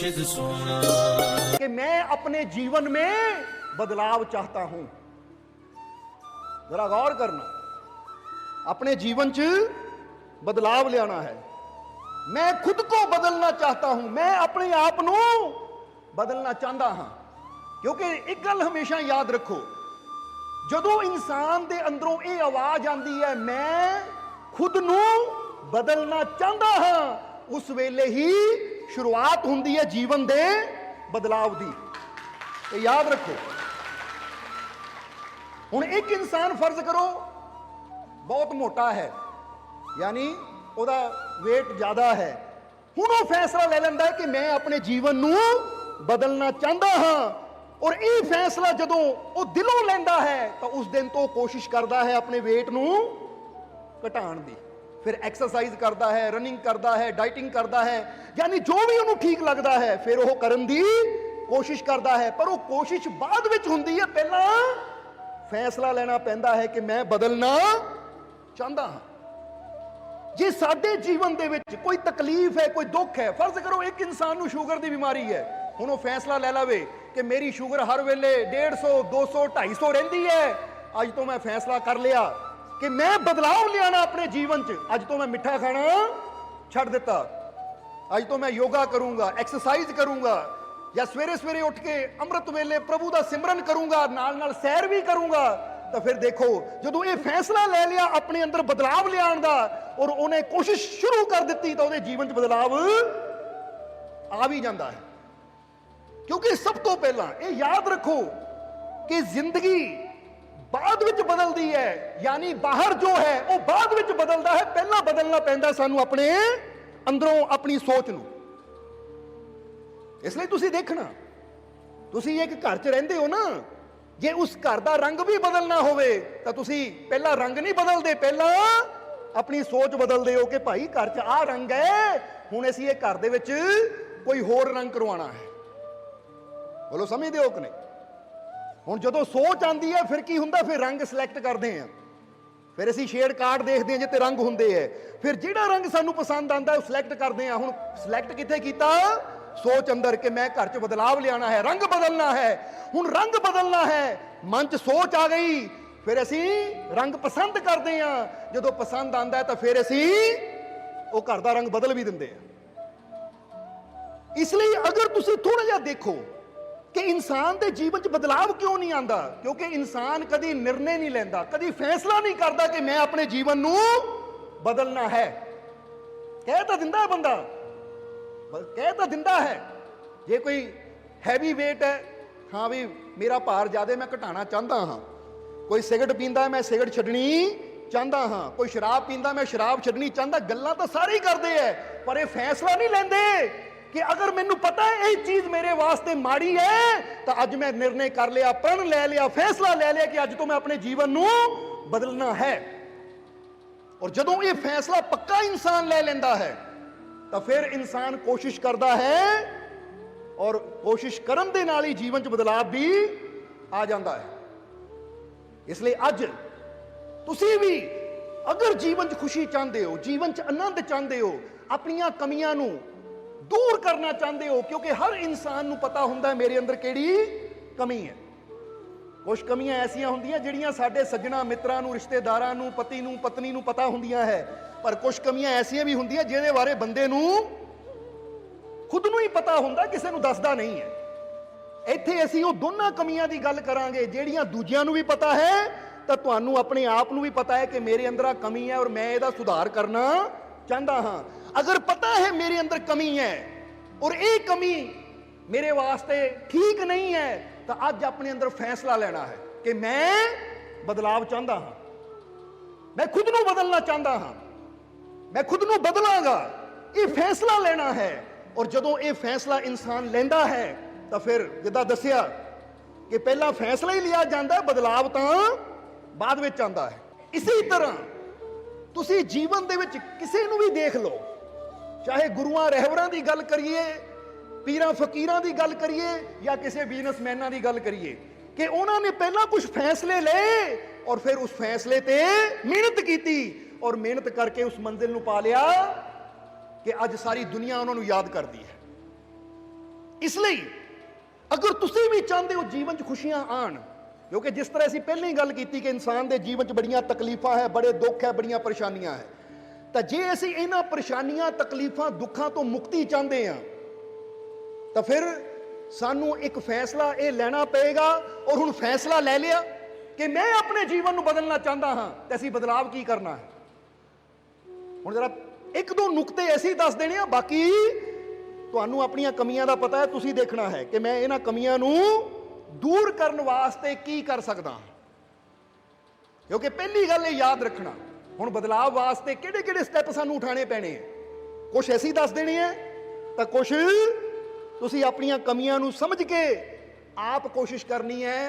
मुर्शिद सोना कि मैं अपने जीवन में बदलाव चाहता हूं। जरा गौर करना, अपने जीवन च बदलाव लियाना है। मैं खुद को बदलना चाहता हूं, मैं अपने आप को बदलना चाहता हां। क्योंकि एक गल हमेशा याद रखो, जदों इंसान के अंदरों यह आवाज आती है मैं खुद को बदलना चाहता हां, उस वेले ही शुरुआत होंदी है जीवन के बदलाव की। याद रखो, हुण एक इंसान फर्ज करो बहुत मोटा है, यानी ਉਹਦਾ वेट ज़्यादा है, हुण वो फैसला ले लेंदा है कि मैं अपने जीवन को बदलना चाहता हाँ। और ये फैसला जदों वो दिलों लैंदा है तो उस दिन तो कोशिश करता है अपने वेट को घटाण दी, फिर एक्सरसाइज करता है, रनिंग करता है, डाइटिंग करता है, यानी जो भी उन्होंने ठीक लगता है फिर वो करन दी कोशिश करता है। पर वो कोशिश बाद विच हुंदी है, पहला फैसला लेना पैंदा है कि मैं बदलना चाहता हाँ। जे साडे जीवन दे विच कोई तकलीफ है, कोई दुख है, फर्ज करो एक इंसान को शुगर की बीमारी है, हुण वो फैसला ले लवे कि मेरी शुगर हर वेले 150, 200, 250 रहिंदी है, अज तो मैं फैसला कर लिया कि मैं बदलाव लियाना अपने जीवन च, अज तो मैं मिठा खाना छड़ दिता, अज तो मैं योगा करूंगा, एक्सरसाइज करूंगा, या सवेरे सवेरे उठ के अमृत वेले प्रभु का सिमरन करूंगा, नाल नाल सैर भी करूंगा। तो फिर देखो जो ये फैसला ले लिया अपने अंदर बदलाव लियाण दा और उन्हें कोशिश शुरू कर दी तो जीवन च बदलाव आ भी जाता है। क्योंकि सब तो पहला ये याद रखो कि जिंदगी बाद विच बदलती है, यानी बाहर जो है वो बाद विच बदलता है, पहला बदलना पैंदा सानू अपने अंदरों अपनी सोच नू। इसलिए तुसी देखना, तुसी एक घर च रहिंदे हो ना, जे उस घर का रंग भी बदलना होवे तो तुसी पहला रंग नहीं बदलते, पहला अपनी सोच बदलते हो कि भाई घर च आ रंग है, हुण असीं ये घर दे विच कोई होर रंग करवाना है। बोलो समझदे हो कि नहीं? हुण जदों सोच आती है फिर की हुंदा, फिर रंग सिलैक्ट करते हैं, फिर असीं शेड कार्ड देखते हैं जिते रंग हुंदे है, फिर जिहड़ा रंग सानू पसंद आंदा है सिलैक्ट करते हैं। हुण सिलैक्ट कित्थे कीता? सोच अंदर कि मैं घर च बदलाव लियाना है, रंग बदलना है। हुण रंग बदलना है, मन च सोच आ गई, फिर असीं रंग पसंद करते हैं, जदों पसंद आंदा है तो फिर असीं वो घर का रंग बदल भी दिंदे हैं। इसलिए अगर तुसीं थोड़ा जिहा देखो कि इंसान के जीवन च बदलाव क्यों नहीं आता, क्योंकि इंसान कभी निर्णय नहीं लेंदा, कभी फैसला नहीं करता कि मैं अपने जीवन को बदलना है। कह तो दिंदा बंदा, कह तो दिंदा है, जे कोई हैवी वेट है, हाँ भी मेरा भार ज्यादा मैं घटाना चाहता हाँ, कोई सिगरट पींदा मैं सिगरट छड्डनी चाहता हाँ, कोई शराब पींदा मैं शराब छड्डनी चाहता, गल्लां तो सारे ही करते हैं, पर यह फैसला नहीं लेंदे कि अगर मैनू पता है यही चीज मेरे वास्ते माड़ी है तो अज मैं निर्णय कर लिया, प्रण ले लिया, फैसला ले लिया कि अज तो मैं अपने जीवन को बदलना है। और जदों ये फैसला पक्का इंसान ले लेंदा है तो फिर इंसान कोशिश करता है और कोशिश करन दे नाल ही जीवन च बदलाव भी आ जाता है। इसलिए अज तुसी भी अगर जीवन च खुशी चाहते हो, जीवन च आनंद चाहते हो, अपनियां कमियां नू दूर करना चाहते हो, क्योंकि हर इंसान नू पता हुंदा है मेरे अंदर केड़ी कमी है। कुछ कमियां ऐसियां हुंदियां जिहड़ियां साडे सज्जणा मित्रां नू, रिश्तेदारां नू, पति नू, पत्नी नू पता हुंदियां है, पर कुछ कमियां ऐसियां भी हुंदियां जिहदे बारे बंदे नू खुद नू ही पता हुंदा, किसी नू दसदा नहीं है। इत्थे असीं वो दोनों कमियां दी गल करांगे जिहड़ियां दूजियां नू भी पता है तो तुहानू अपने आप नू भी पता है कि मेरे अंदर आ कमी है और मैं इहदा सुधार करना चाहता हाँ। अगर पता है मेरे अंदर कमी है और ये कमी मेरे वास्ते ठीक नहीं है तो अज अपने अंदर फैसला लेना है कि मैं बदलाव चाहता हाँ, मैं खुद को बदलना चाहता हाँ, मैं खुद को बदलांगा, ये फैसला लेना है। और जदों ये फैसला इंसान लेंदा है तो फिर जिद्दां दसिया कि पहला फैसला ही लिया जाता है, बदलाव तो बाद में आता है। इसी तरह तुसी जीवन दे विच किसी नू भी देख लो, चाहे गुरुआं रहबरां दी गल करिए, पीरां फकीरां दी गल करिए या किसी बिजनेसमैनां दी गल करिए, कि उन्होंने पहला कुछ फैसले ले और फिर उस फैसले ते मेहनत की और मेहनत करके उस मंजिल नू पा लिया कि अज सारी दुनिया उन्होंने याद करती है। इसलिए अगर तुसी भी चाहते हो जीवन च खुशियां आन, क्योंकि जिस तरह असीं पहले ही गल की कि इंसान के जीवन च बड़ियां तकलीफां है, बड़े दुख है, बड़ियां परेशानियां है, तो जे असीं इन्हां परेशानियां तकलीफां दुखों तो मुक्ति चाहते हैं तो फिर सानू एक फैसला ये लेना पेगा। और हुण फैसला ले लिया कि मैं अपने जीवन को बदलना चाहता हाँ, तो असीं बदलाव की करना है। हुण जरा एक दो नुकते ऐसे ही दस देने, बाकी तुहानू अपनी कमियां का पता है, तुसी देखना है कि मैं इन्हां कमियां नू दूर करने वास्ते की कर सकदा। क्योंकि पहली गल ये याद रखना, हुण बदलाव वास्ते किहड़े किहड़े स्टैप सानू उठाने पैने हैं। कुछ ऐसे ही दस देने हैं, तो कुछ तुसी अपनी कमियां नू समझ के आप कोशिश करनी है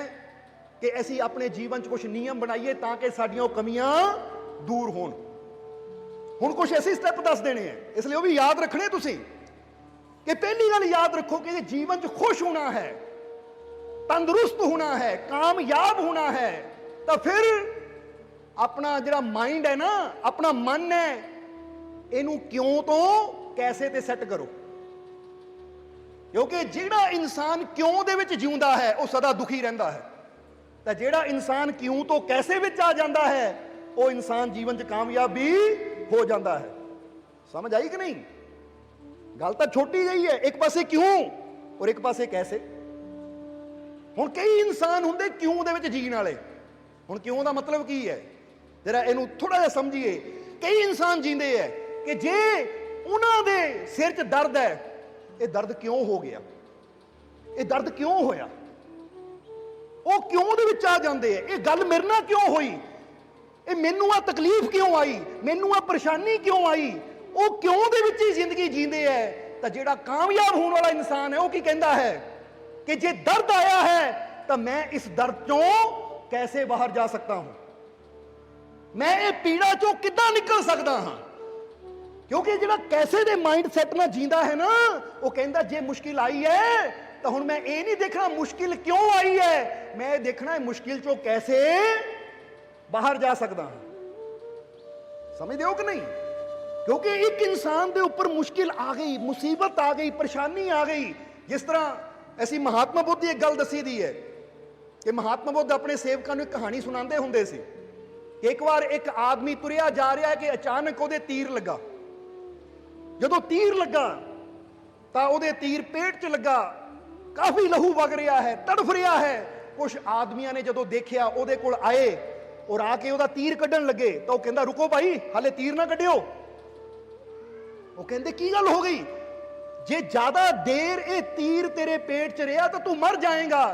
कि असीं अपने जीवन च कुछ नियम बनाइए ताकि साडियां कमियां दूर होण। हुण कुछ ऐसे स्टैप दस देने हैं, इसलिए वो भी याद रखने तुसी कि पहली गल याद रखो कि जीवन च खुश होना है, तंदुरुस्त होना है, कामयाब होना है, तो फिर अपना जिहड़ा माइंड है ना, अपना मन है, इनू क्यों तो कैसे ते सैट करो। क्योंकि जिहड़ा इंसान क्यों दे विच जिउंदा है वह सदा दुखी रहिंदा है, तो जिहड़ा इंसान क्यों तो कैसे विच आ जाता है वह इंसान जीवन च कामयाब भी हो जाता है। समझ आई कि नहीं? गल तो छोटी जही है, एक पासे क्यों और एक पासे कैसे। हुण कई इंसान हुंदे क्यों दे विच जीण वाले। हुण क्यों दा मतलब की है, जरा इनू थोड़ा जिहा समझिए। कई इंसान जींदे है कि जे उन्हां दे सिर च दर्द है, ये दर्द क्यों हो गया, ये दर्द क्यों होया, वो क्यों दे विच आ जांदे है, ये गल मेरे नाल क्यों होई, ये मैनू आ तकलीफ क्यों आई, मैनू आ परेशानी क्यों आई, वो क्यों दे विच ही जिंदगी जींदे है। तो जिहड़ा कामयाब होने वाला इंसान है वो की कहता है कि जे दर्द आया है तो मैं इस दर्द चों कैसे बाहर जा सकता हूं, मैं ये पीड़ा चों किद्दां निकल सकता हाँ। क्योंकि जिहड़ा कैसे दे माइंड सैट नाल जींदा है ना, वो कहता जे मुश्किल आई है तो हुण मैं ये नहीं देखना मुश्किल क्यों आई है, मैं देखना है मुश्किल चों कैसे बाहर जा सकता हूं। समझदे हो कि नहीं? क्योंकि एक इंसान के ऊपर मुश्किल आ गई, मुसीबत आ गई, परेशानी आ गई। जिस तरह ऐसी महात्मा बुद्ध की एक गल दसी दी है कि महात्मा बुद्ध अपने सेवकों को एक कहानी सुनाते होंगे सी। एक बार एक आदमी तुरिया जा रहा है कि अचानक वो तीर लगा। जो तीर लगा तो वो तीर पेट च लगा, काफी लहू वग रहा है, तड़फ रहा है। कुछ आदमियों ने जो देखा वो कोल आए और आके वह तीर कढ़न लगे, तो वह कहता रुको भाई हाले तीर ना कढ़ियो। वो कहते की गल हो गई, जे ज्यादा देर ये तीर तेरे पेट च रहा तो तू मर जाएगा।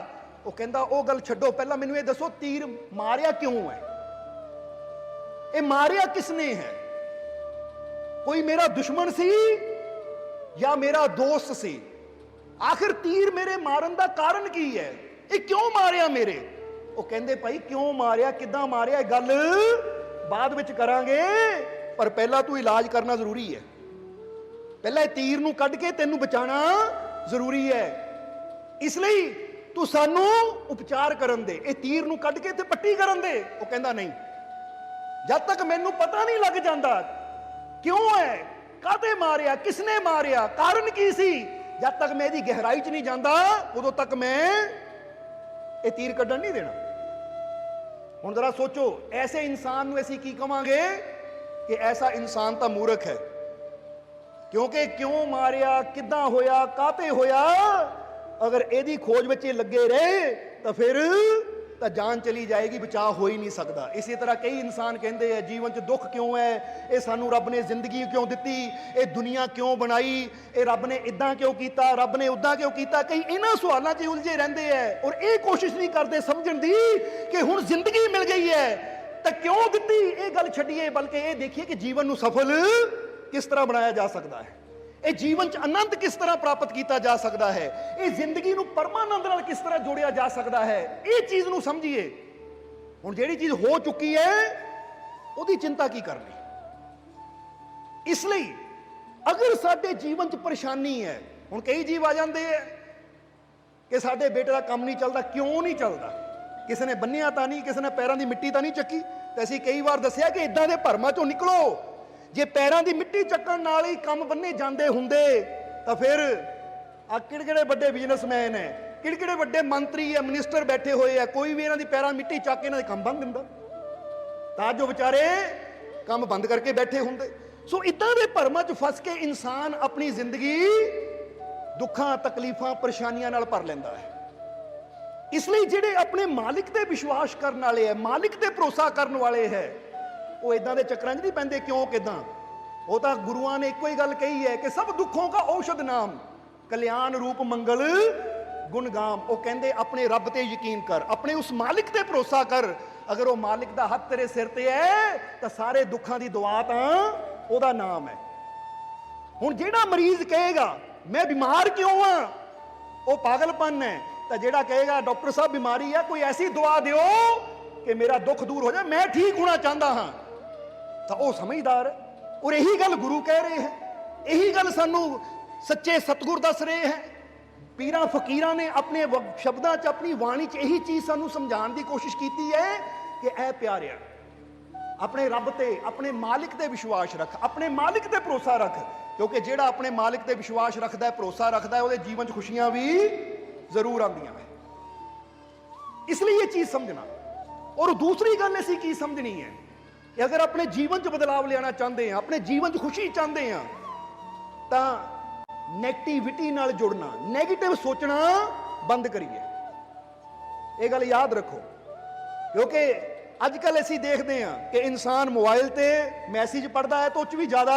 वो कहता वो गल छड्डो, पहला मैनू ये दसो तीर मारिया क्यों है, ये मारिया किसने है, कोई मेरा दुश्मन सी या मेरा दोस्त सी, आखिर तीर मेरे मारन का कारण की है, ये क्यों मारिया मेरे। वो कहते भाई क्यों मारिया, किद्दां मारिया, गल बाद विच करांगे, पर पहला तू इलाज करना जरूरी है। पहले तीर नूं कढ के तेनू बचाना जरूरी है, इसलिए तू सानू उपचार करन दे, ये तीर नूं कढ के ते पट्टी करन दे। वो कहता नहीं, जब तक मैनू पता नहीं लग जाता क्यों है, काते मारिया, किसने मारिया, कारण की सी, जब तक मैं इसकी गहराई च नहीं जाता उदों तक मैं ये तीर कढ़न नहीं देना। हुण जरा सोचो, ऐसे इंसान नूं असीं की कहांगे कि ऐसा इंसान तो मूर्ख है। क्योंकि क्यों मारिया, किद्दां होया, काते होया, अगर एदी खोज विच लगे रहे तो फिर तो जान चली जाएगी, बचाव हो ही नहीं सकता। इसी तरह कई इंसान कहते हैं जीवन च दुख क्यों है, ये सानू रब ने जिंदगी क्यों दी, ये दुनिया क्यों बनाई, ये रब ने इदां क्यों किया, रब ने उदां क्यों किया। कई इन्हां सवालों च उलझे रहते हैं और ये कोशिश नहीं करते समझण दी कि हुण जिंदगी मिल गई है तो क्यों दी। ये गल छड्डिए, बल्कि ये देखिए कि जीवन नूं सफल किस तरह बनाया जा सकता है, ये जीवन च आनंद किस तरह प्राप्त किया जा सकता है, ये जिंदगी नूं परमानंद नाल किस तरह जोड़िया जा सकता है। ये चीज नूं समझिए। हुण जिहड़ी चीज हो चुकी है उहदी चिंता की करनी। इसलिए अगर साडे जीवन च परेशानी है, हुण कई जीव आ जाते हैं कि साडे बेटे का काम नहीं चलता, क्यों नहीं चलता, किसी ने बन्निया तो नहीं, किसी ने पैरों की मिट्टी तो नहीं चक्की। तो असीं कई बार दसिया कि इदां दे भरमां चों निकलो, जे पैरों की मिट्टी चक्कण नाल ही काम बन्ने जांदे हुंदे तो फिर ਆ ਕਿਹੜੇ ਵੱਡੇ ਬਿਜ਼ਨਸਮੈਨ ਹੈ, ਕਿਹੜੇ ਵੱਡੇ ਮੰਤਰੀ ਹੈ, ਮਿਨਿਸਟਰ ਬੈਠੇ ਹੋਏ ਆ, ਕੋਈ ਵੀ ਇਹਨਾਂ ਦੀ ਪੈਰਾਂ ਮਿੱਟੀ ਚੱਕ ਕੇ ਇਹਨਾਂ ਦੇ ਕੰਮ ਬੰਦ ਦਿੰਦਾ, ਤਾਂ ਜੋ ਵਿਚਾਰੇ ਕੰਮ ਬੰਦ ਕਰਕੇ ਬੈਠੇ ਹੁੰਦੇ। ਸੋ ਇਦਾਂ ਦੇ ਭਰਮਾਂ 'ਚ ਫਸ ਕੇ ਇਨਸਾਨ ਆਪਣੀ ਜ਼ਿੰਦਗੀ ਦੁੱਖਾਂ, ਤਕਲੀਫਾਂ, ਪਰੇਸ਼ਾਨੀਆਂ ਨਾਲ ਭਰ ਲੈਂਦਾ ਹੈ। ਇਸ ਲਈ ਜਿਹੜੇ ਆਪਣੇ ਮਾਲਿਕ ਤੇ ਵਿਸ਼ਵਾਸ ਕਰਨ ਵਾਲੇ ਹੈ, ਮਾਲਿਕ ਤੇ ਭਰੋਸਾ ਕਰਨ ਵਾਲੇ ਹੈ, ਉਹ ਇਦਾਂ ਦੇ ਚੱਕਰਾਂ 'ਚ ਨਹੀਂ ਪੈਂਦੇ। ਕਿਉਂ ਕਿਦਾਂ? ਉਹ ਤਾਂ ਗੁਰੂਆਂ ਨੇ ਇੱਕੋ ਹੀ ਗੱਲ ਕਹੀ ਹੈ ਕਿ ਸਭ ਦੁੱਖੋਂ ਦਾ ਔਸ਼ਧ ਨਾਮ ਕਲਿਆਣ ਰੂਪ ਮੰਗਲ ਗੁਣ ਗਾਮ। ਉਹ ਕਹਿੰਦੇ ਆਪਣੇ ਰੱਬ ਤੇ ਯਕੀਨ ਕਰ, ਆਪਣੇ ਉਸ ਮਾਲਿਕ ਤੇ ਭਰੋਸਾ ਕਰ। ਅਗਰ ਉਹ ਮਾਲਿਕ ਦਾ ਹੱਥ ਤੇਰੇ ਸਿਰ ਤੇ ਹੈ ਤਾਂ ਸਾਰੇ ਦੁੱਖਾਂ ਦੀ ਦੁਆ ਤਾਂ ਉਹਦਾ ਨਾਮ ਹੈ। ਹੁਣ ਜਿਹੜਾ ਮਰੀਜ਼ ਕਹੇਗਾ ਮੈਂ ਬਿਮਾਰ ਕਿਉਂ ਆ, ਉਹ ਪਾਗਲਪਨ ਹੈ। ਤਾਂ ਜਿਹੜਾ ਕਹੇਗਾ ਡਾਕਟਰ ਸਾਹਿਬ ਬਿਮਾਰੀ ਹੈ, ਕੋਈ ਐਸੀ ਦੁਆ ਦਿਓ ਕਿ ਮੇਰਾ ਦੁੱਖ ਦੂਰ ਹੋ ਜਾਏ, ਮੈਂ ਠੀਕ ਹੋਣਾ ਚਾਹੁੰਦਾ ਹਾਂ, ਤਾਂ ਉਹ ਸਮਝਦਾਰ ਹੈ। ਔਰ ਇਹੀ ਗੱਲ ਗੁਰੂ ਕਹਿ ਰਹੇ ਹੈ, ਇਹੀ ਗੱਲ ਸਾਨੂੰ ਸੱਚੇ ਸਤਿਗੁਰ ਦੱਸ ਰਹੇ ਹੈ। ਪੀਰਾਂ ਫਕੀਰਾਂ ਨੇ ਆਪਣੇ ਸ਼ਬਦਾਂ 'ਚ, ਆਪਣੀ ਬਾਣੀ 'ਚ ਇਹੀ ਚੀਜ਼ ਸਾਨੂੰ ਸਮਝਾਉਣ ਦੀ ਕੋਸ਼ਿਸ਼ ਕੀਤੀ ਹੈ ਕਿ ਐ ਪਿਆਰਿਆ, ਆਪਣੇ ਰੱਬ ਤੇ, ਆਪਣੇ ਮਾਲਿਕ ਤੇ ਵਿਸ਼ਵਾਸ ਰੱਖ, ਆਪਣੇ ਮਾਲਿਕ ਤੇ ਭਰੋਸਾ ਰੱਖ। ਕਿਉਂਕਿ ਜਿਹੜਾ ਆਪਣੇ ਮਾਲਿਕ ਤੇ ਵਿਸ਼ਵਾਸ ਰੱਖਦਾ ਹੈ, ਭਰੋਸਾ ਰੱਖਦਾ ਹੈ, ਉਹਦੇ ਜੀਵਨ 'ਚ ਖੁਸ਼ੀਆਂ ਵੀ ਜ਼ਰੂਰ ਆਉਂਦੀਆਂ ਹੈ। ਇਸ ਲਈ ਇਹ ਚੀਜ਼ ਸਮਝਣਾ। ਔਰ ਦੂਸਰੀ ਗੱਲ ਅਸੀਂ ਕੀ ਸਮਝਣੀ ਹੈ ਕਿ ਅਗਰ ਆਪਣੇ ਜੀਵਨ 'ਚ ਬਦਲਾਵ ਲਿਆਉਣਾ ਚਾਹੁੰਦੇ ਹਾਂ, ਆਪਣੇ ਜੀਵਨ 'ਚ ਖੁਸ਼ੀ ਚਾਹੁੰਦੇ ਹਾਂ, ਤਾਂ ਨੈਗੇਟਿਵਿਟੀ ਨਾਲ ਜੁੜਨਾ, ਨੈਗੇਟਿਵ ਸੋਚਣਾ ਬੰਦ ਕਰੀਏ। ਇਹ ਗੱਲ ਯਾਦ ਰੱਖੋ, ਕਿਉਂਕਿ ਅੱਜ ਕੱਲ ਅਸੀਂ ਦੇਖਦੇ ਹਾਂ ਕਿ ਇਨਸਾਨ ਮੋਬਾਈਲ ਤੇ ਮੈਸੇਜ ਪੜ੍ਹਦਾ ਹੈ ਤਾਂ ਉਹ 'ਚ ਵੀ ਜ਼ਿਆਦਾ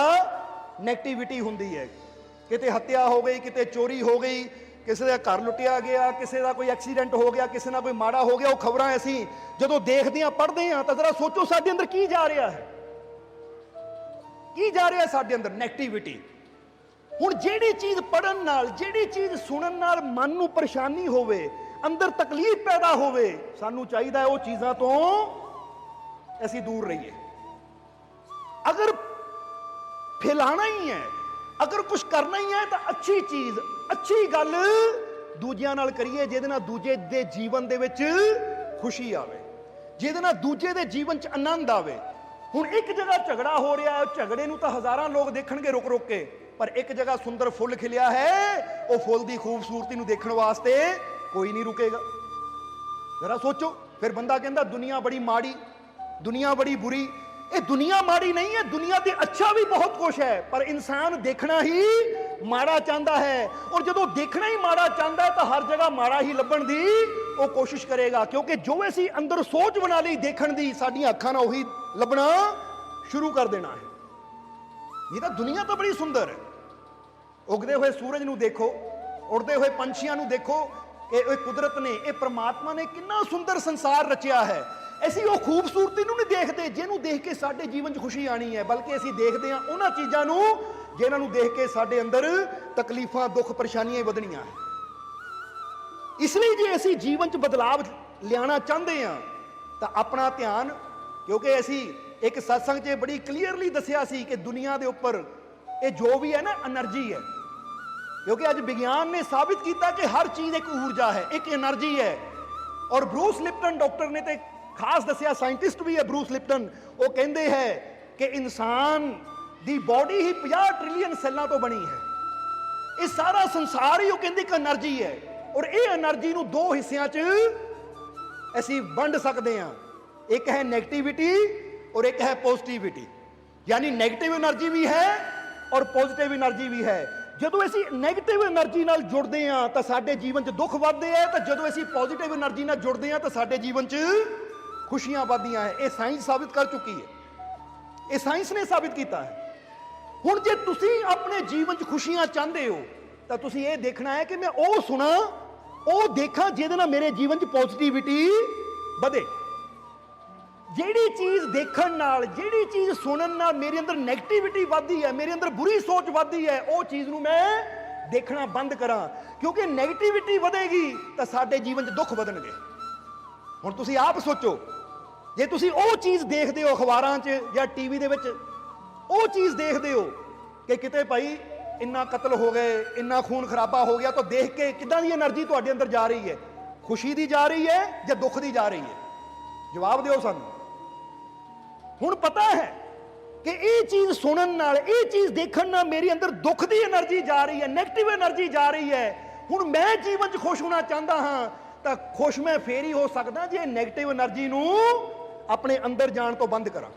ਨੈਗੇਟਿਵਿਟੀ ਹੁੰਦੀ ਹੈ। ਕਿਤੇ ਹੱਤਿਆ ਹੋ ਗਈ, ਕਿਤੇ ਚੋਰੀ ਹੋ ਗਈ, ਕਿਸੇ ਦਾ ਘਰ ਲੁੱਟਿਆ ਗਿਆ, ਕਿਸੇ ਦਾ ਕੋਈ ਐਕਸੀਡੈਂਟ ਹੋ ਗਿਆ, ਕਿਸੇ ਨਾਲ ਕੋਈ ਮਾੜਾ ਹੋ ਗਿਆ। ਉਹ ਖਬਰਾਂ ਅਸੀਂ ਜਦੋਂ ਦੇਖਦੇ ਹਾਂ, ਪੜ੍ਹਦੇ ਹਾਂ, ਤਾਂ ਜ਼ਰਾ ਸੋਚੋ ਸਾਡੇ ਅੰਦਰ ਕੀ ਜਾ ਰਿਹਾ ਹੈ, ਕੀ ਜਾ ਰਿਹਾ ਸਾਡੇ ਅੰਦਰ? ਨੈਗੇਟਿਵਿਟੀ। ਹੁਣ ਜਿਹੜੀ ਚੀਜ਼ ਪੜ੍ਹਨ ਨਾਲ, ਜਿਹੜੀ ਚੀਜ਼ ਸੁਣਨ ਨਾਲ ਮਨ ਨੂੰ ਪਰੇਸ਼ਾਨੀ ਹੋਵੇ, ਅੰਦਰ ਤਕਲੀਫ ਪੈਦਾ ਹੋਵੇ, ਸਾਨੂੰ ਚਾਹੀਦਾ ਹੈ ਉਹ ਚੀਜ਼ਾਂ ਤੋਂ ਅਸੀਂ ਦੂਰ ਰਹੀਏ। ਅਗਰ ਫੈਲਾਣਾ ਹੀ ਹੈ, ਅਗਰ ਕੁਝ ਕਰਨਾ ਹੀ ਹੈ, ਤਾਂ ਅੱਛੀ ਚੀਜ਼, ਅੱਛੀ ਗੱਲ ਦੂਜਿਆਂ ਨਾਲ ਕਰੀਏ, ਜਿਹਦੇ ਨਾਲ ਦੂਜੇ ਦੇ ਜੀਵਨ ਦੇ ਵਿੱਚ ਖੁਸ਼ੀ ਆਵੇ, ਜਿਹਦੇ ਨਾਲ ਦੂਜੇ ਦੇ ਜੀਵਨ 'ਚ ਆਨੰਦ ਆਵੇ। ਹੁਣ ਇੱਕ ਜਗ੍ਹਾ ਝਗੜਾ ਹੋ ਰਿਹਾ ਹੈ, ਝਗੜੇ ਨੂੰ ਤਾਂ ਹਜ਼ਾਰਾਂ ਲੋਕ ਦੇਖਣਗੇ ਰੁਕ ਰੁਕ ਕੇ, ਪਰ ਇੱਕ ਜਗ੍ਹਾ ਸੁੰਦਰ ਫੁੱਲ ਖਿਲਿਆ ਹੈ, ਉਹ ਫੁੱਲ ਦੀ ਖੂਬਸੂਰਤੀ ਨੂੰ ਦੇਖਣ ਵਾਸਤੇ ਕੋਈ ਨਹੀਂ ਰੁਕੇਗਾ। ਜ਼ਰਾ ਸੋਚੋ। ਫਿਰ ਬੰਦਾ ਕਹਿੰਦਾ ਦੁਨੀਆ ਬੜੀ ਮਾੜੀ, ਦੁਨੀਆ ਬੜੀ ਬੁਰੀ। ਇਹ ਦੁਨੀਆ ਮਾੜੀ ਨਹੀਂ ਹੈ, ਦੁਨੀਆ ਤੇ ਅੱਛਾ ਵੀ ਬਹੁਤ ਕੁਝ ਹੈ, ਪਰ ਇਨਸਾਨ ਦੇਖਣਾ ਹੀ ਮਾੜਾ ਚਾਹੁੰਦਾ ਹੈ। ਔਰ ਜਦੋਂ ਦੇਖਣਾ ਹੀ ਮਾੜਾ ਚਾਹੁੰਦਾ ਹੈ ਤਾਂ ਹਰ ਜਗ੍ਹਾ ਮਾੜਾ ਹੀ ਲੱਭਣ ਦੀ ਉਹ ਕੋਸ਼ਿਸ਼ ਕਰੇਗਾ, ਕਿਉਂਕਿ ਜੋ ਅਸੀਂ ਅੰਦਰ ਸੋਚ ਬਣਾ ਲਈ ਦੇਖਣ ਦੀ, ਸਾਡੀਆਂ ਅੱਖਾਂ ਨਾਲ ਉਹੀ ਲੱਭਣਾ ਸ਼ੁਰੂ ਕਰ ਦੇਣਾ ਹੈ। ਇਹ ਤਾਂ ਦੁਨੀਆ ਤਾਂ ਬੜੀ ਸੁੰਦਰ ਹੈ। ਉਗਦੇ ਹੋਏ ਸੂਰਜ ਨੂੰ ਦੇਖੋ, ਉੜਦੇ ਹੋਏ ਪੰਛੀਆਂ ਨੂੰ ਦੇਖੋ। ਇਹ ਕੁਦਰਤ ਨੇ, ਇਹ ਪ੍ਰਮਾਤਮਾ ਨੇ ਕਿੰਨਾ ਸੁੰਦਰ ਸੰਸਾਰ ਰਚਿਆ ਹੈ। ਅਸੀਂ ਉਹ ਖੂਬਸੂਰਤੀ ਨੂੰ ਨਹੀਂ ਦੇਖਦੇ ਜਿਹਨੂੰ ਦੇਖ ਕੇ ਸਾਡੇ ਜੀਵਨ 'ਚ ਖੁਸ਼ੀ ਆਣੀ ਹੈ, ਬਲਕਿ ਅਸੀਂ ਦੇਖਦੇ ਹਾਂ ਉਹਨਾਂ ਚੀਜ਼ਾਂ ਨੂੰ ਜਿਨ੍ਹਾਂ ਨੂੰ ਦੇਖ ਕੇ ਸਾਡੇ ਅੰਦਰ ਤਕਲੀਫਾਂ, ਦੁੱਖ, ਪਰੇਸ਼ਾਨੀਆਂ ਹੀ ਵਧਣੀਆਂ ਹੈ। ਇਸ ਲਈ ਜੇ ਅਸੀਂ ਜੀਵਨ 'ਚ ਬਦਲਾਵ ਲਿਆਉਣਾ ਚਾਹੁੰਦੇ ਹਾਂ ਤਾਂ ਆਪਣਾ ਧਿਆਨ, ਕਿਉਂਕਿ ਅਸੀਂ ਇੱਕ ਸਤਸੰਗ 'ਚ ਬੜੀ ਕਲੀਅਰਲੀ ਦੱਸਿਆ ਸੀ ਕਿ ਦੁਨੀਆ ਦੇ ਉੱਪਰ ਇਹ ਜੋ ਵੀ ਹੈ ਨਾ, એનર્ਜੀ ਹੈ। ਕਿਉਂਕਿ ਅੱਜ ਵਿਗਿਆਨ ਨੇ ਸਾਬਿਤ ਕੀਤਾ ਕਿ ਹਰ ਚੀਜ਼ ਇੱਕ ਊਰਜਾ ਹੈ, ਇੱਕ એનર્ਜੀ ਹੈ। ਔਰ ਬਰੂਸ ਲਿਪਟਨ ਡਾਕਟਰ ਨੇ ਤੇ ਖਾਸ ਦੱਸਿਆ, ਸਾਇੰਟਿਸਟ ਵੀ ਹੈ ਬਰੂਸ ਲਿਪਟਨ, ਉਹ ਕਹਿੰਦੇ ਹੈ ਕਿ ਇਨਸਾਨ ਦੀ ਬਾਡੀ ਹੀ 50 ਟ੍ਰਿਲੀਅਨ ਸੈੱਲਾਂ ਤੋਂ ਬਣੀ ਹੈ। ਇਹ ਸਾਰਾ ਸੰਸਾਰ ਹੀ ਉਹ ਕਹਿੰਦੇ ਇੱਕ એનર્ਜੀ ਹੈ। ਔਰ ਇਹ એનર્ਜੀ ਨੂੰ ਦੋ ਹਿੱਸਿਆਂ 'ਚ ਅਸੀਂ ਵੰਡ ਸਕਦੇ ਹਾਂ, ਇੱਕ ਹੈ ਨੈਗੇਟਿਵਿਟੀ ਔਰ ਇੱਕ ਹੈ ਪੋਜ਼ਿਟਿਵਿਟੀ। ਯਾਨੀ ਨੈਗੇਟਿਵ એનર્ਜੀ ਵੀ ਹੈ ਔਰ ਪੋਜ਼ਿਟਿਵ એનર્ਜੀ ਵੀ ਹੈ। ਜਦੋਂ ਅਸੀਂ ਨੈਗੇਟਿਵ એનર્ਜੀ ਨਾਲ ਜੁੜਦੇ ਹਾਂ ਤਾਂ ਸਾਡੇ ਜੀਵਨ 'ਚ ਦੁੱਖ ਵੱਧਦੇ ਆ, ਤਾਂ ਜਦੋਂ ਅਸੀਂ ਪੋਜ਼ਿਟਿਵ એનર્ਜੀ ਨਾਲ ਜੁੜਦੇ ਹਾਂ ਤਾਂ ਸਾਡੇ ਜੀਵਨ 'ਚ ਖੁਸ਼ੀਆਂ ਵੱਧਦੀਆਂ ਹੈ। ਇਹ ਸਾਇੰਸ ਸਾਬਿਤ ਕਰ ਚੁੱਕੀ ਹੈ, ਇਹ ਸਾਇੰਸ ਨੇ ਸਾਬਿਤ ਕੀਤਾ ਹੈ। ਹੁਣ ਜੇ ਤੁਸੀਂ ਆਪਣੇ ਜੀਵਨ 'ਚ ਖੁਸ਼ੀਆਂ ਚਾਹੁੰਦੇ ਹੋ ਤਾਂ ਤੁਸੀਂ ਇਹ ਦੇਖਣਾ ਹੈ ਕਿ ਮੈਂ ਉਹ ਸੁਣਾ, ਉਹ ਦੇਖਾਂ ਜਿਹਦੇ ਨਾਲ ਮੇਰੇ ਜੀਵਨ 'ਚ ਪੋਜ਼ਿਟਿਵਿਟੀ ਵਧੇ। ਜਿਹੜੀ ਚੀਜ਼ ਦੇਖਣ ਨਾਲ, ਜਿਹੜੀ ਚੀਜ਼ ਸੁਣਨ ਨਾਲ ਮੇਰੇ ਅੰਦਰ ਨੈਗੇਟਿਵਿਟੀ ਵੱਧਦੀ ਹੈ, ਮੇਰੇ ਅੰਦਰ ਬੁਰੀ ਸੋਚ ਵੱਧਦੀ ਹੈ, ਉਹ ਚੀਜ਼ ਨੂੰ ਮੈਂ ਦੇਖਣਾ ਬੰਦ ਕਰਾਂ। ਕਿਉਂਕਿ ਨੈਗੇਟਿਵਿਟੀ ਵਧੇਗੀ ਤਾਂ ਸਾਡੇ ਜੀਵਨ 'ਚ ਦੁੱਖ ਵਧਣਗੇ। ਹੁਣ ਤੁਸੀਂ ਆਪ ਸੋਚੋ, ਜੇ ਤੁਸੀਂ ਉਹ ਚੀਜ਼ ਦੇਖਦੇ ਹੋ ਅਖਬਾਰਾਂ 'ਚ ਜਾਂ ਟੀਵੀ ਦੇ ਵਿੱਚ, ਉਹ ਚੀਜ਼ ਦੇਖਦੇ ਹੋ ਕਿ ਕਿਤੇ ਭਾਈ ਇੰਨਾ ਕਤਲ ਹੋ ਗਏ, ਇੰਨਾ ਖੂਨ ਖਰਾਬਾ ਹੋ ਗਿਆ, ਤਾਂ ਦੇਖ ਕੇ ਕਿੱਦਾਂ ਦੀ એનર્ਜੀ ਤੁਹਾਡੇ ਅੰਦਰ ਜਾ ਰਹੀ ਹੈ? ਖੁਸ਼ੀ ਦੀ ਜਾ ਰਹੀ ਹੈ ਜਾਂ ਦੁੱਖ ਦੀ ਜਾ ਰਹੀ ਹੈ? ਜਵਾਬ ਦਿਓ ਸਾਨੂੰ। ਹੁਣ ਪਤਾ ਹੈ ਕਿ ਇਹ ਚੀਜ਼ ਸੁਣਨ ਨਾਲ, ਇਹ ਚੀਜ਼ ਦੇਖਣ ਨਾਲ ਮੇਰੀ ਅੰਦਰ ਦੁੱਖ ਦੀ એનર્ਜੀ ਜਾ ਰਹੀ ਹੈ, ਨੈਗੇਟਿਵ એનર્ਜੀ ਜਾ ਰਹੀ ਹੈ। ਹੁਣ ਮੈਂ ਜੀਵਨ 'ਚ ਖੁਸ਼ ਹੋਣਾ ਚਾਹੁੰਦਾ ਹਾਂ ਤਾਂ ਖੁਸ਼ ਮੈਂ ਫੇਰ ਹੀ ਹੋ ਸਕਦਾ ਜੇ ਨੈਗੇਟਿਵ એનર્ਜੀ ਨੂੰ ਆਪਣੇ ਅੰਦਰ ਜਾਣ ਤੋਂ ਬੰਦ ਕਰਾਂ।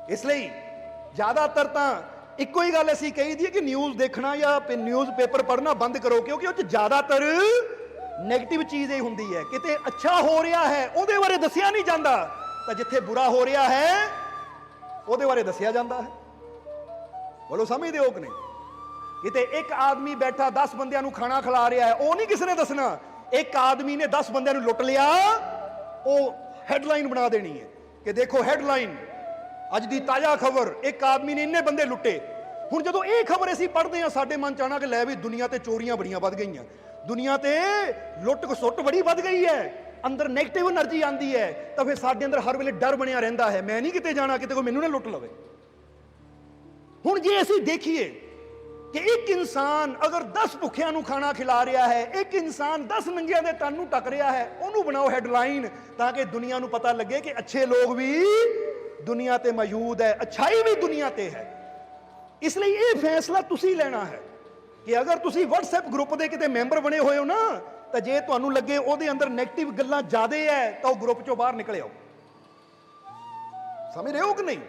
ਇਸ ਲਈ ਜ਼ਿਆਦਾਤਰ ਤਾਂ ਇੱਕੋ ਹੀ ਗੱਲ ਅਸੀਂ ਕਹੀ ਦੀ ਹੈ ਕਿ ਨਿਊਜ਼ ਦੇਖਣਾ ਜਾਂ ਨਿਊਜ਼ ਪੇਪਰ ਪੜ੍ਹਨਾ ਬੰਦ ਕਰੋ, ਕਿਉਂਕਿ ਉਹ 'ਚ ਜ਼ਿਆਦਾਤਰ ਨੈਗੇਟਿਵ ਚੀਜ਼ ਹੀ ਹੁੰਦੀ ਹੈ। ਕਿਤੇ ਅੱਛਾ ਹੋ ਰਿਹਾ ਹੈ ਉਹਦੇ ਬਾਰੇ ਦੱਸਿਆ ਨਹੀਂ ਜਾਂਦਾ, ਤਾਂ ਜਿੱਥੇ ਬੁਰਾ ਹੋ ਰਿਹਾ ਹੈ ਉਹਦੇ ਬਾਰੇ ਦੱਸਿਆ ਜਾਂਦਾ ਹੈ। ਬੋਲੋ ਸਮਝਦੇ ਹੋ ਕਿ ਨਹੀਂ? ਕਿਤੇ ਇੱਕ ਆਦਮੀ ਬੈਠਾ 10 ਬੰਦਿਆਂ ਨੂੰ ਖਾਣਾ ਖਿਲਾ ਰਿਹਾ ਹੈ, ਉਹ ਨਹੀਂ ਕਿਸੇ ਨੇ ਦੱਸਣਾ। ਇੱਕ ਆਦਮੀ ਨੇ 10 ਬੰਦਿਆਂ ਨੂੰ ਲੁੱਟ ਲਿਆ, ਉਹ ਹੈਡਲਾਈਨ ਬਣਾ ਦੇਣੀ ਹੈ ਕਿ ਦੇਖੋ ਹੈਡਲਾਈਨ, ਅੱਜ ਦੀ ਤਾਜ਼ਾ ਖਬਰ, ਇੱਕ ਆਦਮੀ ਨੇ ਇੰਨੇ ਬੰਦੇ ਲੁੱਟੇ। ਹੁਣ ਜਦੋਂ ਇਹ ਖਬਰ ਅਸੀਂ ਪੜ੍ਹਦੇ ਹਾਂ ਸਾਡੇ ਮਨ ਚ ਆਣਾ ਕਿ ਲੈ ਵੀ ਦੁਨੀਆ ਤੇ ਚੋਰੀਆਂ ਬੜੀਆਂ ਵੱਧ ਗਈਆਂ, ਦੁਨੀਆ ਤੇ ਲੁੱਟ ਖਸੁੱਟ ਬੜੀ ਵੱਧ ਗਈ ਹੈ, ਅੰਦਰ ਨੈਗੇਟਿਵ એનર્ਜੀ ਆਂਦੀ ਹੈ, ਤਾਂ ਫਿਰ ਸਾਡੇ ਅੰਦਰ ਹਰ ਵੇਲੇ ਡਰ ਬਣਿਆ ਰਹਿੰਦਾ ਹੈ, ਮੈਂ ਨਹੀਂ ਕਿਤੇ ਜਾਣਾ, ਕਿਤੇ ਕੋਈ ਮੈਨੂੰ ਨਾ ਲੁੱਟ ਲਵੇ। ਹੁਣ ਜੇ ਅਸੀਂ ਦੇਖੀਏ ਕਿ ਇੱਕ ਇਨਸਾਨ ਅਗਰ 10 ਭੁੱਖਿਆਂ ਨੂੰ ਖਾਣਾ ਖਿਲਾ ਰਿਹਾ ਹੈ, ਇੱਕ ਇਨਸਾਨ 10 ਨੰਗਿਆਂ ਦੇ ਤਨ ਨੂੰ ਟੱਕ ਰਿਹਾ ਹੈ, ਉਹਨੂੰ ਬਣਾਓ ਹੈਡਲਾਈਨ ਤਾਂ ਕਿ ਦੁਨੀਆ ਨੂੰ ਪਤਾ ਲੱਗੇ ਕਿ ਅੱਛੇ ਲੋਕ ਵੀ ਦੁਨੀਆ ਤੇ ਮੌਜੂਦ ਹੈ, ਅੱਛਾਈ ਵੀ ਦੁਨੀਆ ਤੇ ਹੈ। ਇਸ ਲਈ ਇਹ ਫੈਸਲਾ ਤੁਸੀਂ ਲੈਣਾ ਹੈ ਕਿ ਅਗਰ ਤੁਸੀਂ WhatsApp ਗਰੁੱਪ ਦੇ ਕਿਤੇ ਮੈਂਬਰ ਬਣੇ ਹੋਏ ਹੋ ਨਾ, ਤਾਂ ਜੇ ਤੁਹਾਨੂੰ ਲੱਗੇ ਉਹਦੇ ਅੰਦਰ ਨੈਗੇਟਿਵ ਗੱਲਾਂ ਜ਼ਿਆਦਾ ਹੈ ਤਾਂ ਉਹ ਗਰੁੱਪ ਚੋਂ ਬਾਹਰ ਨਿਕਲ ਆਓ। ਸਮਝ ਰਹੇ ਹੋ ਕਿ ਨਹੀਂ?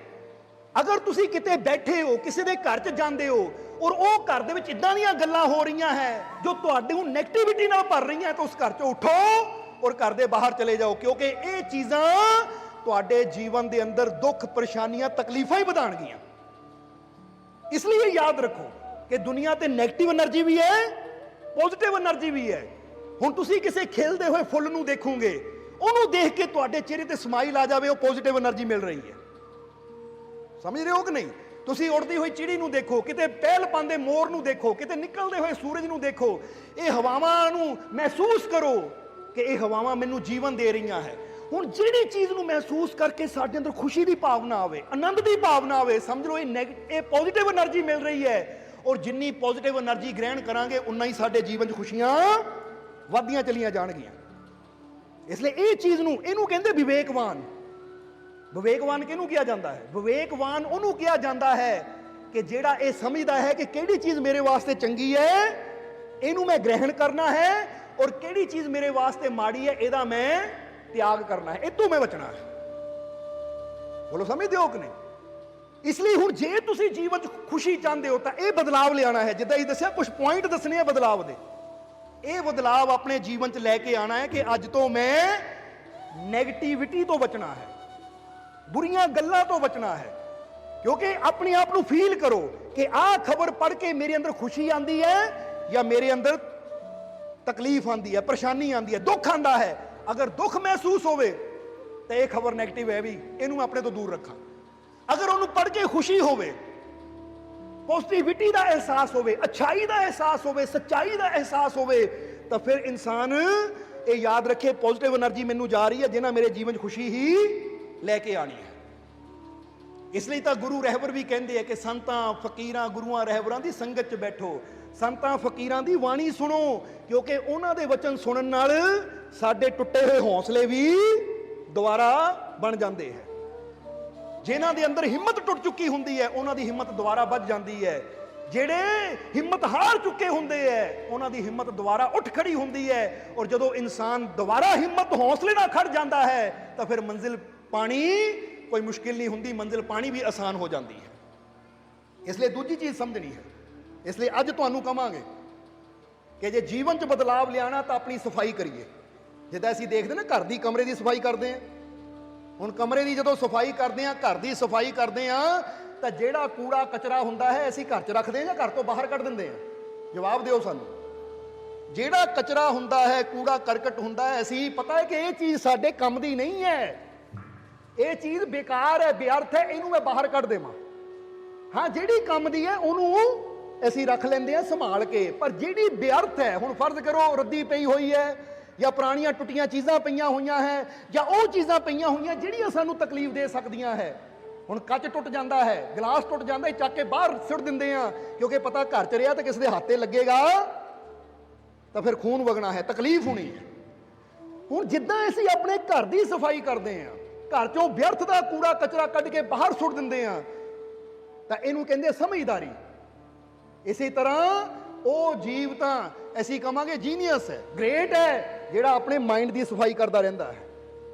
ਅਗਰ ਤੁਸੀਂ ਕਿਤੇ ਬੈਠੇ ਹੋ, ਕਿਸੇ ਦੇ ਘਰ 'ਚ ਜਾਂਦੇ ਹੋ ਔਰ ਉਹ ਘਰ ਦੇ ਵਿੱਚ ਇਦਾਂ ਦੀਆਂ ਗੱਲਾਂ ਹੋ ਰਹੀਆਂ ਹੈ ਜੋ ਤੁਹਾਡੇ ਨੂੰ ਨੈਗੇਟਿਵਿਟੀ ਨਾਲ ਭਰ ਰਹੀਆਂ, ਤਾਂ ਉਸ ਘਰ 'ਚੋਂ ਉਠੋ ਔਰ ਘਰ ਦੇ ਬਾਹਰ ਚਲੇ ਜਾਓ, ਕਿਉਂਕਿ ਇਹ ਚੀਜ਼ਾਂ ਤੁਹਾਡੇ ਜੀਵਨ ਦੇ ਅੰਦਰ ਦੁੱਖ, ਪਰੇਸ਼ਾਨੀਆਂ, ਤਕਲੀਫਾਂ ਹੀ ਵਧਾਉਣਗੀਆਂ। ਇਸ ਲਈ ਇਹ ਯਾਦ ਰੱਖੋ ਕਿ ਦੁਨੀਆ ਤੇ ਨੈਗੇਟਿਵ એનર્ਜੀ ਵੀ ਹੈ, ਪੋਜ਼ਿਟਿਵ એનર્ਜੀ ਵੀ ਹੈ। ਹੁਣ ਤੁਸੀਂ ਕਿਸੇ ਖਿਲਦੇ ਹੋਏ ਫੁੱਲ ਨੂੰ ਦੇਖੋਗੇ, ਉਹਨੂੰ ਦੇਖ ਕੇ ਤੁਹਾਡੇ ਚਿਹਰੇ ਤੇ ਸਮਾਈਲ ਆ ਜਾਵੇ, ਉਹ ਪੋਜ਼ਿਟਿਵ એનર્ਜੀ ਮਿਲ ਰਹੀ ਹੈ। ਸਮਝ ਰਹੇ ਹੋ ਕਿ ਨਹੀਂ? ਤੁਸੀਂ ਉੜਦੀ ਹੋਈ ਚਿੜੀ ਨੂੰ ਦੇਖੋ, ਕਿਤੇ ਪਹਿਲ ਪਾਉਂਦੇ ਮੋਰ ਨੂੰ ਦੇਖੋ, ਕਿਤੇ ਨਿਕਲਦੇ ਹੋਏ ਸੂਰਜ ਨੂੰ ਦੇਖੋ, ਇਹ ਹਵਾਵਾਂ ਨੂੰ ਮਹਿਸੂਸ ਕਰੋ ਕਿ ਇਹ ਹਵਾਵਾਂ ਮੈਨੂੰ ਜੀਵਨ ਦੇ ਰਹੀਆਂ ਹੈ। ਹੁਣ ਜਿਹੜੀ ਚੀਜ਼ ਨੂੰ ਮਹਿਸੂਸ ਕਰਕੇ ਸਾਡੇ ਅੰਦਰ ਖੁਸ਼ੀ ਦੀ ਭਾਵਨਾ ਆਵੇ, ਆਨੰਦ ਦੀ ਭਾਵਨਾ ਆਵੇ, ਸਮਝ ਲਓ ਇਹ ਪੋਜ਼ਿਟਿਵ એનર્ਜੀ ਮਿਲ ਰਹੀ ਹੈ। ਔਰ ਜਿੰਨੀ ਪੋਜ਼ਿਟਿਵ એનર્ਜੀ ਗ੍ਰਹਿਣ ਕਰਾਂਗੇ ਉਨਾ ਹੀ ਸਾਡੇ ਜੀਵਨ 'ਚ ਖੁਸ਼ੀਆਂ ਵੱਧਦੀਆਂ ਚਲੀਆਂ ਜਾਣਗੀਆਂ। ਇਸ ਲਈ ਇਹ ਚੀਜ਼ ਨੂੰ, ਇਹਨੂੰ ਕਹਿੰਦੇ ਵਿਵੇਕਵਾਨ। ਵਿਵੇਕਵਾਨ ਕਿਹਨੂੰ ਕਿਹਾ ਜਾਂਦਾ ਹੈ? ਵਿਵੇਕਵਾਨ ਉਹਨੂੰ ਕਿਹਾ ਜਾਂਦਾ ਹੈ ਕਿ ਜਿਹੜਾ ਇਹ ਸਮਝਦਾ ਹੈ ਕਿ ਕਿਹੜੀ ਚੀਜ਼ ਮੇਰੇ ਵਾਸਤੇ ਚੰਗੀ ਹੈ, ਇਹਨੂੰ ਮੈਂ ਗ੍ਰਹਿਣ ਕਰਨਾ ਹੈ, ਔਰ ਕਿਹੜੀ ਚੀਜ਼ ਮੇਰੇ ਵਾਸਤੇ ਮਾੜੀ ਹੈ, ਇਹਦਾ ਮੈਂ ਤਿਆਗ ਕਰਨਾ ਹੈ, ਇਹ ਤੋਂ ਮੈਂ ਬਚਣਾ ਹੈ। ਬੋਲੋ ਸਮਝਦੇ ਹੋ ਕਿ ਨਹੀਂ? ਇਸ ਲਈ ਹੁਣ ਜੇ ਤੁਸੀਂ ਜੀਵਨ 'ਚ ਖੁਸ਼ੀ ਚਾਹੁੰਦੇ ਹੋ ਤਾਂ ਇਹ ਬਦਲਾਵ ਲਿਆਉਣਾ ਹੈ। ਜਿੱਦਾਂ ਹੀ ਦੱਸਿਆ, ਕੁਝ ਪੁਆਇੰਟ ਦੱਸਣੇ ਆ ਬਦਲਾਵ ਦੇ। ਇਹ ਬਦਲਾਵ ਆਪਣੇ ਜੀਵਨ 'ਚ ਲੈ ਕੇ ਆਣਾ ਹੈ ਕਿ ਅੱਜ ਤੋਂ ਮੈਂ ਨੈਗੇਟਿਵਿਟੀ ਤੋਂ ਬਚਣਾ ਹੈ, ਬੁਰੀਆਂ ਗੱਲਾਂ ਤੋਂ ਬਚਣਾ ਹੈ। ਕਿਉਂਕਿ ਆਪਣੇ ਆਪ ਨੂੰ ਫੀਲ ਕਰੋ ਕਿ ਆਹ ਖਬਰ ਪੜ੍ਹ ਕੇ ਮੇਰੇ ਅੰਦਰ ਖੁਸ਼ੀ ਆਂਦੀ ਹੈ ਜਾਂ ਮੇਰੇ ਅੰਦਰ ਤਕਲੀਫ ਆਂਦੀ ਹੈ, ਪਰੇਸ਼ਾਨੀ ਆਂਦੀ ਹੈ, ਦੁੱਖ ਆਂਦਾ ਹੈ। ਅਗਰ ਦੁੱਖ ਮਹਿਸੂਸ ਹੋਵੇ ਤਾਂ ਇਹ ਖਬਰ ਨੈਗੇਟਿਵ ਹੈ ਵੀ, ਇਹਨੂੰ ਆਪਣੇ ਤੋਂ ਦੂਰ ਰੱਖਾਂ। ਅਗਰ ਉਹਨੂੰ ਪੜ੍ਹ ਕੇ ਖੁਸ਼ੀ ਹੋਵੇ, ਪੋਜ਼ਿਟਿਵਿਟੀ ਦਾ ਅਹਿਸਾਸ ਹੋਵੇ, ਅੱਛਾਈ ਦਾ ਅਹਿਸਾਸ ਹੋਵੇ, ਸੱਚਾਈ ਦਾ ਅਹਿਸਾਸ ਹੋਵੇ, ਤਾਂ ਫਿਰ ਇਨਸਾਨ ਇਹ ਯਾਦ ਰੱਖੇ ਪੋਜ਼ਿਟਿਵ એનર્ਜੀ ਮੈਨੂੰ ਜਾ ਰਹੀ ਹੈ ਜਿਹਨਾਂ ਮੇਰੇ ਜੀਵਨ 'ਚ ਖੁਸ਼ੀ ਹੀ ਲੈ ਕੇ ਆਣੀ ਹੈ। ਇਸ ਲਈ ਤਾਂ ਗੁਰੂ ਰਹਿਬਰ ਵੀ ਕਹਿੰਦੇ ਆ ਕਿ ਸੰਤਾਂ, ਫਕੀਰਾਂ, ਗੁਰੂਆਂ, ਰਹਿਬਰਾਂ ਦੀ ਸੰਗਤ 'ਚ ਬੈਠੋ, ਸੰਤਾਂ ਫਕੀਰਾਂ ਦੀ ਬਾਣੀ ਸੁਣੋ, ਕਿਉਂਕਿ ਉਹਨਾਂ ਦੇ ਵਚਨ ਸੁਣਨ ਨਾਲ ਸਾਡੇ ਟੁੱਟੇ ਹੋਏ ਹੌਸਲੇ ਵੀ ਦੁਬਾਰਾ ਬਣ ਜਾਂਦੇ ਹੈ। ਜਿਨ੍ਹਾਂ ਦੇ ਅੰਦਰ ਹਿੰਮਤ ਟੁੱਟ ਚੁੱਕੀ ਹੁੰਦੀ ਹੈ ਉਹਨਾਂ ਦੀ ਹਿੰਮਤ ਦੁਬਾਰਾ ਵੱਧ ਜਾਂਦੀ ਹੈ। ਜਿਹੜੇ ਹਿੰਮਤ ਹਾਰ ਚੁੱਕੇ ਹੁੰਦੇ ਹੈ ਉਹਨਾਂ ਦੀ ਹਿੰਮਤ ਦੁਬਾਰਾ ਉੱਠ ਖੜੀ ਹੁੰਦੀ ਹੈ। ਔਰ ਜਦੋਂ ਇਨਸਾਨ ਦੁਬਾਰਾ ਹਿੰਮਤ ਹੌਸਲੇ ਨਾਲ ਖੜ ਜਾਂਦਾ ਹੈ ਤਾਂ ਫਿਰ ਮੰਜ਼ਿਲ ਪਾਣੀ ਕੋਈ ਮੁਸ਼ਕਿਲ ਨਹੀਂ ਹੁੰਦੀ, ਮੰਜ਼ਿਲ ਪਾਣੀ ਵੀ ਆਸਾਨ ਹੋ ਜਾਂਦੀ ਹੈ। ਇਸ ਲਈ ਦੂਜੀ ਚੀਜ਼ ਸਮਝਣੀ ਹੈ। ਇਸ ਲਈ ਅੱਜ ਤੁਹਾਨੂੰ ਕਹਾਂਗੇ ਕਿ ਜੇ ਜੀਵਨ 'ਚ ਬਦਲਾਵ ਲਿਆਣਾ ਤਾਂ ਆਪਣੀ ਸਫਾਈ ਕਰੀਏ। ਜਿੱਦਾਂ ਅਸੀਂ ਦੇਖਦੇ ਨਾ ਘਰ ਦੀ, ਕਮਰੇ ਦੀ ਸਫਾਈ ਕਰਦੇ ਹਾਂ। ਹੁਣ ਕਮਰੇ ਦੀ ਜਦੋਂ ਸਫਾਈ ਕਰਦੇ ਹਾਂ, ਘਰ ਦੀ ਸਫਾਈ ਕਰਦੇ ਹਾਂ, ਤਾਂ ਜਿਹੜਾ ਕੂੜਾ ਕਚਰਾ ਹੁੰਦਾ ਹੈ ਅਸੀਂ ਘਰ 'ਚ ਰੱਖਦੇ ਹਾਂ ਜਾਂ ਘਰ ਤੋਂ ਬਾਹਰ ਕੱਢ ਦਿੰਦੇ ਹਾਂ? ਜਵਾਬ ਦਿਓ ਸਾਨੂੰ। ਜਿਹੜਾ ਕਚਰਾ ਹੁੰਦਾ ਹੈ, ਕੂੜਾ ਕਰਕਟ ਹੁੰਦਾ ਹੈ, ਅਸੀਂ ਪਤਾ ਹੈ ਕਿ ਇਹ ਚੀਜ਼ ਸਾਡੇ ਕੰਮ ਦੀ ਨਹੀਂ ਹੈ, ਇਹ ਚੀਜ਼ ਬੇਕਾਰ ਹੈ, ਬੇਅਰਥ ਹੈ, ਇਹਨੂੰ ਮੈਂ ਬਾਹਰ ਕੱਢ ਦੇਵਾਂ। ਹਾਂ, ਜਿਹੜੀ ਕੰਮ ਦੀ ਹੈ ਉਹਨੂੰ ਅਸੀਂ ਰੱਖ ਲੈਂਦੇ ਹਾਂ ਸੰਭਾਲ ਕੇ, ਪਰ ਜਿਹੜੀ ਬੇਅਰਥ ਹੈ, ਹੁਣ ਫਰਜ਼ ਕਰੋ ਰੱਦੀ ਪਈ ਹੋਈ ਹੈ ਜਾਂ ਪੁਰਾਣੀਆਂ ਟੁੱਟੀਆਂ ਚੀਜ਼ਾਂ ਪਈਆਂ ਹੋਈਆਂ ਹੈ ਜਾਂ ਉਹ ਚੀਜ਼ਾਂ ਪਈਆਂ ਹੋਈਆਂ ਜਿਹੜੀਆਂ ਸਾਨੂੰ ਤਕਲੀਫ ਦੇ ਸਕਦੀਆਂ ਹੈ। ਹੁਣ ਕੱਚ ਟੁੱਟ ਜਾਂਦਾ ਹੈ, ਗਲਾਸ ਟੁੱਟ ਜਾਂਦਾ ਹੈ, ਚੱਕ ਕੇ ਬਾਹਰ ਸੁੱਟ ਦਿੰਦੇ ਆ ਕਿਉਂਕਿ ਪਤਾ ਘਰ 'ਚ ਰਿਹਾ ਤਾਂ ਕਿਸੇ ਦੇ ਹੱਥ ਤੇ ਲੱਗੇਗਾ ਤਾਂ ਫਿਰ ਖੂਨ ਵਗਣਾ ਹੈ, ਤਕਲੀਫ ਹੋਣੀ ਹੈ। ਹੁਣ ਜਿੱਦਾਂ ਅਸੀਂ ਆਪਣੇ ਘਰ ਦੀ ਸਫਾਈ ਕਰਦੇ ਹਾਂ, ਘਰ ਚੋਂ ਵਿਅਰਥ ਦਾ ਕੂੜਾ ਕਚਰਾ ਕੱਢ ਕੇ ਬਾਹਰ ਸੁੱਟ ਦਿੰਦੇ ਆ, ਤਾਂ ਇਹਨੂੰ ਕਹਿੰਦੇ ਸਮਝਦਾਰੀ। ਇਸੇ ਤਰ੍ਹਾਂ ਉਹ ਜੀਵ ਤਾਂ ਅਸੀਂ ਕਹਾਂਗੇ ਜੀਨੀਅਸ ਹੈ, ਗ੍ਰੇਟ ਹੈ, ਜਿਹੜਾ ਆਪਣੇ ਮਾਈਂਡ ਦੀ ਸਫਾਈ ਕਰਦਾ ਰਹਿੰਦਾ ਹੈ।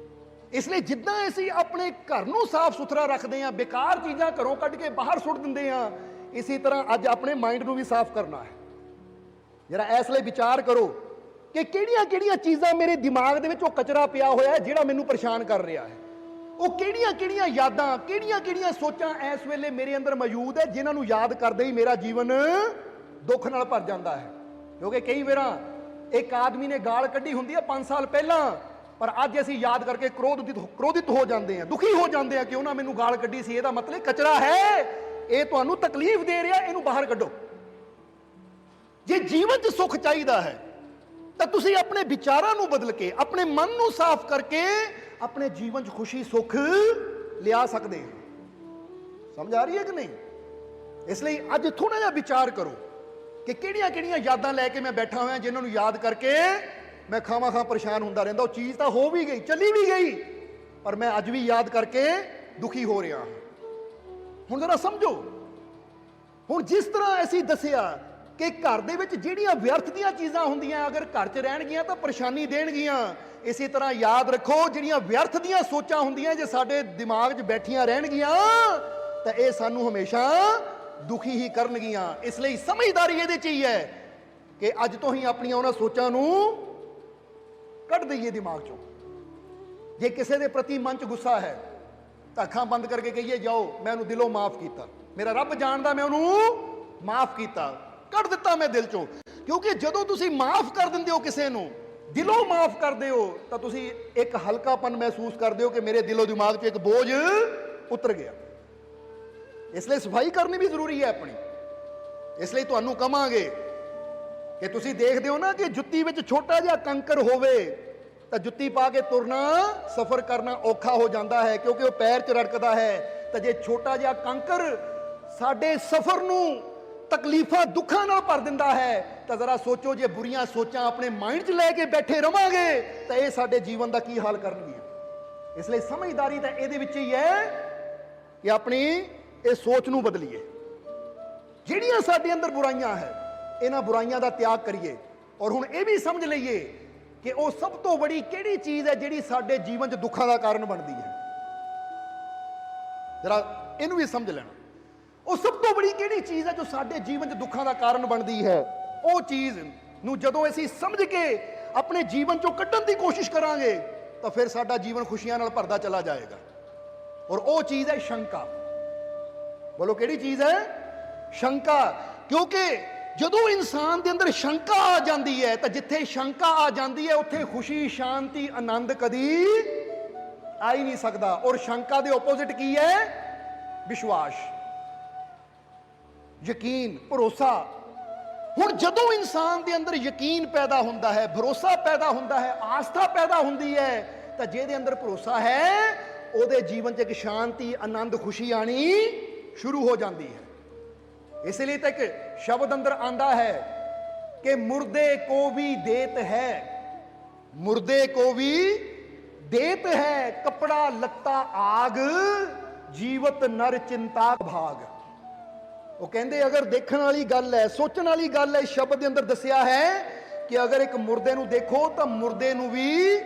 ਇਸ ਲਈ ਜਿੱਦਾਂ ਅਸੀਂ ਆਪਣੇ ਘਰ ਨੂੰ ਸਾਫ਼ ਸੁਥਰਾ ਰੱਖਦੇ ਹਾਂ, ਬੇਕਾਰ ਚੀਜ਼ਾਂ ਘਰੋਂ ਕੱਢ ਕੇ ਬਾਹਰ ਸੁੱਟ ਦਿੰਦੇ ਹਾਂ, ਇਸੇ ਤਰ੍ਹਾਂ ਅੱਜ ਆਪਣੇ ਮਾਈਂਡ ਨੂੰ ਵੀ ਸਾਫ਼ ਕਰਨਾ ਹੈ। ਜਰਾ ਇਸ ਲਈ ਵਿਚਾਰ ਕਰੋ ਕਿ ਕਿਹੜੀਆਂ ਕਿਹੜੀਆਂ ਚੀਜ਼ਾਂ ਮੇਰੇ ਦਿਮਾਗ ਦੇ ਵਿੱਚ ਉਹ ਕਚਰਾ ਪਿਆ ਹੋਇਆ ਹੈ ਜਿਹੜਾ ਮੈਨੂੰ ਪਰੇਸ਼ਾਨ ਕਰ ਰਿਹਾ ਹੈ। ਉਹ ਕਿਹੜੀਆਂ ਕਿਹੜੀਆਂ ਯਾਦਾਂ, ਕਿਹੜੀਆਂ ਕਿਹੜੀਆਂ ਸੋਚਾਂ ਇਸ ਵੇਲੇ ਮੇਰੇ ਅੰਦਰ ਮੌਜੂਦ ਹੈ, ਜਿਨ੍ਹਾਂ ਨੂੰ ਯਾਦ ਕਰਦੇ ਹੀ ਮੇਰਾ ਜੀਵਨ ਦੁੱਖ ਨਾਲ ਭਰ ਜਾਂਦਾ ਹੈ। ਕਿਉਂਕਿ ਕਈ ਵਾਰਾਂ ਇੱਕ ਆਦਮੀ ਨੇ ਗਾਲ ਕੱਢੀ ਹੁੰਦੀ ਹੈ 5 ਸਾਲ ਪਹਿਲਾਂ, ਪਰ ਅੱਜ ਅਸੀਂ ਯਾਦ ਕਰਕੇ ਕ੍ਰੋਧਿਤ ਹੋ ਜਾਂਦੇ ਹਾਂ, ਦੁਖੀ ਹੋ ਜਾਂਦੇ ਹਾਂ ਕਿ ਉਹਨਾਂ ਮੈਨੂੰ ਗਾਲ ਕੱਢੀ ਸੀ। ਇਹਦਾ ਮਤਲਬ ਕਚਰਾ ਹੈ, ਇਹ ਤੁਹਾਨੂੰ ਤਕਲੀਫ ਦੇ ਰਿਹਾ, ਇਹਨੂੰ ਬਾਹਰ ਕੱਢੋ। ਜੇ ਜੀਵਨ 'ਚ ਸੁੱਖ ਚਾਹੀਦਾ ਹੈ ਤਾਂ ਤੁਸੀਂ ਆਪਣੇ ਵਿਚਾਰਾਂ ਨੂੰ ਬਦਲ ਕੇ, ਆਪਣੇ ਮਨ ਨੂੰ ਸਾਫ਼ ਕਰਕੇ ਆਪਣੇ ਜੀਵਨ 'ਚ ਖੁਸ਼ੀ ਸੁੱਖ ਲਿਆ ਸਕਦੇ ਹੋ। ਸਮਝ ਆ ਰਹੀ ਹੈ ਕਿ ਨਹੀਂ? ਇਸ ਲਈ ਅੱਜ ਥੋੜਾ ਜਿਹਾ ਵਿਚਾਰ ਕਰੋ ਕਿ ਕਿਹੜੀਆਂ ਕਿਹੜੀਆਂ ਯਾਦਾਂ ਲੈ ਕੇ ਮੈਂ ਬੈਠਾ ਹੋਇਆ, ਜਿਨ੍ਹਾਂ ਨੂੰ ਯਾਦ ਕਰਕੇ ਮੈਂ ਖਾਵਾਂ ਪਰੇਸ਼ਾਨ ਹੁੰਦਾ ਰਹਿੰਦਾ। ਉਹ ਚੀਜ਼ ਤਾਂ ਹੋ ਵੀ ਗਈ, ਚਲੀ ਵੀ ਗਈ, ਪਰ ਮੈਂ ਅੱਜ ਵੀ ਯਾਦ ਕਰਕੇ ਦੁਖੀ ਹੋ ਰਿਹਾ ਹਾਂ। ਹੁਣ ਜ਼ਰਾ ਸਮਝੋ, ਹੁਣ ਜਿਸ ਤਰ੍ਹਾਂ ਅਸੀਂ ਦੱਸਿਆ ਕਿ ਘਰ ਦੇ ਵਿੱਚ ਜਿਹੜੀਆਂ ਵਿਅਰਥ ਦੀਆਂ ਚੀਜ਼ਾਂ ਹੁੰਦੀਆਂ, ਅਗਰ ਘਰ 'ਚ ਰਹਿਣਗੀਆਂ ਤਾਂ ਪਰੇਸ਼ਾਨੀ ਦੇਣਗੀਆਂ। ਇਸੇ ਤਰ੍ਹਾਂ ਯਾਦ ਰੱਖੋ, ਜਿਹੜੀਆਂ ਵਿਅਰਥ ਦੀਆਂ ਸੋਚਾਂ ਹੁੰਦੀਆਂ, ਜੇ ਸਾਡੇ ਦਿਮਾਗ 'ਚ ਬੈਠੀਆਂ ਰਹਿਣਗੀਆਂ ਤਾਂ ਇਹ ਸਾਨੂੰ ਹਮੇਸ਼ਾ ਦੁਖੀ ਹੀ ਕਰਨਗੀਆਂ। ਇਸ ਲਈ ਸਮਝਦਾਰੀ ਇਹਦੇ 'ਚ ਹੀ ਹੈ ਕਿ ਅੱਜ ਤੋਂ ਹੀ ਆਪਣੀਆਂ ਉਹਨਾਂ ਸੋਚਾਂ ਨੂੰ ਕੱਢ ਦਈਏ ਦਿਮਾਗ 'ਚੋਂ। ਜੇ ਕਿਸੇ ਦੇ ਪ੍ਰਤੀ ਮਨ 'ਚ ਗੁੱਸਾ ਹੈ ਤਾਂ ਅੱਖਾਂ ਬੰਦ ਕਰਕੇ ਕਹੀਏ, ਜਾਓ ਮੈਂ ਉਹਨੂੰ ਦਿਲੋਂ ਮਾਫ ਕੀਤਾ, ਮੇਰਾ ਰੱਬ ਜਾਣਦਾ ਮੈਂ ਉਹਨੂੰ ਮਾਫ ਕੀਤਾ, ਕੱਢ ਦਿੱਤਾ ਮੈਂ ਦਿਲ 'ਚੋਂ। ਕਿਉਂਕਿ ਜਦੋਂ ਤੁਸੀਂ ਮਾਫ ਕਰ ਦਿੰਦੇ ਹੋ ਕਿਸੇ ਨੂੰ, ਦਿਲੋਂ ਮਾਫ ਕਰਦੇ ਹੋ, ਤਾਂ ਤੁਸੀਂ ਇੱਕ ਹਲਕਾਪਨ ਮਹਿਸੂਸ ਕਰਦੇ ਹੋ ਕਿ ਮੇਰੇ ਦਿਲੋਂ ਦਿਮਾਗ 'ਚ ਇੱਕ ਬੋਝ ਉਤਰ ਗਿਆ। ਇਸ ਲਈ ਸਫਾਈ ਕਰਨੀ ਵੀ ਜ਼ਰੂਰੀ ਹੈ ਆਪਣੀ। ਇਸ ਲਈ ਤੁਹਾਨੂੰ ਕਹਾਂਗੇ ਕਿ ਤੁਸੀਂ ਦੇਖਦੇ ਹੋ ਨਾ ਕਿ ਜੁੱਤੀ ਵਿੱਚ ਛੋਟਾ ਜਿਹਾ ਕੰਕਰ ਹੋਵੇ ਤਾਂ ਜੁੱਤੀ ਪਾ ਕੇ ਤੁਰਨਾ, ਸਫ਼ਰ ਕਰਨਾ ਔਖਾ ਹੋ ਜਾਂਦਾ ਹੈ, ਕਿਉਂਕਿ ਉਹ ਪੈਰ 'ਚ ਰੜਕਦਾ ਹੈ। ਤਾਂ ਜੇ ਛੋਟਾ ਜਿਹਾ ਕੰਕਰ ਸਾਡੇ ਸਫ਼ਰ ਨੂੰ ਤਕਲੀਫਾਂ ਦੁੱਖਾਂ ਨਾਲ ਭਰ ਦਿੰਦਾ ਹੈ, ਤਾਂ ਜ਼ਰਾ ਸੋਚੋ ਜੇ ਬੁਰੀਆਂ ਸੋਚਾਂ ਆਪਣੇ ਮਾਈਂਡ 'ਚ ਲੈ ਕੇ ਬੈਠੇ ਰਵਾਂਗੇ ਤਾਂ ਇਹ ਸਾਡੇ ਜੀਵਨ ਦਾ ਕੀ ਹਾਲ ਕਰਨਗੀਆਂ। ਇਸ ਲਈ ਸਮਝਦਾਰੀ ਤਾਂ ਇਹਦੇ ਵਿੱਚ ਹੀ ਹੈ ਕਿ ਆਪਣੀ ਇਹ ਸੋਚ ਨੂੰ ਬਦਲੀਏ। ਜਿਹੜੀਆਂ ਸਾਡੇ ਅੰਦਰ ਬੁਰਾਈਆਂ ਹੈ, ਇਹਨਾਂ ਬੁਰਾਈਆਂ ਦਾ ਤਿਆਗ ਕਰੀਏ, ਔਰ ਹੁਣ ਇਹ ਵੀ ਸਮਝ ਲਈਏ ਕਿ ਉਹ ਸਭ ਤੋਂ ਬੜੀ ਕਿਹੜੀ ਚੀਜ਼ ਹੈ ਜਿਹੜੀ ਸਾਡੇ ਜੀਵਨ 'ਚ ਦੁੱਖਾਂ ਦਾ ਕਾਰਨ ਬਣਦੀ ਹੈ। ਜਰਾ ਇਹਨੂੰ ਵੀ ਸਮਝ ਲੈਣਾ। ਉਹ ਸਭ ਤੋਂ ਬੜੀ ਕਿਹੜੀ ਚੀਜ਼ ਹੈ ਜੋ ਸਾਡੇ ਜੀਵਨ 'ਚ ਦੁੱਖਾਂ ਦਾ ਕਾਰਨ ਬਣਦੀ ਹੈ? ਉਹ ਚੀਜ਼ ਨੂੰ ਜਦੋਂ ਅਸੀਂ ਸਮਝ ਕੇ ਆਪਣੇ ਜੀਵਨ 'ਚੋਂ ਕੱਢਣ ਦੀ ਕੋਸ਼ਿਸ਼ ਕਰਾਂਗੇ ਤਾਂ ਫਿਰ ਸਾਡਾ ਜੀਵਨ ਖੁਸ਼ੀਆਂ ਨਾਲ ਭਰਦਾ ਚਲਾ ਜਾਏਗਾ। ਔਰ ਉਹ ਚੀਜ਼ ਹੈ ਸ਼ੰਕਾ। ਬੋਲੋ ਕਿਹੜੀ ਚੀਜ਼ ਹੈ? ਸ਼ੰਕਾ। ਕਿਉਂਕਿ ਜਦੋਂ ਇਨਸਾਨ ਦੇ ਅੰਦਰ ਸ਼ੰਕਾ ਆ ਜਾਂਦੀ ਹੈ ਤਾਂ ਜਿੱਥੇ ਸ਼ੰਕਾ ਆ ਜਾਂਦੀ ਹੈ ਉੱਥੇ ਖੁਸ਼ੀ, ਸ਼ਾਂਤੀ, ਆਨੰਦ ਕਦੀ ਆ ਹੀ ਨਹੀਂ ਸਕਦਾ। ਔਰ ਸ਼ੰਕਾ ਦੇ ਆਪੋਜ਼ਿਟ ਕੀ ਹੈ? ਵਿਸ਼ਵਾਸ, ਯਕੀਨ, ਭਰੋਸਾ। ਹੁਣ ਜਦੋਂ ਇਨਸਾਨ ਦੇ ਅੰਦਰ ਯਕੀਨ ਪੈਦਾ ਹੁੰਦਾ ਹੈ, ਭਰੋਸਾ ਪੈਦਾ ਹੁੰਦਾ ਹੈ, ਆਸਥਾ ਪੈਦਾ ਹੁੰਦੀ ਹੈ, ਤਾਂ ਜਿਹਦੇ ਅੰਦਰ ਭਰੋਸਾ ਹੈ ਉਹਦੇ ਜੀਵਨ 'ਚ ਇੱਕ ਸ਼ਾਂਤੀ, ਆਨੰਦ, ਖੁਸ਼ੀ ਆਣੀ ਸ਼ੁਰੂ ਹੋ ਜਾਂਦੀ ਹੈ। ਇਸ ਲਈ ਤਾਂ ਇੱਕ ਸ਼ਬਦ ਅੰਦਰ ਆਂਦਾ ਹੈ ਕਿ ਮੁਰਦੇ ਕੋ ਵੀ ਦੇਤ ਹੈ, ਮੁਰਦੇ ਕੋ ਵੀ ਦੇਤ ਹੈ, ਕਪੜਾ ਲੱਤਾ ਆਗ, ਜੀਵਤ ਨਰ ਚਿੰਤਾ ਭਾਗ। ਉਹ ਕਹਿੰਦੇ ਅਗਰ ਦੇਖਣ ਵਾਲੀ ਗੱਲ ਹੈ, ਸੋਚਣ ਵਾਲੀ ਗੱਲ ਹੈ, ਸ਼ਬਦ ਦੇ ਅੰਦਰ ਦੱਸਿਆ ਹੈ ਕਿ ਅਗਰ ਇੱਕ ਮੁਰਦੇ ਨੂੰ ਦੇਖੋ ਤਾਂ ਮੁਰਦੇ ਨੂੰ ਵੀ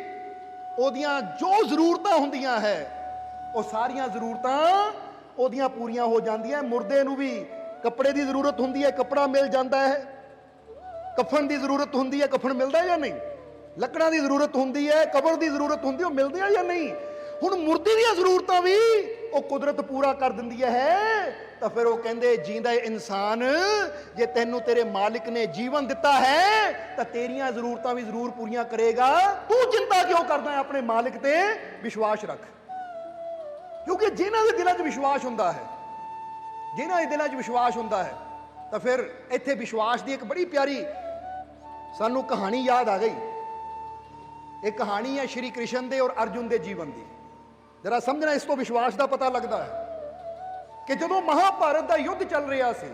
ਉਹਦੀਆਂ ਜੋ ਜ਼ਰੂਰਤਾਂ ਹੁੰਦੀਆਂ ਹੈ ਉਹ ਸਾਰੀਆਂ ਜ਼ਰੂਰਤਾਂ ਉਹਦੀਆਂ ਪੂਰੀਆਂ ਹੋ ਜਾਂਦੀਆਂ। ਮੁਰਦੇ ਨੂੰ ਵੀ ਕੱਪੜੇ ਦੀ ਜ਼ਰੂਰਤ ਹੁੰਦੀ ਹੈ, ਕੱਪੜਾ ਮਿਲ ਜਾਂਦਾ ਹੈ। ਕਫਨ ਦੀ ਜ਼ਰੂਰਤ ਹੁੰਦੀ ਹੈ, ਕਫਨ ਮਿਲਦਾ ਜਾਂ ਨਹੀਂ? ਲੱਕੜਾਂ ਦੀ ਜ਼ਰੂਰਤ ਹੁੰਦੀ ਹੈ, ਕਬਰ ਦੀ ਜ਼ਰੂਰਤ ਹੁੰਦੀ ਹੈ, ਉਹ ਮਿਲਦੇ ਆ ਜਾਂ ਨਹੀਂ? ਹੁਣ ਮੁਰਦੇ ਦੀਆਂ ਜ਼ਰੂਰਤਾਂ ਵੀ ਉਹ ਕੁਦਰਤ ਪੂਰਾ ਕਰ ਦਿੰਦੀ ਹੈ। ਤਾਂ ਫਿਰ ਉਹ ਕਹਿੰਦੇ ਜੀਂਦਾ ਇਨਸਾਨ, ਜੇ ਤੈਨੂੰ ਤੇਰੇ ਮਾਲਿਕ ਨੇ ਜੀਵਨ ਦਿੱਤਾ ਹੈ ਤਾਂ ਤੇਰੀਆਂ ਜ਼ਰੂਰਤਾਂ ਵੀ ਜ਼ਰੂਰ ਪੂਰੀਆਂ ਕਰੇਗਾ। ਤੂੰ ਚਿੰਤਾ ਕਿਉਂ ਕਰਦਾ ਹੈ? ਆਪਣੇ ਮਾਲਿਕ ਤੇ ਵਿਸ਼ਵਾਸ ਰੱਖ। ਕਿਉਂਕਿ ਜਿਨ੍ਹਾਂ ਦੇ ਦਿਲਾਂ 'ਚ ਵਿਸ਼ਵਾਸ ਹੁੰਦਾ ਹੈ, ਜਿਨ੍ਹਾਂ ਦੇ ਦਿਲਾਂ 'ਚ ਵਿਸ਼ਵਾਸ ਹੁੰਦਾ ਹੈ, ਤਾਂ ਫਿਰ ਇੱਥੇ ਵਿਸ਼ਵਾਸ ਦੀ ਇੱਕ ਬੜੀ ਪਿਆਰੀ ਸਾਨੂੰ ਕਹਾਣੀ ਯਾਦ ਆ ਗਈ। ਇਹ ਕਹਾਣੀ ਹੈ ਸ਼੍ਰੀ ਕ੍ਰਿਸ਼ਨ ਦੇ ਔਰ ਅਰਜੁਨ ਦੇ ਜੀਵਨ ਦੀ। ਜਰਾ ਸਮਝਣਾ, ਇਸ ਤੋਂ ਵਿਸ਼ਵਾਸ ਦਾ ਪਤਾ ਲੱਗਦਾ ਹੈ ਕਿ ਜਦੋਂ ਮਹਾਭਾਰਤ ਦਾ ਯੁੱਧ ਚੱਲ ਰਿਹਾ ਸੀ,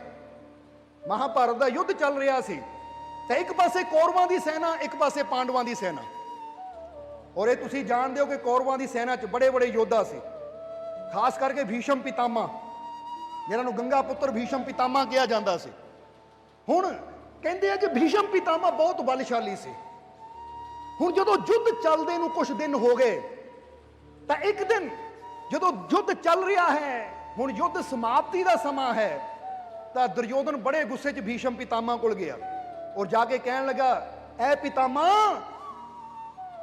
ਮਹਾਭਾਰਤ ਦਾ ਯੁੱਧ ਚੱਲ ਰਿਹਾ ਸੀ, ਤਾਂ ਇੱਕ ਪਾਸੇ ਕੌਰਵਾਂ ਦੀ ਸੈਨਾ, ਇੱਕ ਪਾਸੇ ਪਾਂਡਵਾਂ ਦੀ ਸੈਨਾ। और ये तुसी जानते हो कि कौरवां दी सेना च बड़े बड़े योद्धा से, खास करके भीषम पितामा, जिन्हां नूं गंगा पुत्र भीषम पितामा कहा जाता से। हुण कहते हैं कि भीषम पितामा बहुत बलशाली से। हुण जदों युद्ध चलदे नूं कुछ दिन हो गए, तो एक दिन जदों युद्ध चल रहा है, हुण युद्ध समाप्ति का समा है, तो दुर्योधन बड़े गुस्से च भीषम पितामा कोल गया और जाके कहन लगा, ऐ पितामा,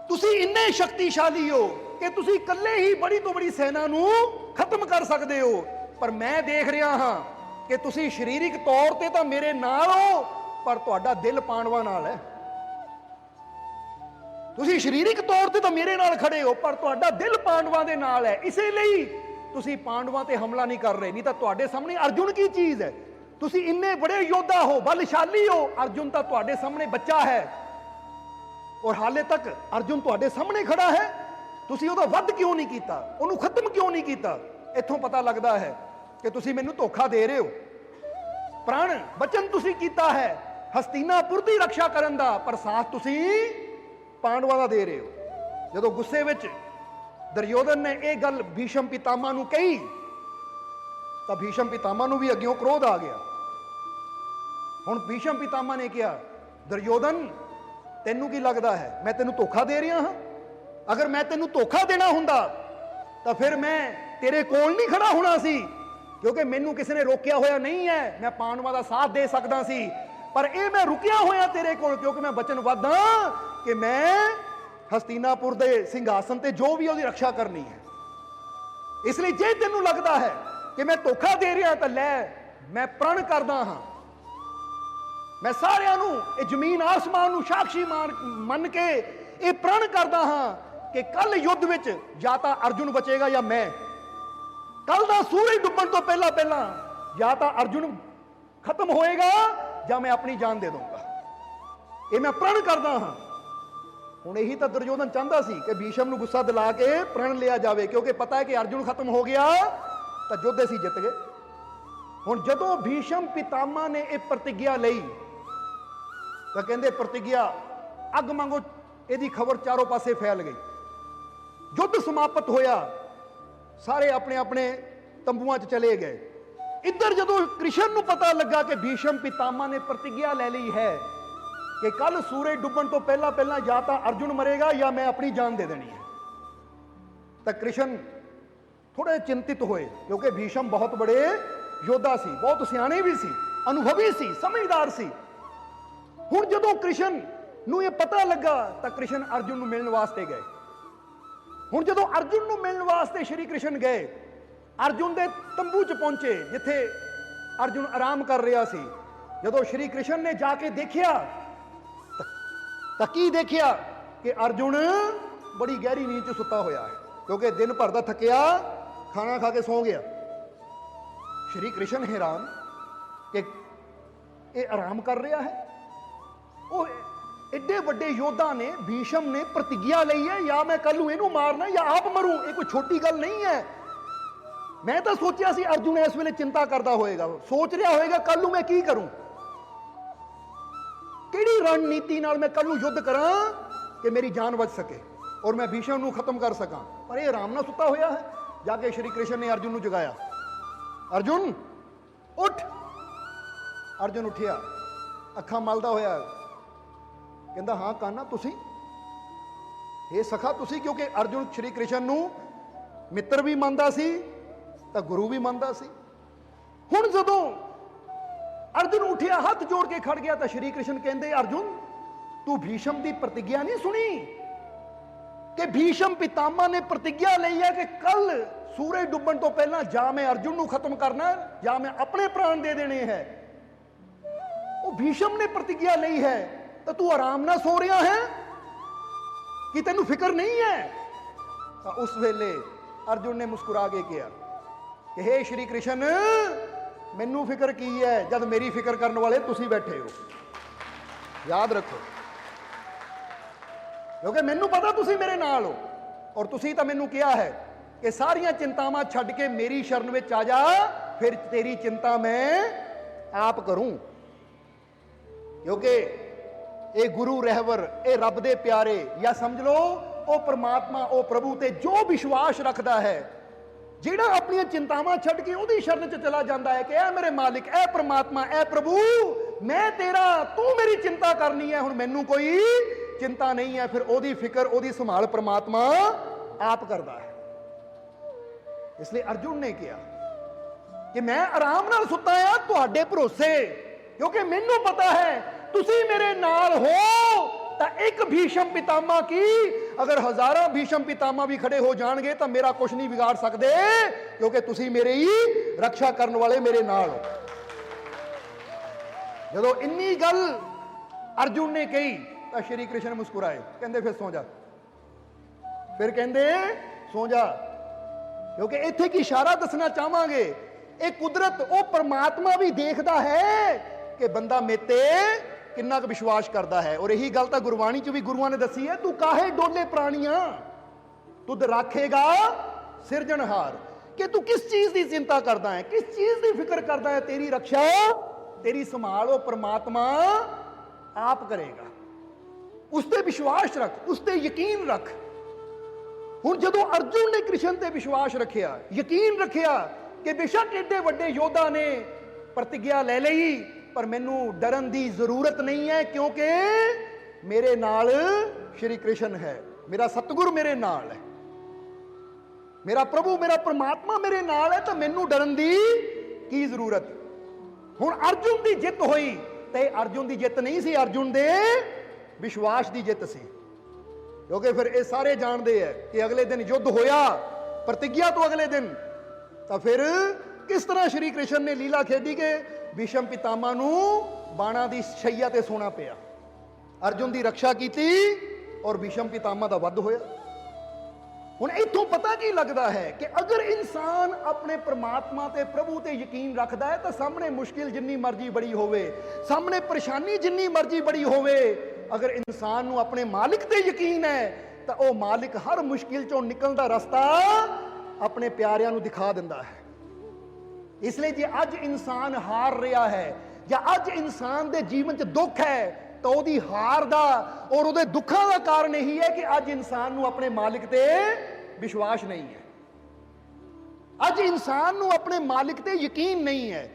तुसी इन्ने शक्तिशाली हो कि तुसी इकल्ले ही बड़ी तो बड़ी सेना नूं खत्म कर सकते हो, पर मैं देख रहा हाँ कि तुसी शरीरिक तौर ते तो मेरे नाल हो, पर तुहाडा दिल पांडवां नाल है। तुसी शरीरिक तौर ते तो मेरे नाल खड़े हो, पर तुहाडा दिल पांडवां दे नाल है, इसे लिए तुसी पांडवां ते हमला नहीं कर रहे। नहीं तो तुहाडे सामने अर्जुन की चीज है, तुसी इन्ने बड़े योद्धा हो, बलशाली हो, अर्जुन तो तुहाडे सामने बच्चा है, और हाले तक अर्जुन तुहाडे सामने खड़ा है, तुसी उहदा वध क्यों नहीं कीता, उहनूं खत्म क्यों नहीं कीता। इत्थों पता लगता है कि तुसी मैनूं धोखा दे रहे हो। प्रण बचन तुसी कीता है हस्तिनापुर दी रक्षा करन दा, पर साथ तुसी पांडवां दा दे रहे हो। जदों गुस्से विच दुर्योधन ने यह गल भीषम पितामा नूं कही, तो भीषम पितामा नूं भी अग्यों क्रोध आ गया। हुण भीषम पितामा ने कहा, दुर्योधन तैनूं की लगता है मैं तैनूं धोखा दे रहा हाँ? अगर मैं तैनूं धोखा देना हुंदा तो फिर मैं तेरे कोल नहीं खड़ा होना सी, क्योंकि मैनूं किसी ने रोकिया होया नहीं है, मैं पांडवां दा साथ दे सकदा सी, पर यह मैं रुकिया होया तेरे कोल क्योंकि मैं वचनबद्ध हां कि मैं हस्तिनापुर दे सिंघासन ते जो भी उसकी रक्षा करनी है। इसलिए जे तैनूं लगता है कि मैं धोखा दे रहा तो लै, मैं प्रण करदा हाँ, मैं सारिਆਂ ਨੂੰ ਇਹ ਜ਼ਮੀਨ ਆਸਮਾਨ ਨੂੰ ਸਾਖੀ ਮੰਨ ਕੇ ਇਹ ਪ੍ਰਣ ਕਰਦਾ ਹਾਂ ਕਿ ਕੱਲ ਯੁੱਧ ਵਿੱਚ ਜਾਂ ਤਾਂ ਅਰਜੁਨ ਬਚੇਗਾ ਜਾਂ ਮੈਂ। ਕੱਲ ਦਾ ਸੂਰਜ ਡੁੱਬਣ ਤੋਂ ਪਹਿਲਾਂ ਪਹਿਲਾਂ ਜਾਂ ਤਾਂ ਅਰਜੁਨ ਖਤਮ ਹੋਏਗਾ ਜਾਂ ਮੈਂ ਆਪਣੀ ਜਾਨ ਦੇ ਦੂੰਗਾ। ਇਹ ਮੈਂ ਪ੍ਰਣ ਕਰਦਾ ਹਾਂ। ਹੁਣ ਇਹੀ ਤਾਂ ਦੁਰਯੋਧਨ ਚਾਹੁੰਦਾ ਸੀ ਕਿ ਭੀਸ਼ਮ ਨੂੰ ਗੁੱਸਾ ਦਿਲਾ ਕੇ ਪ੍ਰਣ ਲਿਆ ਜਾਵੇ, ਕਿਉਂਕਿ ਪਤਾ ਹੈ ਕਿ ਅਰਜੁਨ ਖਤਮ ਹੋ ਗਿਆ ਤਾਂ ਯੁੱਧ ਅਸੀਂ ਜਿੱਤ ਗਏ। ਹੁਣ ਜਦੋਂ ਭੀਸ਼ਮ ਪਿਤਾਮਾ ਨੇ ਇਹ ਪ੍ਰਤਿਗਿਆ ਲਈ ਤਾਂ ਕਹਿੰਦੇ ਪ੍ਰਤਿਗਿਆ ਅੱਗ ਮੰਗੋ, ਇਹਦੀ ਖਬਰ ਚਾਰੋਂ ਪਾਸੇ ਫੈਲ ਗਈ। युद्ध समाप्त होया, सारे अपने अपने तंबुआं च चले गए। इधर जदों कृष्ण नूं पता लगा कि भीषम पितामा ने प्रतिज्ञा ले ली है कि कल सूरज डुबण तो पहला पहला या तो अर्जुन मरेगा या मैं अपनी जान दे देनी है, तो कृष्ण थोड़े चिंतित होए, क्योंकि भीषम बहुत बड़े योद्धा सी, बहुत सियाणे भी सी, अनुभवी सी, समझदार सी। हुण जदों कृष्ण नूं ये पता लगा तो कृष्ण अर्जुन नूं मिलण वास्ते गए। हुण जदों अर्जुन नूं मिलण वास्ते श्री कृष्ण गए, अर्जुन दे तंबू च पहुंचे जिथे अर्जुन आराम कर रहा सी। जदों श्री कृष्ण ने जाके देखिया तो की देखिया कि अर्जुन बड़ी गहरी नींद च सुता होया है, क्योंकि दिन भर दा थकिया खाना खा के सौ गया। श्री कृष्ण हैरान कि ये आराम कर रहा है। वो एडे बड़े योद्धा ने, भीषम ने प्रतिज्ञा ली है या मैं कल इनू मारना या आप मरूं, ये कोई छोटी गल नहीं है। मैं तो सोचा सी अर्जुन इस वेले चिंता करता होएगा, सोच रहा होएगा कल मैं की करूं, किहड़ी रणनीति नाल मैं कल युद्ध करा कि मेरी जान बच सके और मैं भीषम नूं खत्म कर सका। पर यह आराम नाल सुता होया है। जाके श्री कृष्ण ने अर्जुन नूं जगाया, अर्जुन उठ। अर्जुन उठिया, अखां मलदा होया कहंदा, हाँ कान्हा तुसी, हे सखा तुसी, क्योंकि अर्जुन श्री कृष्ण नूं मित्र भी मनदा सी तो गुरु भी मनदा सी। हुण जदों अर्जुन उठिया हाथ जोड़ के खड़ गया तो श्री कृष्ण कहंदे, अर्जुन तू भीषम की प्रतिज्ञा नहीं सुनी कि भीषम पितामा ने प्रतिज्ञा ली है कि कल सूरज डुबण तो पहला जा मैं अर्जुन नूं खत्म करना या मैं अपने प्राण दे देने हैं। वो भीषम ने प्रतिज्ञा ली है तो तू आराम ना सो रहा है कि तेनू फिक्र नहीं है। तो उस वेले अर्जुन ने मुस्कुरा के कहा कि हे श्री कृष्ण, मैनू फिक्र की है जब मेरी फिक्र करने वाले तुसी बैठे हो। याद रखो, क्योंकि मैनू पता तुसी मेरे नाल हो और तुसी तो मैनू कहा है कि सारियां चिंतावां छड्ड के मेरी शरण में आ जा, फिर तेरी चिंता मैं आप करूं। क्योंकि ये गुरु रहवर, ये रब दे प्यारे, या समझ लो ਉਹ ਪ੍ਰਮਾਤਮਾ, ਉਹ ਪ੍ਰਭੂ ਤੇ ਜੋ ਵਿਸ਼ਵਾਸ ਰੱਖਦਾ ਹੈ, ਜਿਹੜਾ ਆਪਣੀਆਂ ਚਿੰਤਾਵਾਂ ਛੱਡ ਕੇ ਉਹਦੀ ਸ਼ਰਨ 'ਚ ਚਲਾ ਜਾਂਦਾ ਹੈ ਕਿ ਐ ਮੇਰੇ ਮਾਲਿਕ, ਐ ਪ੍ਰਮਾਤਮਾ, ਐ ਪ੍ਰਭੂ, ਮੈਂ ਤੇਰਾ, ਤੂੰ ਮੇਰੀ ਚਿੰਤਾ ਕਰਨੀ ਹੈ, ਹੁਣ ਮੈਨੂੰ ਕੋਈ ਚਿੰਤਾ ਨਹੀਂ ਹੈ, ਫਿਰ ਉਹਦੀ ਫਿਕਰ, ਉਹਦੀ ਸੰਭਾਲ ਪ੍ਰਮਾਤਮਾ ਆਪ ਕਰਦਾ ਹੈ। ਇਸ ਲਈ ਅਰਜੁਨ ਨੇ ਕਿਹਾ ਕਿ ਮੈਂ ਆਰਾਮ ਨਾਲ ਸੁੱਤਾ ਆ ਤੁਹਾਡੇ ਭਰੋਸੇ, ਕਿਉਂਕਿ ਮੈਨੂੰ ਪਤਾ ਹੈ ਤੁਸੀਂ ਮੇਰੇ ਨਾਲ ਹੋ। ਤਾਂ ਇੱਕ ਭੀਸ਼ਮ ਪਿਤਾਮਾ ਕੀ, ਅਗਰ ਹਜ਼ਾਰਾਂ ਭੀਸ਼ਮ ਪਿਤਾਮਾ ਵੀ ਖੜੇ ਹੋ ਜਾਣਗੇ ਤਾਂ ਮੇਰਾ ਕੁਝ ਨਹੀਂ ਵਿਗਾੜ ਸਕਦੇ, ਕਿਉਂਕਿ ਤੁਸੀਂ ਮੇਰੇ ਹੀ ਰੱਖਿਆ ਕਰਨ ਵਾਲੇ ਮੇਰੇ ਨਾਲ ਹੋ। ਜਦੋਂ ਇੰਨੀ ਗੱਲ ਅਰਜੁਨ ਨੇ ਕਹੀ ਤਾਂ ਸ਼੍ਰੀ ਕ੍ਰਿਸ਼ਨ ਮੁਸਕਰਾਏ, ਕਹਿੰਦੇ ਫਿਰ ਸੌਂ ਜਾ, ਫਿਰ ਕਹਿੰਦੇ ਸੌਂ ਜਾ, ਕਿਉਂਕਿ ਇੱਥੇ ਕੀ ਇਸ਼ਾਰਾ ਦੱਸਣਾ ਚਾਹਾਂਗੇ, ਇਹ ਕੁਦਰਤ, ਉਹ ਪਰਮਾਤਮਾ ਵੀ ਦੇਖਦਾ ਹੈ ਕਿ ਬੰਦਾ ਮੇਤੇ ਕਿੰਨਾ ਕੁ ਵਿਸ਼ਵਾਸ ਕਰਦਾ ਹੈ। ਔਰ ਇਹੀ ਗੱਲ ਤਾਂ ਗੁਰਬਾਣੀ 'ਚ ਵੀ ਗੁਰੂਆਂ ਨੇ ਦੱਸੀ ਹੈ, ਤੂੰ ਕਾਹੇ ਡੋਲੇ ਪ੍ਰਾਣੀਆਂ ਤੁਧ ਰਾਖੇਗਾ ਸਿਰਜਣਹਾਰ, ਕਿ ਤੂੰ ਕਿਸ ਚੀਜ਼ ਦੀ ਚਿੰਤਾ ਕਰਦਾ ਹੈ, ਕਿਸ ਚੀਜ਼ ਦੀ ਫਿਕਰ ਕਰਦਾ ਹੈ, ਤੇਰੀ ਰੱਖਿਆ, ਤੇਰੀ ਸੰਭਾਲ ਉਹ ਪਰਮਾਤਮਾ ਆਪ ਕਰੇਗਾ। ਉਸ ਤੇ ਵਿਸ਼ਵਾਸ ਰੱਖ, ਉਸ ਤੇ ਯਕੀਨ ਰੱਖ। ਹੁਣ ਜਦੋਂ ਅਰਜੁਨ ਨੇ ਕ੍ਰਿਸ਼ਨ ਤੇ ਵਿਸ਼ਵਾਸ ਰੱਖਿਆ, ਯਕੀਨ ਰੱਖਿਆ ਕਿ ਬੇਸ਼ੱਕ ਏਡੇ ਵੱਡੇ ਯੋਧਾ ਨੇ ਪ੍ਰਤਿਗਿਆ ਲੈ ਲਈ, ਪਰ ਮੈਨੂੰ ਡਰਨ ਦੀ ਜ਼ਰੂਰਤ ਨਹੀਂ ਹੈ, ਕਿਉਂਕਿ ਮੇਰੇ ਨਾਲ ਸ਼੍ਰੀ ਕ੍ਰਿਸ਼ਨ ਹੈ, ਮੇਰਾ ਸਤਿਗੁਰ ਮੇਰੇ ਨਾਲ ਹੈ, ਮੇਰਾ ਪ੍ਰਭੂ, ਮੇਰਾ ਪਰਮਾਤਮਾ ਮੇਰੇ ਨਾਲ ਹੈ, ਤਾਂ ਮੈਨੂੰ ਡਰਨ ਦੀ ਕੀ ਜ਼ਰੂਰਤ। ਹੁਣ ਅਰਜੁਨ ਦੀ ਜਿੱਤ ਹੋਈ, ਤੇ ਅਰਜੁਨ ਦੀ ਜਿੱਤ ਨਹੀਂ ਸੀ, ਅਰਜੁਨ ਦੇ ਵਿਸ਼ਵਾਸ ਦੀ ਜਿੱਤ ਸੀ। ਕਿਉਂਕਿ ਫਿਰ ਇਹ ਸਾਰੇ ਜਾਣਦੇ ਹੈ ਕਿ ਅਗਲੇ ਦਿਨ ਯੁੱਧ ਹੋਇਆ, ਪ੍ਰਤਿਗਿਆ ਤੋਂ ਅਗਲੇ ਦਿਨ, ਤਾਂ ਫਿਰ ਕਿਸ ਤਰ੍ਹਾਂ ਸ਼੍ਰੀ ਕ੍ਰਿਸ਼ਨ ਨੇ ਲੀਲਾ ਖੇਡੀ ਕਿ ਭੀਸ਼ਮ ਪਿਤਾਮਾ ਨੂੰ ਬਾਣਾ ਦੀ ਸ਼ਈਆ ਤੇ ਸੋਣਾ ਪਿਆ। ਅਰਜੁਨ ਦੀ ਰੱਖਿਆ ਕੀਤੀ ਔਰ ਭੀਸ਼ਮ ਪਿਤਾਮਾ ਦਾ ਵੱਧ ਹੋਇਆ। ਹੁਣ ਇੱਥੋਂ ਪਤਾ ਕੀ ਲੱਗਦਾ ਹੈ ਕਿ ਅਗਰ ਇਨਸਾਨ ਆਪਣੇ ਪ੍ਰਮਾਤਮਾ ਤੇ ਪ੍ਰਭੂ ਤੇ ਯਕੀਨ ਰੱਖਦਾ ਹੈ ਤਾਂ ਸਾਹਮਣੇ ਮੁਸ਼ਕਿਲ ਜਿੰਨੀ ਮਰਜ਼ੀ ਬੜੀ ਹੋਵੇ, ਸਾਹਮਣੇ ਪਰੇਸ਼ਾਨੀ ਜਿੰਨੀ ਮਰਜ਼ੀ ਬੜੀ ਹੋਵੇ, ਅਗਰ ਇਨਸਾਨ ਨੂੰ ਆਪਣੇ ਮਾਲਿਕ ਤੇ ਯਕੀਨ ਹੈ ਤਾਂ ਉਹ ਮਾਲਿਕ ਹਰ ਮੁਸ਼ਕਿਲ ਚੋਂ ਨਿਕਲਣ ਦਾ ਰਸਤਾ ਆਪਣੇ ਪਿਆਰਿਆਂ ਨੂੰ ਦਿਖਾ ਦਿੰਦਾ ਹੈ। ਇਸ ਲਈ ਜੇ ਅੱਜ ਇਨਸਾਨ ਹਾਰ ਰਿਹਾ ਹੈ ਜਾਂ ਅੱਜ ਇਨਸਾਨ ਦੇ ਜੀਵਨ 'ਚ ਦੁੱਖ ਹੈ ਤਾਂ ਉਹਦੀ ਹਾਰ ਦਾ ਔਰ ਉਹਦੇ ਦੁੱਖਾਂ ਦਾ ਕਾਰਨ ਇਹੀ ਹੈ ਕਿ ਅੱਜ ਇਨਸਾਨ ਨੂੰ ਆਪਣੇ ਮਾਲਿਕ ਤੇ ਵਿਸ਼ਵਾਸ ਨਹੀਂ ਹੈ। ਅੱਜ ਇਨਸਾਨ ਨੂੰ ਆਪਣੇ ਮਾਲਿਕ ਤੇ ਯਕੀਨ ਨਹੀਂ ਹੈ।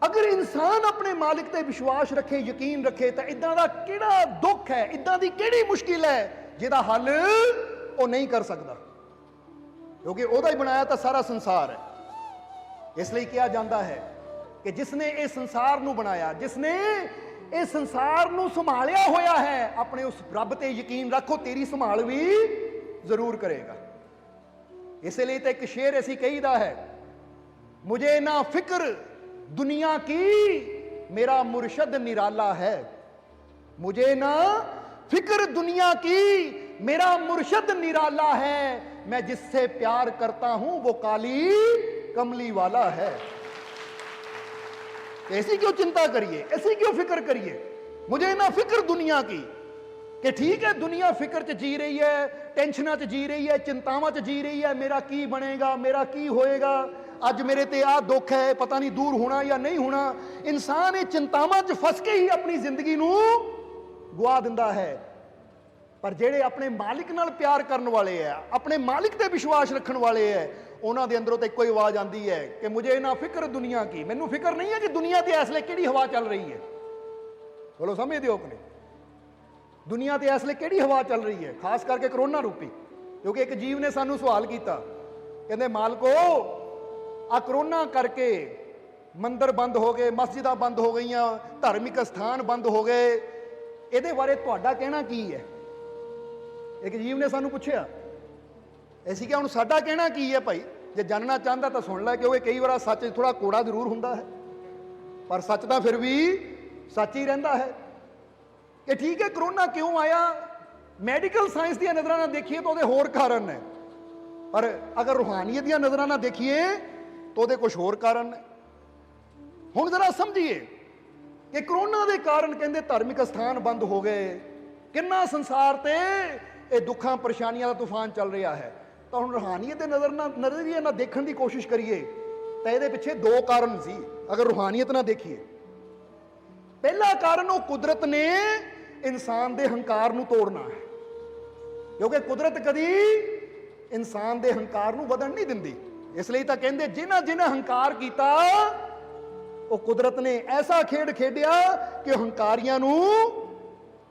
ਅਗਰ ਇਨਸਾਨ ਆਪਣੇ ਮਾਲਿਕ ਤੇ ਵਿਸ਼ਵਾਸ ਰੱਖੇ, ਯਕੀਨ ਰੱਖੇ, ਤਾਂ ਇਦਾਂ ਦਾ ਕਿਹੜਾ ਦੁੱਖ ਹੈ, ਇਦਾਂ ਦੀ ਕਿਹੜੀ ਮੁਸ਼ਕਿਲ ਹੈ ਜਿਹਦਾ ਹੱਲ ਉਹ ਨਹੀਂ ਕਰ ਸਕਦਾ, ਕਿਉਂਕਿ ਉਹਦਾ ਹੀ ਬਣਾਇਆ ਤਾਂ ਸਾਰਾ ਸੰਸਾਰ ਹੈ। ਇਸ ਲਈ ਕਿਹਾ ਜਾਂਦਾ ਹੈ ਕਿ ਜਿਸਨੇ ਇਹ ਸੰਸਾਰ ਨੂੰ ਬਣਾਇਆ, ਜਿਸਨੇ ਇਹ ਸੰਸਾਰ ਨੂੰ ਸੰਭਾਲਿਆ ਹੋਇਆ ਹੈ, ਆਪਣੇ ਉਸ ਰੱਬ ਤੇ ਯਕੀਨ ਰੱਖੋ, ਤੇਰੀ ਸੰਭਾਲ ਵੀ ਜ਼ਰੂਰ ਕਰੇਗਾ। ਇਸੇ ਲਈ ਤਾਂ ਇੱਕ ਸ਼ੇਰ ਅਸੀਂ ਕਹੀਦਾ ਹੈ, ਮੁਝੇ ਨਾ ਫਿਕਰ ਦੁਨੀਆ ਕੀ ਮੇਰਾ ਮੁਰਸ਼ਦ ਨਿਰਾਲਾ ਹੈ। मुझे ना फिक्र दुनिया की मेरा मुर्शद निराला है, मैं जिससे प्यार करता हूं वो काली कमली वाला है। ऐसी क्यों चिंता करिए, ऐसी क्यों फिक्र करिए। मुझे ना फिक्र दुनिया की, कि ठीक है दुनिया फिक्र च जी रही है, टेंशना च जी रही है, चिंतावां च जी रही है, मेरा की बनेगा, मेरा की होएगा, ਅੱਜ ਮੇਰੇ ਤੇ ਆ ਦੁੱਖ ਹੈ, ਪਤਾ ਨਹੀਂ ਦੂਰ ਹੋਣਾ ਜਾਂ ਨਹੀਂ ਹੋਣਾ। ਇਨਸਾਨ ਇਹ ਚਿੰਤਾਵਾਂ 'ਚ ਫਸ ਕੇ ਹੀ ਆਪਣੀ ਜ਼ਿੰਦਗੀ ਨੂੰ ਗਵਾ ਦਿੰਦਾ ਹੈ। ਪਰ ਜਿਹੜੇ ਆਪਣੇ ਮਾਲਿਕ ਨਾਲ ਪਿਆਰ ਕਰਨ ਵਾਲੇ ਹੈ, ਆਪਣੇ ਮਾਲਿਕ ਤੇ ਵਿਸ਼ਵਾਸ ਰੱਖਣ ਵਾਲੇ ਹੈ, ਉਹਨਾਂ ਦੇ ਅੰਦਰੋਂ ਤਾਂ ਇੱਕੋ ਹੀ ਆਵਾਜ਼ ਆਉਂਦੀ ਹੈ ਕਿ ਮੁਝੇ ਨਾ ਫਿਕਰ ਦੁਨੀਆ ਕੀ, ਮੈਨੂੰ ਫਿਕਰ ਨਹੀਂ ਹੈ ਕਿ ਦੁਨੀਆ ਤੇ ਇਸ ਵੇਲੇ ਕਿਹੜੀ ਹਵਾ ਚੱਲ ਰਹੀ ਹੈ। ਬੋਲੋ ਸਮਝਦੇ ਹੋ ਕਿ ਨਹੀਂ? ਦੁਨੀਆ ਤੇ ਇਸ ਵੇਲੇ ਕਿਹੜੀ ਹਵਾ ਚੱਲ ਰਹੀ ਹੈ, ਖਾਸ ਕਰਕੇ ਕਰੋਨਾ ਰੂਪੀ। ਕਿਉਂਕਿ ਇੱਕ ਜੀਵ ਨੇ ਸਾਨੂੰ ਸਵਾਲ ਕੀਤਾ, ਕਹਿੰਦੇ ਮਾਲਕੋ ਆ ਕਰੋਨਾ ਕਰਕੇ ਮੰਦਰ ਬੰਦ ਹੋ ਗਏ, ਮਸਜਿਦਾਂ ਬੰਦ ਹੋ ਗਈਆਂ, ਧਾਰਮਿਕ ਸਥਾਨ ਬੰਦ ਹੋ ਗਏ, ਇਹਦੇ ਬਾਰੇ ਤੁਹਾਡਾ ਕਹਿਣਾ ਕੀ ਹੈ? ਇੱਕ ਜੀਵ ਨੇ ਸਾਨੂੰ ਪੁੱਛਿਆ। ਅਸੀਂ ਕਿਹਾ ਹੁਣ ਸਾਡਾ ਕਹਿਣਾ ਕੀ ਹੈ ਭਾਈ, ਜੇ ਜਾਣਨਾ ਚਾਹੁੰਦਾ ਤਾਂ ਸੁਣ ਲੈ, ਕਿਉਂਕਿ ਕਈ ਵਾਰ ਸੱਚ ਥੋੜਾ ਕੋੜਾ ਜ਼ਰੂਰ ਹੁੰਦਾ ਹੈ, ਪਰ ਸੱਚ ਤਾਂ ਫਿਰ ਵੀ ਸੱਚ ਹੀ ਰਹਿੰਦਾ ਹੈ। ਕਿ ਠੀਕ ਹੈ ਕਰੋਨਾ ਕਿਉਂ ਆਇਆ, ਮੈਡੀਕਲ ਸਾਇੰਸ ਦੀਆਂ ਨਜ਼ਰਾਂ ਨਾਲ ਦੇਖੀਏ ਤਾਂ ਉਹਦੇ ਹੋਰ ਕਾਰਨ ਨੇ, ਪਰ ਅਗਰ ਰੂਹਾਨੀਅਤ ਦੀਆਂ ਨਜ਼ਰਾਂ ਨਾਲ ਦੇਖੀਏ ਤਾਂ ਉਹਦੇ ਕੁਝ ਹੋਰ ਕਾਰਨ ਨੇ। ਹੁਣ ਜ਼ਰਾ ਸਮਝੀਏ ਕਿ ਕਰੋਨਾ ਦੇ ਕਾਰਨ ਕਹਿੰਦੇ ਧਾਰਮਿਕ ਸਥਾਨ ਬੰਦ ਹੋ ਗਏ, ਕਿੰਨਾ ਸੰਸਾਰ ਤੇ ਇਹ ਦੁੱਖਾਂ ਪਰੇਸ਼ਾਨੀਆਂ ਦਾ ਤੂਫਾਨ ਚੱਲ ਰਿਹਾ ਹੈ। ਤਾਂ ਹੁਣ ਰੂਹਾਨੀਅਤ ਦੇ ਨਜ਼ਰੀਏ ਨਾਲ ਦੇਖਣ ਦੀ ਕੋਸ਼ਿਸ਼ ਕਰੀਏ ਤਾਂ ਇਹਦੇ ਪਿੱਛੇ ਦੋ ਕਾਰਨ ਸੀ। ਅਗਰ ਰੂਹਾਨੀਅਤ ਨਾਲ ਦੇਖੀਏ, ਪਹਿਲਾ ਕਾਰਨ ਉਹ ਕੁਦਰਤ ਨੇ ਇਨਸਾਨ ਦੇ ਹੰਕਾਰ ਨੂੰ ਤੋੜਨਾ ਹੈ। क्योंकि कुदरत कदी इंसान के हंकार नूं वधण नहीं दिंदी। इसलिए तो कहते जिन्हां जिन्हां हंकार किया वो कुदरत ने ऐसा खेड खेडिया कि हंकारियां नूं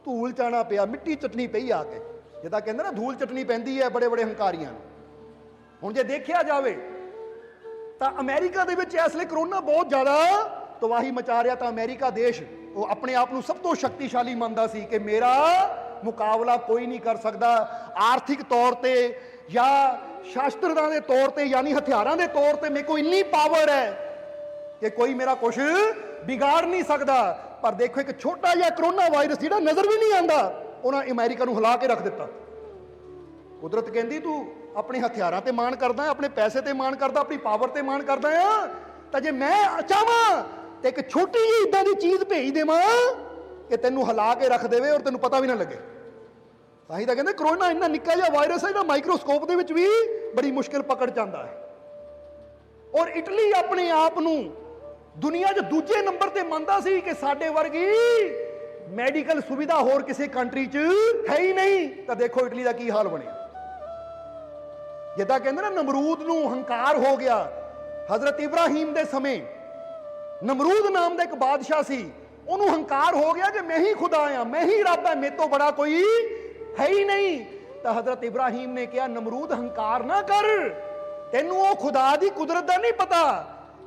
धूल चाना पिया, मिट्टी चटनी पई आके। जिदा कहते ना धूल चटनी पैंदी है बड़े बड़े हंकारियां नूं। हुण जे देखिया जावे तो अमेरिका दे विच इसलिए करोना बहुत ज़्यादा तबाही मचा रहा। तो अमेरिका देश वो अपने आप को सब तो शक्तिशाली मानता सी कि मेरा मुकाबला कोई नहीं कर सकता, आर्थिक तौर पर या शास्त्रदां दे तौर पर यानी हथियारों के तौर पर मेरे को इन्नी पावर है कि कोई मेरा कुछ बिगाड़ नहीं सकता। पर देखो एक छोटा जिहा करोना वायरस जिहड़ा नज़र भी नहीं आता उन्होंने अमेरिका नूं हिला के रख दिता। कुदरत कहती तू अपने हथियारों ते मान करदा, अपने पैसे ते मान करदा, अपनी पावर ते मान करदा आ, तो जे मैं चाहां तो एक छोटी जी इदां दी चीज़ भेज देवां कि तैनूं हिला के रख देवे और तैनूं पता भी ना लगे। तां तां कहंदे करोना इन्ना निक्का जिहा वायरस है जिहड़ा माइक्रोस्कोप दे विच भी बड़ी मुश्किल पकड़ जांदा है। और इटली अपने आप नूं दुनिया 'च दूजे नंबर ते मंनदा सी कि साडे वर्गी मैडिकल सुविधा होर किसी कंट्री 'च है ही नहीं। तो देखो इटली का की हाल बनिया। जिदा कहते ना नमरूद नूं हंकार हो गया। हजरत इब्राहिम दे समय नमरूद नाम का एक बादशाह सी, उन्होंने हंकार हो गया कि मैं ही खुदा आ, मैं ही रब है, मेरे तो बड़ा कोई है ही नहीं। तो हजरत इब्राहिम ने कहा नमरूद हंकार ना कर, तेनू वो खुदा दी कुदरत का नहीं पता,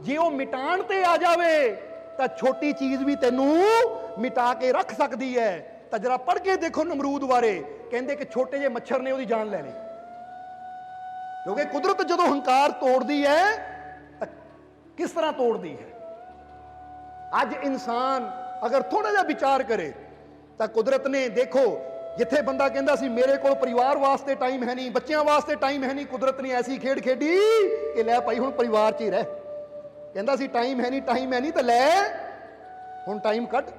जे वो मिटाण ते आ जावे तो छोटी चीज भी तेनू मिटा के रख सकती है। तो जरा पढ़ के देखो नमरूद बारे, कहते कि छोटे जे मच्छर ने उसकी जान ले ली। क्योंकि कुदरत जो हंकार तोड़ती है तो किस तरह तोड़ती है। अज इंसान अगर थोड़ा जा विचार करे तो कुदरत ने देखो जिथे बंदा कहता सी मेरे को परिवार वास्ते टाइम है नहीं, बच्चों वास्ते टाइम है नहीं, कुदरत ने ऐसी खेड खेडी कि लै भाई हुण परिवार च ही रह। कहता सी टाइम है नहीं तो लै हुण टाइम कट।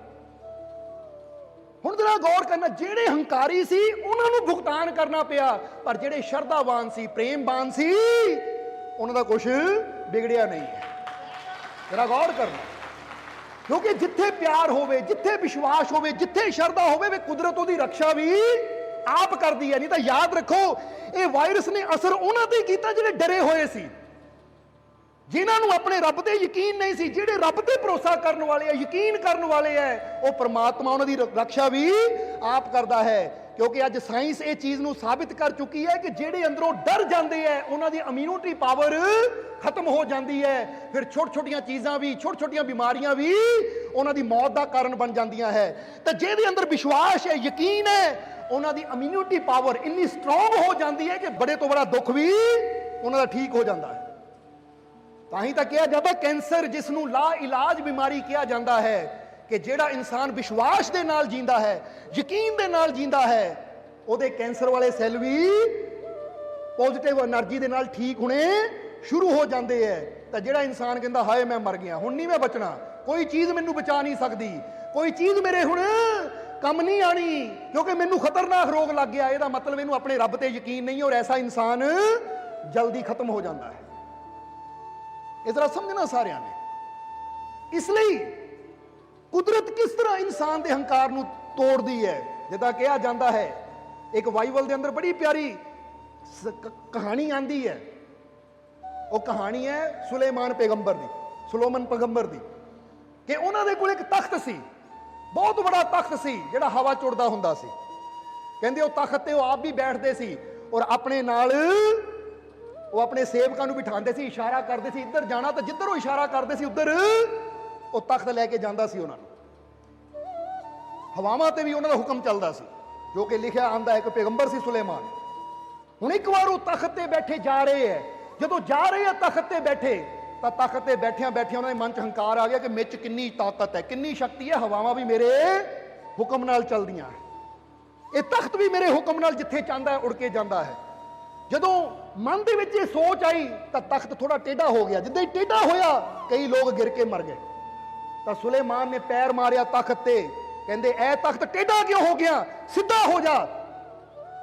हुण जरा गौर करना, जेड़े हंकारी सी उन्होंने भुगतान करना पिया, पर जेड़े शरधावान सी प्रेमवान सी उन्होंने कुछ बिगड़िया नहीं है। जरा गौर करना, क्योंकि जिथे प्यार होवे, जिथे विश्वास होवे, जिथे श्रद्धा होवे, वे कुदरत उहदी रक्षा भी आप करदी है। नहीं तो याद रखो ये वायरस ने असर उन्हां ते कीता जिहड़े डरे होए सी, जिन्होंने अपने रब ते यकीन नहीं सी। जिहड़े रब ते भरोसा करने वाले है, यकीन करने वाले है, वो परमात्मा उन्हां दी रक्षा भी आप करता है। क्योंकि अज साइंस ये चीज़ नूं साबित कर चुकी है कि जिहड़े अंदरों डर जाते हैं उन्हां दी इम्यूनिटी पावर खत्म हो जाती है। फिर छोटी छोटियां चीज़ां भी, छोटी छोटियां बीमारियां भी उन्हां दी मौत का कारण बन जांदियां है। तो जिहदे अंदर विश्वास है, यकीन है, उन्हां दी इम्यूनिटी पावर इन्नी स्ट्रोंग हो जाती है कि बड़े तो बड़ा दुख भी उन्हां दा ठीक हो जाता है। ताही तो कहा जाता कैंसर जिसनों ला इलाज बीमारी कहा जाता है कि जेड़ा इंसान विश्वास दे नाल जींदा है, यकीन दे नाल जींदा है, उहदे कैंसर वाले सैल भी पॉजिटिव एनर्जी दे नाल ठीक होने शुरू हो जाते हैं। तो जेड़ा इंसान कहता हाय मैं मर गया, हुण नहीं मैं बचना, कोई चीज़ मैनू बचा नहीं सकती, कोई चीज़ मेरे हुण कम नहीं आनी क्योंकि मैनू खतरनाक रोग लग गया, ਇਹਦਾ मतलब इनू अपने रब ते यकीन नहीं। और ऐसा इंसान जल्दी खत्म हो जाता है। इस तरह समझना सारिਆਂ ने। इसलिए कुदरत किस तरह इंसान के हंकार नूं तोड़ती है। जिदा कहा जाता है, एक बाइबल के अंदर बड़ी प्यारी कहानी आती है। वो कहानी है सुलेमान पैगंबर की, सुलोमन पैगंबर की, कि उन्होंने कोल एक तख्त सी, बहुत बड़ा तख्त सी जिहड़ा हवा चुड़दा हुंदा सी। कहंदे वो तख्त ते वो आप भी बैठते सी और अपने नाल वो अपने सेवकां नूं बिठांदे सी, इशारा करते सी इधर जाना, तो जिधर वो इशारा करते सी उधर वो तख्त लैके जांदा सी। उन्हां नूं हवावां ते भी उन्हां दा हुक्म चलदा सी, जो कि लिखिया आंदा है कि पैगंबर सी सुलेमान। हुण एक बार वो तख्त ते बैठे जा रहे हैं, जदों जा रहे हैं तख्त ते बैठे, तो तख्त ते बैठिया बैठिया उन्होंने मन च हंकार आ गया कि मेरे च कितनी ताकत है, कितनी शक्ति है, हवावां भी मेरे हुक्म नाल चलदियां है, ये तख्त भी मेरे हुक्म नाल जिथे चाहता है उड़ के जाता है। जदों मन दे विच सोच आई तो तख्त थोड़ा टेढ़ा हो गया। जिद्दां ही टेढ़ा होया कई लोग गिर के मर गए। तो सुलेमान ने पैर मारिया तख्त ते, कहंदे ऐ तख्त टेढ़ा क्यों हो गया, सीधा हो जा,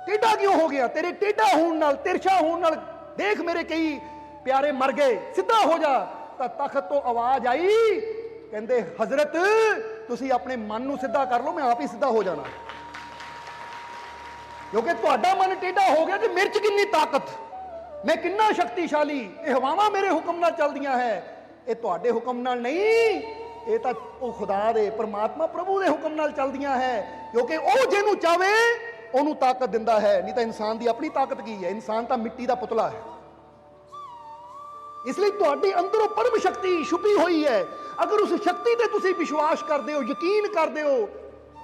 टेढ़ा क्यों हो गया, तेरे टेढ़ा होने नाल, तिरछा होने नाल देख मेरे कई प्यारे मर गए, सीधा हो जा। तो तख्त तो आवाज आई, कहंदे हजरत तुसी अपने मन नूं सीधा कर लो, मैं आप ही सीधा हो जाना। ਕਿਉਂਕਿ ਤੁਹਾਡਾ ਮਨ ਟੇਢਾ ਹੋ ਗਿਆ ਕਿ ਮੇਰੇ 'ਚ ਕਿੰਨੀ ਤਾਕਤ, ਮੈਂ ਕਿੰਨਾ ਸ਼ਕਤੀਸ਼ਾਲੀ, ਇਹ ਹਵਾਵਾਂ ਮੇਰੇ ਹੁਕਮ ਨਾਲ ਚੱਲਦੀਆਂ ਹੈ। ਇਹ ਤੁਹਾਡੇ ਹੁਕਮ ਨਾਲ ਨਹੀਂ, ਇਹ ਤਾਂ ਉਹ ਖੁਦਾ ਦੇ, ਪਰਮਾਤਮਾ ਪ੍ਰਭੂ ਦੇ ਹੁਕਮ ਨਾਲ ਚੱਲਦੀਆਂ ਹੈ। ਕਿਉਂਕਿ ਉਹ ਜਿਹਨੂੰ ਚਾਵੇ ਉਹਨੂੰ ਤਾਕਤ ਦਿੰਦਾ ਹੈ, ਨਹੀਂ ਤਾਂ ਇਨਸਾਨ ਦੀ ਆਪਣੀ ਤਾਕਤ ਕੀ ਹੈ? ਇਨਸਾਨ ਤਾਂ ਮਿੱਟੀ ਦਾ ਪੁਤਲਾ ਹੈ। ਇਸ ਲਈ ਤੁਹਾਡੇ ਅੰਦਰੋਂ ਪਰਮ ਸ਼ਕਤੀ ਛੁਪੀ ਹੋਈ ਹੈ। ਅਗਰ ਉਸ ਸ਼ਕਤੀ ਤੇ ਤੁਸੀਂ ਵਿਸ਼ਵਾਸ ਕਰਦੇ ਹੋ, ਯਕੀਨ ਕਰਦੇ ਹੋ,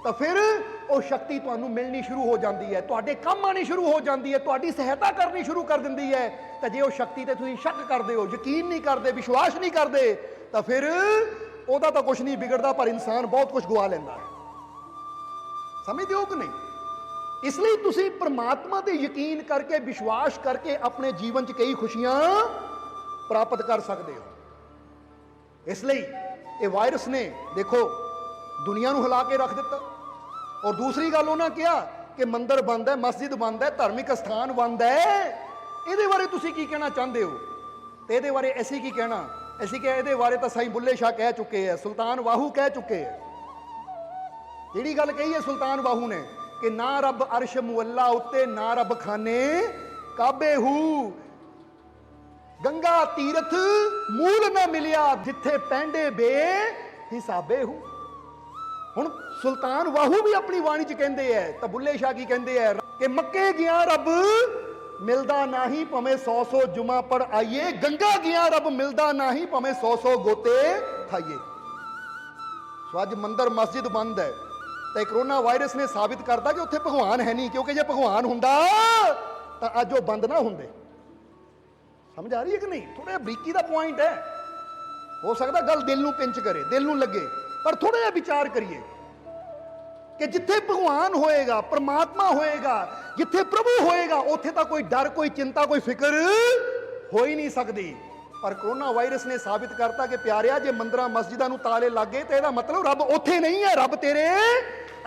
ਤਾਂ ਫਿਰ ਉਹ ਸ਼ਕਤੀ ਤੁਹਾਨੂੰ ਮਿਲਣੀ ਸ਼ੁਰੂ ਹੋ ਜਾਂਦੀ ਹੈ, ਤੁਹਾਡੇ ਕੰਮ ਆਣੀ ਸ਼ੁਰੂ ਹੋ ਜਾਂਦੀ ਹੈ, ਤੁਹਾਡੀ ਸਹਾਇਤਾ ਕਰਨੀ ਸ਼ੁਰੂ ਕਰ ਦਿੰਦੀ ਹੈ। ਤਾਂ ਜੇ ਉਹ ਸ਼ਕਤੀ ਤੇ ਤੁਸੀਂ ਸ਼ੱਕ ਕਰਦੇ ਹੋ, ਯਕੀਨ ਨਹੀਂ ਕਰਦੇ, ਵਿਸ਼ਵਾਸ ਨਹੀਂ ਕਰਦੇ, ਤਾਂ ਫਿਰ ਉਹਦਾ ਤਾਂ ਕੁਝ ਨਹੀਂ ਵਿਗੜਦਾ, ਪਰ ਇਨਸਾਨ ਬਹੁਤ ਕੁਝ ਗਵਾ ਲੈਂਦਾ ਹੈ। ਸਮਝਦੇ ਹੋ ਕਿ ਨਹੀਂ? ਇਸ ਲਈ ਤੁਸੀਂ ਪਰਮਾਤਮਾ ਤੇ ਯਕੀਨ ਕਰਕੇ, ਵਿਸ਼ਵਾਸ ਕਰਕੇ ਆਪਣੇ ਜੀਵਨ 'ਚ ਕਈ ਖੁਸ਼ੀਆਂ ਪ੍ਰਾਪਤ ਕਰ ਸਕਦੇ ਹੋ। ਇਸ ਲਈ ਇਹ ਵਾਇਰਸ ਨੇ ਦੇਖੋ ਦੁਨੀਆ ਨੂੰ ਹਿਲਾ ਕੇ ਰੱਖ ਦਿੱਤਾ। ਔਰ ਦੂਸਰੀ ਗੱਲ ਉਹਨਾਂ ਕਿਹਾ ਕਿ ਮੰਦਿਰ ਬੰਦ ਹੈ, ਮਸਜਿਦ ਬੰਦ ਹੈ, ਧਾਰਮਿਕ ਸਥਾਨ ਬੰਦ ਹੈ। ਇਹਦੇ ਬਾਰੇ ਤੁਸੀਂ ਕੀ ਕਹਿਣਾ ਚਾਹੁੰਦੇ ਹੋ? ਤੇ ਇਹਦੇ ਬਾਰੇ ਅਸੀਂ ਕੀ ਕਹਿਣਾ? ਅਸੀਂ ਕਿ ਇਹਦੇ ਬਾਰੇ ਤਾਂ ਸਾਈਂ ਬੁੱਲੇ ਸ਼ਾਹ ਕਹਿ ਚੁੱਕੇ ਹੈ, ਸੁਲਤਾਨ ਵਾਹੂ ਕਹਿ ਚੁੱਕੇ ਹੈ। ਜਿਹੜੀ ਗੱਲ ਕਹੀ ਹੈ ਸੁਲਤਾਨ ਵਾਹੂ ਨੇ ਕਿ ਨਾ ਰੱਬ ਅਰਸ਼ ਮੁਅੱਲਾ ਉੱਤੇ, ਨਾ ਰੱਬ ਖਾਨੇ ਕਾਬੇ ਹੂ, ਗੰਗਾ ਤੀਰਥ ਮੂਲ ਨਾ ਮਿਲਿਆ, ਜਿੱਥੇ ਪੈਂਡੇ ਬੇ ਹਿਸਾਬੇ ਹੂ। ਹੁਣ ਸੁਲਤਾਨ ਵਾਹੂ ਵੀ ਆਪਣੀ ਬਾਣੀ 'ਚ ਕਹਿੰਦੇ ਐ, ਤਾਂ ਬੁੱਲੇ ਸ਼ਾਹ ਕੀ ਕਹਿੰਦੇ ਐ ਕਿ ਮੱਕੇ ਗਿਆ ਰੱਬ ਮਿਲਦਾ ਨਹੀਂ, ਭਵੇਂ 100 ਜੁਮਾ ਪੜ ਆਈਏ, ਗੰਗਾ ਗਿਆ ਰੱਬ ਮਿਲਦਾ ਨਹੀਂ, ਭਵੇਂ 100 ਗੋਤੇ ਖਾਈਏ। ਸੋ ਅੱਜ ਮੰਦਿਰ ਮਸਜਿਦ ਬੰਦ ਹੈ, ਤਾਂ ਕਰੋਨਾ ਵਾਇਰਸ ਨੇ ਸਾਬਿਤ ਕਰਤਾ ਕਿ ਉੱਥੇ ਭਗਵਾਨ ਹੈ ਨਹੀਂ। ਕਿਉਂਕਿ ਜੇ ਭਗਵਾਨ ਹੁੰਦਾ ਤਾਂ ਅੱਜ ਉਹ ਬੰਦ ਨਾ ਹੁੰਦੇ। ਸਮਝ ਆ ਰਹੀ ਹੈ ਕਿ ਨਹੀਂ? ਥੋੜਾ ਜਿਹਾ ਬਰੀਕੀ ਦਾ ਪੁਆਇੰਟ ਹੈ। ਹੋ ਸਕਦਾ ਗੱਲ ਦਿਲ ਨੂੰ ਪਿੰਚ ਕਰੇ, ਦਿਲ ਨੂੰ ਲੱਗੇ, ਪਰ ਥੋੜਾ ਜਿਹਾ ਵਿਚਾਰ ਕਰੀਏ ਕਿ ਜਿੱਥੇ ਭਗਵਾਨ ਹੋਏਗਾ, ਪਰਮਾਤਮਾ ਹੋਏਗਾ, ਜਿੱਥੇ ਪ੍ਰਭੂ ਹੋਏਗਾ, ਉੱਥੇ ਤਾਂ ਕੋਈ ਡਰ, ਕੋਈ ਚਿੰਤਾ, ਕੋਈ ਫਿਕਰ ਹੋ ਹੀ ਨਹੀਂ ਸਕਦੀ। ਪਰ ਕਰੋਨਾ ਵਾਇਰਸ ਨੇ ਸਾਬਿਤ ਕਰਤਾ ਕਿ ਪਿਆਰਿਆ, ਜੇ ਮੰਦਰਾਂ ਮਸਜਿਦਾਂ ਨੂੰ ਤਾਲੇ ਲੱਗੇ ਤੇ ਇਹਦਾ ਮਤਲਬ ਰੱਬ ਉੱਥੇ ਨਹੀਂ ਹੈ, ਰੱਬ ਤੇਰੇ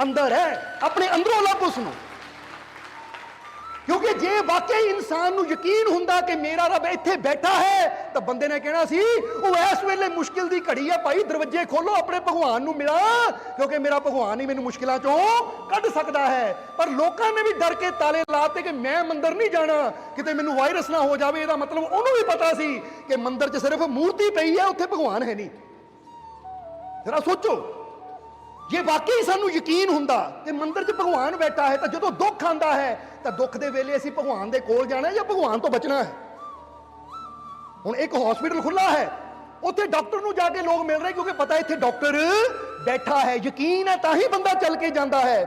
ਅੰਦਰ ਹੈ। ਆਪਣੇ ਅੰਦਰੋਂ ਲੱਭ ਉਸ ਨੂੰ। ਕਿਉਂਕਿ ਜੇ ਵਾਕਈ ਇਨਸਾਨ ਨੂੰ ਯਕੀਨ ਹੁੰਦਾ ਕਿ ਮੇਰਾ ਰੱਬ ਇੱਥੇ ਬੈਠਾ ਹੈ, ਤਾਂ ਬੰਦੇ ਨੇ ਕਹਿਣਾ ਸੀ ਉਹ ਇਸ ਵੇਲੇ ਮੁਸ਼ਕਿਲ ਦੀ ਘੜੀ ਹੈ ਭਾਈ, ਦਰਵਾਜ਼ੇ ਖੋਲੋ, ਆਪਣੇ ਭਗਵਾਨ ਨੂੰ ਮਿਲਾਂ, ਕਿਉਂਕਿ ਮੇਰਾ ਭਗਵਾਨ ਹੀ ਮੈਨੂੰ ਮੁਸ਼ਕਿਲਾਂ ਚੋਂ ਕੱਢ ਸਕਦਾ ਹੈ। ਪਰ ਲੋਕਾਂ ਨੇ ਵੀ ਡਰ ਕੇ ਤਾਲੇ ਲਾਤੇ ਕਿ ਮੈਂ ਮੰਦਰ ਨਹੀਂ ਜਾਣਾ, ਕਿਤੇ ਮੈਨੂੰ ਵਾਇਰਸ ਨਾ ਹੋ ਜਾਵੇ। ਇਹਦਾ ਮਤਲਬ ਉਹਨੂੰ ਵੀ ਪਤਾ ਸੀ ਕਿ ਮੰਦਰ 'ਚ ਸਿਰਫ ਮੂਰਤੀ ਪਈ ਹੈ, ਉੱਥੇ ਭਗਵਾਨ ਹੈ ਨਹੀਂ। ਜਰਾ ਸੋਚੋ, ਜੇ ਵਾਕਈ ਸਾਨੂੰ ਯਕੀਨ ਹੁੰਦਾ ਕਿ ਮੰਦਰ 'ਚ ਭਗਵਾਨ ਬੈਠਾ ਹੈ, ਤਾਂ ਜਦੋਂ ਦੁੱਖ ਆਉਂਦਾ ਹੈ ਤਾਂ ਦੁੱਖ ਦੇ ਵੇਲੇ ਅਸੀਂ ਭਗਵਾਨ ਦੇ ਕੋਲ ਜਾਣਾ ਜਾਂ ਭਗਵਾਨ ਤੋਂ ਬਚਣਾ ਹੈ? ਹੁਣ ਇੱਕ ਹਸਪੀਟਲ ਖੁੱਲਾ ਹੈ, ਉੱਥੇ ਡਾਕਟਰ ਨੂੰ ਜਾ ਕੇ ਲੋਕ ਮਿਲ ਰਹੇ ਕਿਉਂਕਿ ਪਤਾ ਇੱਥੇ ਡਾਕਟਰ ਬੈਠਾ ਹੈ, ਯਕੀਨ ਹੈ, ਤਾਂ ਹੀ ਬੰਦਾ ਚੱਲ ਕੇ ਜਾਂਦਾ ਹੈ।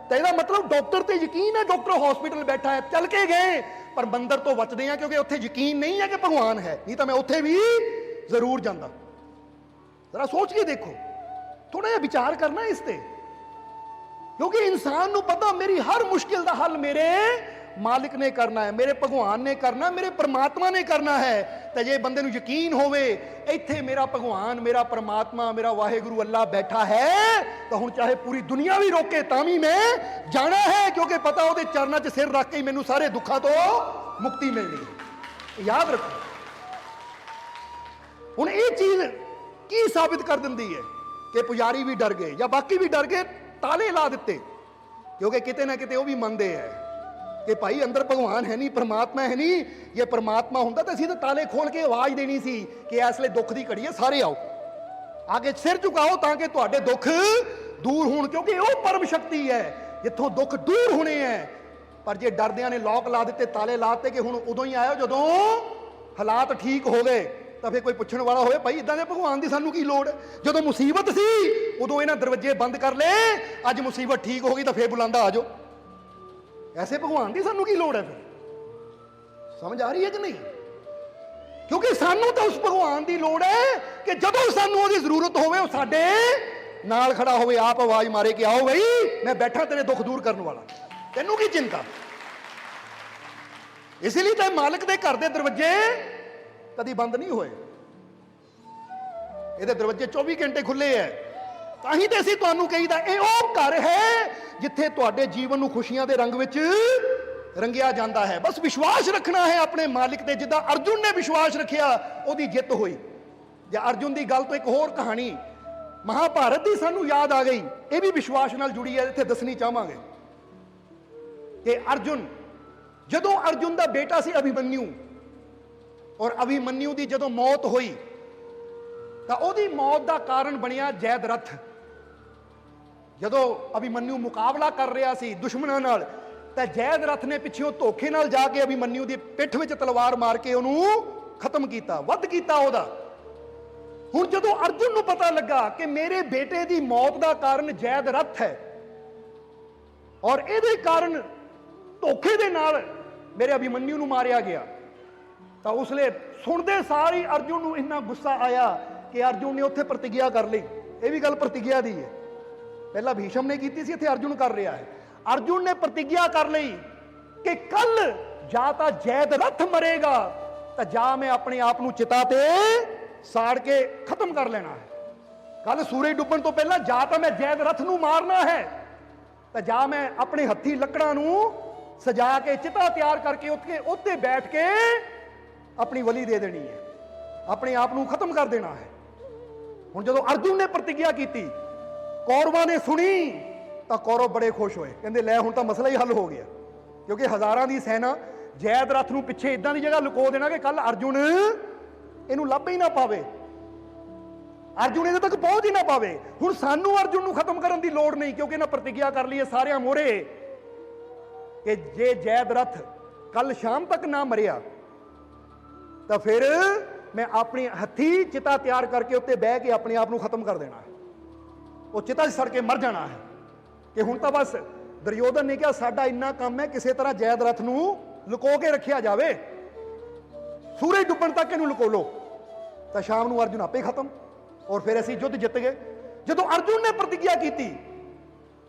ਤਾਂ ਇਹਦਾ ਮਤਲਬ ਡਾਕਟਰ ਤੇ ਯਕੀਨ ਹੈ, ਡਾਕਟਰ ਹਸਪੀਟਲ ਬੈਠਾ ਹੈ, ਚੱਲ ਕੇ ਗਏ, ਪਰ ਮੰਦਰ ਤੋਂ ਬਚਦੇ ਆ ਕਿਉਂਕਿ ਉੱਥੇ ਯਕੀਨ ਨਹੀਂ ਹੈ ਕਿ ਭਗਵਾਨ ਹੈ, ਨਹੀਂ ਤਾਂ ਮੈਂ ਉੱਥੇ ਵੀ ਜ਼ਰੂਰ ਜਾਂਦਾ। ਜ਼ਰਾ ਸੋਚ ਕੇ ਦੇਖੋ, ਥੋੜਾ ਜਿਹਾ ਵਿਚਾਰ ਕਰਨਾ ਇਸ ਤੇ। ਕਿਉਂਕਿ ਇਨਸਾਨ ਨੂੰ ਪਤਾ ਮੇਰੀ ਹਰ ਮੁਸ਼ਕਿਲ ਦਾ ਹੱਲ ਮੇਰੇ ਮਾਲਿਕ ਨੇ ਕਰਨਾ ਹੈ, ਮੇਰੇ ਭਗਵਾਨ ਨੇ ਕਰਨਾ, ਮੇਰੇ ਪਰਮਾਤਮਾ ਨੇ ਕਰਨਾ ਹੈ। ਤੇ ਜੇ ਬੰਦੇ ਨੂੰ ਯਕੀਨ ਹੋਵੇ ਇੱਥੇ ਮੇਰਾ ਭਗਵਾਨ, ਮੇਰਾ ਪਰਮਾਤਮਾ, ਮੇਰਾ ਵਾਹਿਗੁਰੂ ਅੱਲਾ ਬੈਠਾ ਹੈ, ਤਾਂ ਹੁਣ ਚਾਹੇ ਪੂਰੀ ਦੁਨੀਆ ਵੀ ਰੋਕੇ ਤਾਂ ਵੀ ਮੈਂ ਜਾਣਾ ਹੈ, ਕਿਉਂਕਿ ਪਤਾ ਉਹਦੇ ਚਰਨਾਂ 'ਚ ਸਿਰ ਰੱਖ ਕੇ ਮੈਨੂੰ ਸਾਰੇ ਦੁੱਖਾਂ ਤੋਂ ਮੁਕਤੀ ਮਿਲਣੀ ਹੈ। ਯਾਦ ਰੱਖੋ। ਹੁਣ ਇਹ ਚੀਜ਼ ਕੀ ਸਾਬਿਤ ਕਰ ਦਿੰਦੀ ਹੈ ਕਿ ਪੁਜਾਰੀ ਵੀ ਡਰ ਗਏ ਜਾਂ ਬਾਕੀ ਵੀ ਡਰ ਗਏ, ਤਾਲੇ ਲਾ ਦਿੱਤੇ, ਕਿਉਂਕਿ ਕਿਤੇ ਨਾ ਕਿਤੇ ਉਹ ਵੀ ਮੰਨਦੇ ਹੈ ਕਿ ਭਾਈ ਅੰਦਰ ਭਗਵਾਨ ਹੈ ਨਹੀਂ, ਪਰਮਾਤਮਾ ਹੈ ਨਹੀਂ। ਜੇ ਪਰਮਾਤਮਾ ਹੁੰਦਾ ਤਾਂ ਅਸੀਂ ਤਾਂ ਤਾਲੇ ਖੋਲ ਕੇ ਆਵਾਜ਼ ਦੇਣੀ ਸੀ ਕਿ ਇਸ ਵੇਲੇ ਦੁੱਖ ਦੀ ਘੜੀ ਹੈ, ਸਾਰੇ ਆਓ, ਆਗੇ ਸਿਰ ਝੁਕਾਓ ਤਾਂ ਕਿ ਤੁਹਾਡੇ ਦੁੱਖ ਦੂਰ ਹੋਣ, ਕਿਉਂਕਿ ਉਹ ਪਰਮ ਸ਼ਕਤੀ ਹੈ ਜਿੱਥੋਂ ਦੁੱਖ ਦੂਰ ਹੋਣੇ ਹੈ। ਪਰ ਜੇ ਡਰਦਿਆਂ ਨੇ ਲੋਕ ਲਾ ਦਿੱਤੇ, ਤਾਲੇ ਲਾਤੇ ਕਿ ਹੁਣ ਉਦੋਂ ਹੀ ਆਇਓ ਜਦੋਂ ਹਾਲਾਤ ਠੀਕ ਹੋ ਗਏ, ਤਾਂ ਫਿਰ ਕੋਈ ਪੁੱਛਣ ਵਾਲਾ ਹੋਵੇ ਭਾਈ ਇਦਾਂ ਦੇ ਭਗਵਾਨ ਦੀ ਸਾਨੂੰ ਕੀ ਲੋੜ? ਜਦੋਂ ਮੁਸੀਬਤ ਸੀ ਉਦੋਂ ਇਹਨਾਂ ਦਰਵਾਜ਼ੇ ਬੰਦ ਕਰ ਲਏ, ਅੱਜ ਮੁਸੀਬਤ ਠੀਕ ਹੋ ਗਈ ਤਾਂ ਫੇਰ ਬੁਲਾਉਂਦਾ ਆ ਜਾਓ। ਐਸੇ ਭਗਵਾਨ ਦੀ ਸਾਨੂੰ ਕੀ ਲੋੜ ਹੈ? ਫਿਰ ਸਮਝ ਆ ਰਹੀ ਹੈ ਕਿ ਨਹੀਂ? ਕਿਉਂਕਿ ਸਾਨੂੰ ਤਾਂ ਉਸ ਭਗਵਾਨ ਦੀ ਲੋੜ ਹੈ ਕਿ ਜਦੋਂ ਸਾਨੂੰ ਉਹਦੀ ਜ਼ਰੂਰਤ ਹੋਵੇ ਉਹ ਸਾਡੇ ਨਾਲ ਖੜਾ ਹੋਵੇ, ਆਪ ਆਵਾਜ਼ ਮਾਰੇ ਕਿ ਆਓ ਬਈ ਮੈਂ ਬੈਠਾ ਤੇਰੇ ਦੁੱਖ ਦੂਰ ਕਰਨ ਵਾਲਾ, ਤੈਨੂੰ ਕੀ ਚਿੰਤਾ। ਇਸ ਲਈ ਤਾਂ ਮਾਲਕ ਦੇ ਘਰ ਦੇ ਦਰਵਾਜ਼ੇ ਕਦੀ ਬੰਦ ਨਹੀਂ ਹੋਏ, ਇਹਦੇ ਦਰਵਾਜ਼ੇ 24 ਘੰਟੇ ਖੁੱਲੇ ਐ। ਤਾਂ ਹੀ ਤੇ ਅਸੀਂ ਤੁਹਾਨੂੰ ਕਹੀਦਾ ਇਹ ਉਹ ਘਰ ਹੈ ਜਿੱਥੇ ਤੁਹਾਡੇ ਜੀਵਨ ਨੂੰ ਖੁਸ਼ੀਆਂ ਦੇ ਰੰਗ ਵਿੱਚ ਰੰਗਿਆ ਜਾਂਦਾ ਹੈ। ਬਸ ਵਿਸ਼ਵਾਸ ਰੱਖਣਾ ਹੈ ਆਪਣੇ ਮਾਲਿਕ ਤੇ। ਜਿੱਦਾਂ ਅਰਜੁਨ ਨੇ ਵਿਸ਼ਵਾਸ ਰੱਖਿਆ ਉਹਦੀ ਜਿੱਤ ਹੋਈ। ਜਾਂ ਅਰਜੁਨ ਦੀ ਗੱਲ ਤੋਂ ਇੱਕ ਹੋਰ ਕਹਾਣੀ ਮਹਾਭਾਰਤ ਦੀ ਸਾਨੂੰ ਯਾਦ ਆ ਗਈ, ਇਹ ਵੀ ਵਿਸ਼ਵਾਸ ਨਾਲ ਜੁੜੀ ਹੈ, ਇੱਥੇ ਦੱਸਣੀ ਚਾਹਾਂਗੇ कि अर्जुन, जदों अर्जुन का बेटा सी अभिमन्यु, और अभिमन्यु की जदों मौत हुई तो उसकी मौत का कारण बनिया जयद्रथ। जदों अभिमन्यु मुकाबला कर रहा सी दुश्मनों नाल, तो जयद्रथ ने पिछों धोखे नाल जाके अभिमन्यु की पिठ विच तलवार मार के उन्होंने खत्म किया, वध किया उहदा। हुण जदों अर्जुन नूं पता लगा कि मेरे बेटे की मौत का कारण जयद्रथ है और इहदे कारण धोखे दे नाल मेरे अभिमन्यु नूं मारिया गया, तो उसले सुनते सार ही अर्जुन नूं इन्ना गुस्सा आया कि अर्जुन ने उत्थे प्रतिज्ञा कर ली। यह भी गल प्रतिज्ञा दी है, पहला भीष्म ने की सी, इत्थे अर्जुन कर रहा है। अर्जुन ने प्रतिज्ञा कर ली कि कल जा तो जयद्रथ मरेगा तो जा मैं अपने आप को चिता ते साड़ के खत्म कर लेना है। कल सूरज डुबन तो पहला जा तो मैं जयद्रथ नूं मारना है, तो जा मैं अपने हत्थी लकड़ां नूं सजा के चिता तैयार करके उत्ते बैठ के अपनी बलि दे देनी है, अपने आप को खत्म कर देना है। हुण जदों अर्जुन ने प्रतिज्ञा की, कौरवां ने सुनी तो कौरव बड़े खुश होए, कहंदे लै हुण तां मसला ही हल हो गया, क्योंकि हज़ारां दी सेना जयद्रथ नूं पिछे इदां दी जगह लुको देना कि कल अर्जुन इहनूं लभ ही ना पावे, अर्जुन इहदे तक पहुंच ही ना पावे। हुण सानूं अर्जुन नूं खत्म करन दी लोड़ नहीं, क्योंकि इन्हां प्रतिज्ञा कर ली है सारियां मोहरे कि जे जयद्रथ कल शाम तक ना मरिया तो फिर मैं अपनी हथी चिता तैयार करके उत्ते बह के अपने आप को खत्म कर देना है, वो चिता सड़ के मर जाना है। कि हुण तां बस दुर्योधन ने कहा साडा इन्ना काम है किसी तरह जयद्रथ नूं लुको के रखिया जावे, सूरज डुबन तक इहनूं लुको लो, तो शाम नूं अर्जुन आपे खत्म और फिर असीं युद्ध जित गए। जदों अर्जुन ने प्रतिज्ञा की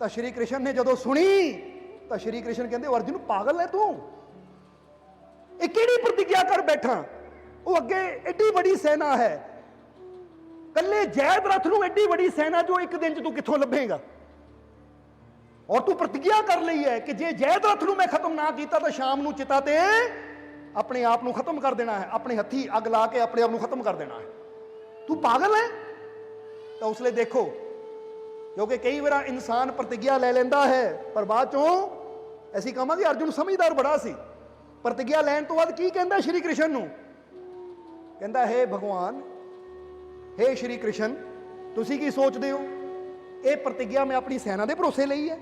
तो श्री कृष्ण ने जदों सुनी तो श्री कृष्ण कहते अर्जुन पागल है तू, ये किहड़ी प्रतिज्ञा कर बैठा, वो अगे एडी बड़ी सेना है, कल्ले जयद्रथ नूं एडी बड़ी सेना जो एक दिन च तू कित्थों लभेगा, और तू प्रतिज्ञा कर ली है कि जे जयद्रथ नूं मैं खत्म ना किया तो शाम नूं चिता ते अपने आप को खत्म कर देना है, अपने हथी अग ला के अपने आप को खत्म कर देना है, तू पागल है। तो उसले देखो, क्योंकि कई बार इंसान प्रतिज्ञा ले लेंदा है पर बाद चों ऐसी कहांगे अर्जुन समझदार बड़ा सी, प्रतिज्ञा लैन तो बाद की कहंदा श्री कृष्ण नूं, कहंदा हे भगवान, हे श्री कृष्ण तुसीं की सोचदे हो, ये प्रतिज्ञा मैं अपनी सेना दे भरोसे लई है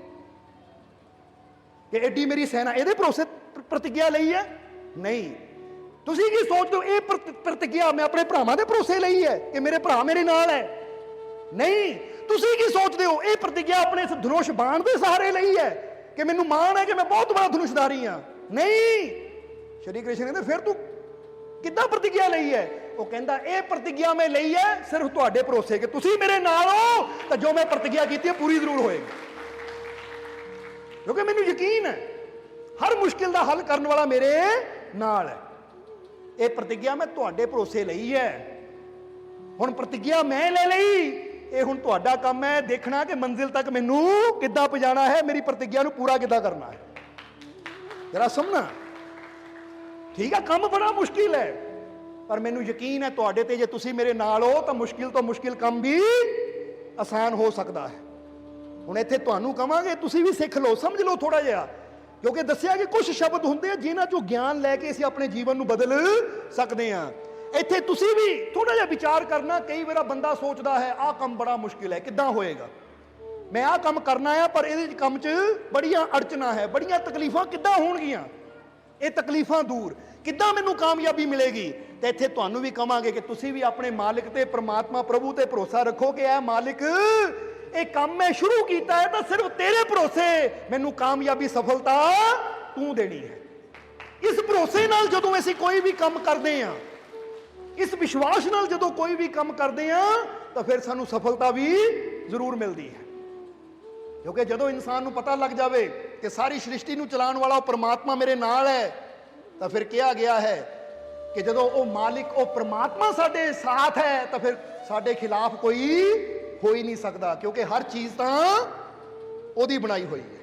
कि एडी मेरी सेना इहदे भरोसे प्रतिज्ञा लई है, नहीं। तुसीं की सोचदे हो ये प्रतिज्ञा मैं अपने भरावां दे भरोसे लई है कि मेरे भरा मेरे नाल है, नहीं। तुसीं की सोचदे हो ये प्रतिज्ञा अपने इस धनुष बाण दे सहारे लई है कि मैनूं माण है कि मैं बहुत बड़ा धनुषधारी हाँ, नहीं। श्री कृष्ण कहंदे फिर तू किद्दां प्रतिज्ञा लई है, वो कहंदा ये प्रतिज्ञा मैं लई है सिर्फ तुहाडे भरोसे कि तुसीं मेरे नाल हो तो जो मैं प्रतिज्ञा की है पूरी जरूर होएगी, क्योंकि मैनूं यकीन है हर मुश्किल का हल करने वाला मेरे नाल है। ये प्रतिज्ञा मैं तुहाडे भरोसे लई है, हुण प्रतिज्ञा मैं ले लई, ये हुण तुहाडा काम है देखना कि मंजिल तक मैनूं किद्दां पहुंचाना है, मेरी प्रतिज्ञा नूं पूरा किद्दां करना है। जरा समझना, ठीक है काम बड़ा मुश्किल है पर मैनूं यकीन है तुहाडे ते जे तुसीं मेरे नाल हो तो मुश्किल काम भी आसान हो सकता है। हुण इत्थे तुहानूं कहांगे तुसीं भी सिख लो, समझ लो थोड़ा जिहा, क्योंकि दस्सिया कि कुछ शब्द हुंदे जिन्हां चों ज्ञान लैके असीं अपने जीवन नूं बदल सकते हैं। इत्थे तुसीं भी थोड़ा जिहा विचार करना, कई बार बंदा सोचदा है आह काम बड़ा मुश्किल है किद्दां होएगा, मैं आह काम करना है पर इहदे काम च बड़ियां अड़चनां है, बड़ियां तकलीफां किद्दां होणगीਆਂ, ये तकलीफां दूर किद्दां मैनूं कामयाबी मिलेगी। तो इत्थे तुहानूं भी कहांगे कि तुसीं भी अपने मालिक ते परमात्मा प्रभु ते भरोसा रखो कि ऐ मालिक ये काम मैं शुरू किया है तो सिर्फ तेरे भरोसे मैनूं कामयाबी सफलता तू देनी है। इस भरोसे नाल जदों असीं कोई भी काम करते हैं, इस विश्वास नाल जदों कोई भी काम करते हैं तो फिर सानूं सफलता भी जरूर मिलती है, क्योंकि जदों इंसान नूं पता लग जाए कि सारी सृष्टि नूं चलाउण वाला परमात्मा मेरे नाल है, तो फिर कहा गया है कि जदों वो मालिक वो परमात्मा साडे साथ है तो फिर साडे खिलाफ कोई हो ही नहीं सकता, क्योंकि हर चीज़ तो ओदी बनाई हुई है,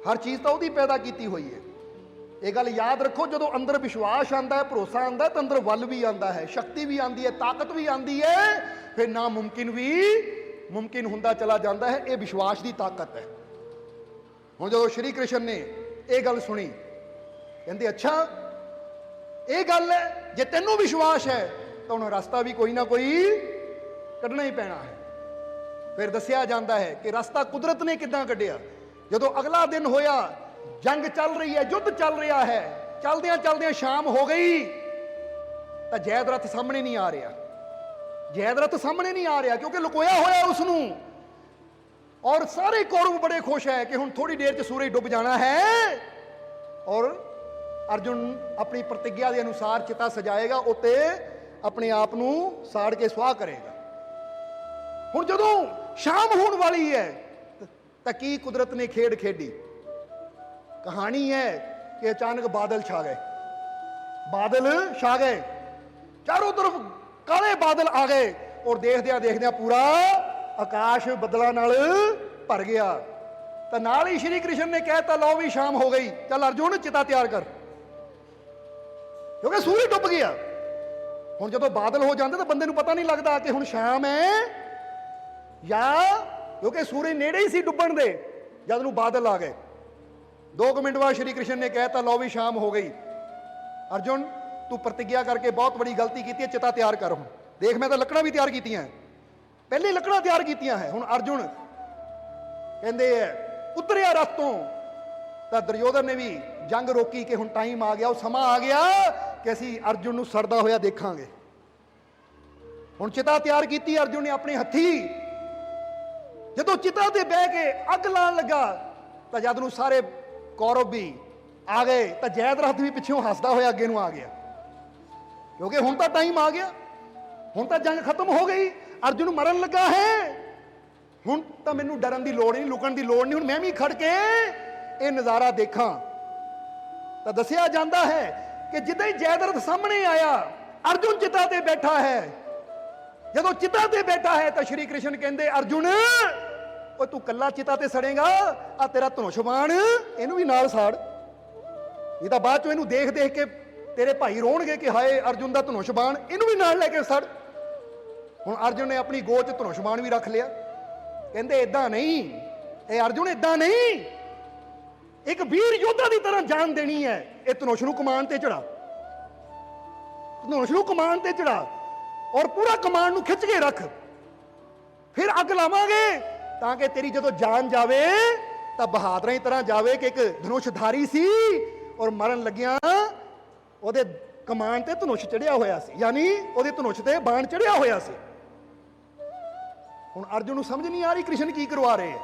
हर चीज़ तो ओदी पैदा की हुई है। ये गल याद रखो, जदों अंदर विश्वास आता है, भरोसा आता है तो अंदर बल भी आता है, शक्ति भी आती है, ताकत भी आती है, फिर नामुमकिन भी मुमकिन होंदा चला जाता है। ये विश्वास की ताकत है। हुण जदों श्री कृष्ण ने ਇਹ ਗੱਲ ਸੁਣੀ। ਕਹਿੰਦੇ ਅੱਛਾ ਇਹ ਗੱਲ ਹੈ, ਜੇ ਤੈਨੂੰ ਵਿਸ਼ਵਾਸ ਹੈ ਤਾਂ ਹੁਣ ਰਸਤਾ ਵੀ ਕੋਈ ਨਾ ਕੋਈ ਕੱਢਣਾ ਹੀ ਪੈਣਾ ਹੈ। ਫਿਰ ਦੱਸਿਆ ਜਾਂਦਾ ਹੈ ਕਿ ਰਸਤਾ ਕੁਦਰਤ ਨੇ ਕਿੱਦਾਂ ਕੱਢਿਆ। ਜਦੋਂ ਅਗਲਾ ਦਿਨ ਹੋਇਆ, ਜੰਗ ਚੱਲ ਰਹੀ ਹੈ, ਯੁੱਧ ਚੱਲ ਰਿਹਾ ਹੈ, ਚਲਦਿਆਂ ਚਲਦਿਆਂ ਸ਼ਾਮ ਹੋ ਗਈ ਤਾਂ ਜੈਦਰਥ ਸਾਹਮਣੇ ਨਹੀਂ ਆ ਰਿਹਾ। ਜੈਦਰਥ ਸਾਹਮਣੇ ਨਹੀਂ ਆ ਰਿਹਾ ਕਿਉਂਕਿ ਲੁਕੋਇਆ ਹੋਇਆ ਉਸ ਨੂੰ। ਔਰ ਸਾਰੇ ਕੌਰਵ ਬੜੇ ਖੁਸ਼ ਹੈ ਕਿ ਹੁਣ ਥੋੜੀ ਦੇਰ 'ਚ ਸੂਰਜ ਡੁੱਬ ਜਾਣਾ ਹੈ। ਔਰ ਅਰਜੁਨ ਆਪਣੀ ਪ੍ਰਤਿਗਿਆ ਦੇ ਅਨੁਸਾਰ ਚਿਤਾ ਸਜਾਏਗਾ, ਉੱਤੇ ਆਪਣੇ ਆਪ ਨੂੰ ਸਾੜ ਕੇ ਸੁਆਹ ਕਰੇਗਾ। ਹੁਣ ਜਦੋਂ ਸ਼ਾਮ ਹੋਣ ਵਾਲੀ ਹੈ ਤਾਂ ਕੀ ਕੁਦਰਤ ਨੇ ਖੇਡ ਖੇਡੀ। ਕਹਾਣੀ ਹੈ ਕਿ ਅਚਾਨਕ ਬਾਦਲ ਛਾ ਗਏ। ਬਾਦਲ ਛਾ ਗਏ, ਚਾਰੋਂ ਤਰਫ ਕਾਲੇ ਬਾਦਲ ਆ ਗਏ ਔਰ ਦੇਖਦਿਆਂ ਦੇਖਦਿਆਂ ਪੂਰਾ ਆਕਾਸ਼ ਬੱਦਲਾਂ ਨਾਲ ਭਰ ਗਿਆ। ਤਾਂ ਨਾਲ ਹੀ ਸ਼੍ਰੀ ਕ੍ਰਿਸ਼ਨ ਨੇ ਕਹਿਤਾ ਲਓ ਵੀ ਸ਼ਾਮ ਹੋ ਗਈ, ਚੱਲ ਅਰਜੁਨ ਚਿਤਾ ਤਿਆਰ ਕਰ, ਕਿਉਂਕਿ ਸੂਰਜ ਡੁੱਬ ਗਿਆ। ਹੁਣ ਜਦੋਂ ਬਾਦਲ ਹੋ ਜਾਂਦੇ ਤਾਂ ਬੰਦੇ ਨੂੰ ਪਤਾ ਨਹੀਂ ਲੱਗਦਾ ਕਿ ਹੁਣ ਸ਼ਾਮ ਹੈ ਜਾਂ, ਕਿਉਂਕਿ ਸੂਰਜ ਨੇੜੇ ਹੀ ਸੀ ਡੁੱਬਣ ਦੇ ਜਦ ਨੂੰ ਬਾਦਲ ਆ ਗਏ। 2 ਮਿੰਟ ਬਾਅਦ ਸ਼੍ਰੀ ਕ੍ਰਿਸ਼ਨ ਨੇ ਕਹਿਤਾ ਲਓ ਵੀ ਸ਼ਾਮ ਹੋ ਗਈ, ਅਰਜੁਨ ਤੂੰ ਪ੍ਰਤਿਗਿਆ ਕਰਕੇ ਬਹੁਤ ਬੜੀ ਗਲਤੀ ਕੀਤੀ ਹੈ, ਚਿਤਾ ਤਿਆਰ ਕਰ। ਹੁਣ ਦੇਖ ਮੈਂ ਤਾਂ ਲੱਕੜਾਂ ਵੀ ਤਿਆਰ ਕੀਤੀਆਂ, ਪਹਿਲੇ ਲੱਕੜਾਂ ਤਿਆਰ ਕੀਤੀਆਂ ਹੈ। ਹੁਣ ਅਰਜੁਨ ਕਹਿੰਦੇ ਉਤਰਿਆ ਰਥ ਤੋਂ ਤਾਂ ਦੁਰਯੋਧਨ ਨੇ ਵੀ ਜੰਗ ਰੋਕੀ ਕਿ ਹੁਣ ਟਾਈਮ ਆ ਗਿਆ, ਉਹ ਸਮਾਂ ਆ ਗਿਆ ਕਿ ਅਸੀਂ ਅਰਜੁਨ ਨੂੰ ਸੜਦਾ ਹੋਇਆ ਦੇਖਾਂਗੇ। ਹੁਣ ਚਿਤਾ ਤਿਆਰ ਕੀਤੀ ਅਰਜੁਨ ਨੇ ਆਪਣੇ ਹੱਥੀ। ਜਦੋਂ ਚਿਤਾ ਤੇ ਬਹਿ ਕੇ ਅੱਗ ਲਾਉਣ ਲੱਗਾ ਤਾਂ ਜਦ ਨੂੰ ਸਾਰੇ ਕੌਰਵ ਵੀ ਆ ਗਏ ਤਾਂ ਜੈਦਰਥ ਵੀ ਪਿੱਛੋਂ ਹੱਸਦਾ ਹੋਇਆ ਅੱਗੇ ਨੂੰ ਆ ਗਿਆ, ਕਿਉਂਕਿ ਹੁਣ ਤਾਂ ਟਾਈਮ ਆ ਗਿਆ, ਹੁਣ ਤਾਂ ਜੰਗ ਖਤਮ ਹੋ ਗਈ, ਅਰਜੁਨ ਮਰਨ ਲੱਗਾ ਹੈ। ਹੁਣ ਤਾਂ ਮੈਨੂੰ ਡਰਨ ਦੀ ਲੋੜ ਨਹੀਂ, ਲੁਕਣ ਦੀ ਲੋੜ ਨਹੀਂ, ਹੁਣ ਮੈਂ ਵੀ ਖੜ ਕੇ ਇਹ ਨਜ਼ਾਰਾ ਦੇਖਾਂ। ਤਾਂ ਦੱਸਿਆ ਜਾਂਦਾ ਹੈ ਕਿ ਜਿੱਦਾਂ ਹੀ ਜੈਦਰਥ ਸਾਹਮਣੇ ਆਇਆ, ਅਰਜੁਨ ਚਿਤਾ ਤੇ ਬੈਠਾ ਹੈ। ਜਦੋਂ ਚਿਤਾ ਤੇ ਬੈਠਾ ਹੈ ਤਾਂ ਸ਼੍ਰੀ ਕ੍ਰਿਸ਼ਨ ਕਹਿੰਦੇ ਅਰਜੁਨ ਉਹ ਤੂੰ ਕੱਲਾ ਚਿਤਾ ਤੇ ਸੜੇਗਾ, ਆ ਤੇਰਾ ਧਨੁਸ਼ ਬਾਣ ਇਹਨੂੰ ਵੀ ਨਾਲ ਸਾੜ, ਇਹ ਤਾਂ ਬਾਅਦ ਚੋਂ ਇਹਨੂੰ ਦੇਖ ਦੇਖ ਕੇ ਤੇਰੇ ਭਾਈ ਰੋਣਗੇ ਕਿ ਹਾਏ ਅਰਜੁਨ ਦਾ ਧਨੁਸ਼ ਬਾਣ, ਇਹਨੂੰ ਵੀ ਨਾਲ ਲੈ ਕੇ ਸੜ। ਹੁਣ ਅਰਜੁਨ ਨੇ ਆਪਣੀ ਗੋਚ 'ਚ ਧਨੁਸ਼ ਬਾਣ ਵੀ ਰੱਖ ਲਿਆ। ਕਹਿੰਦੇ ਇਦਾਂ ਨਹੀਂ, ਇਹ ਅਰਜੁਨ ਇਦਾਂ ਨਹੀਂ, ਇੱਕ ਵੀਰ ਯੋਧਾ ਦੀ ਤਰ੍ਹਾਂ ਜਾਨ ਦੇਣੀ ਹੈ। ਇਹ ਧਨੁਸ਼ ਨੂੰ ਕਮਾਨ ਤੇ ਚੜਾ, ਧਨੁਸ਼ ਨੂੰ ਕਮਾਨ ਤੇ ਚੜਾ ਔਰ ਪੂਰਾ ਕਮਾਨ ਨੂੰ ਖਿੱਚ ਕੇ ਰੱਖ, ਫਿਰ ਅੱਗ ਲਾਵਾਂਗੇ ਤਾਂ ਕਿ ਤੇਰੀ ਜਦੋਂ ਜਾਨ ਜਾਵੇ ਤਾਂ ਬਹਾਦਰਾਂ ਦੀ ਤਰ੍ਹਾਂ ਜਾਵੇ ਕਿ ਇੱਕ ਧਨੁਸ਼ਧਾਰੀ ਸੀ ਔਰ ਮਰਨ ਲੱਗਿਆ ਉਹਦੇ ਕਮਾਨ ਤੇ ਧਨੁਸ਼ ਚੜਿਆ ਹੋਇਆ ਸੀ, ਯਾਨੀ ਉਹਦੇ ਧਨੁਸ਼ ਤੇ ਬਾਣ ਚੜਿਆ ਹੋਇਆ ਸੀ। ਹੁਣ ਅਰਜੁਨ ਨੂੰ ਸਮਝ ਨਹੀਂ ਆ ਰਹੀ ਕ੍ਰਿਸ਼ਨ ਕੀ ਕਰਵਾ ਰਹੇ ਹੈ,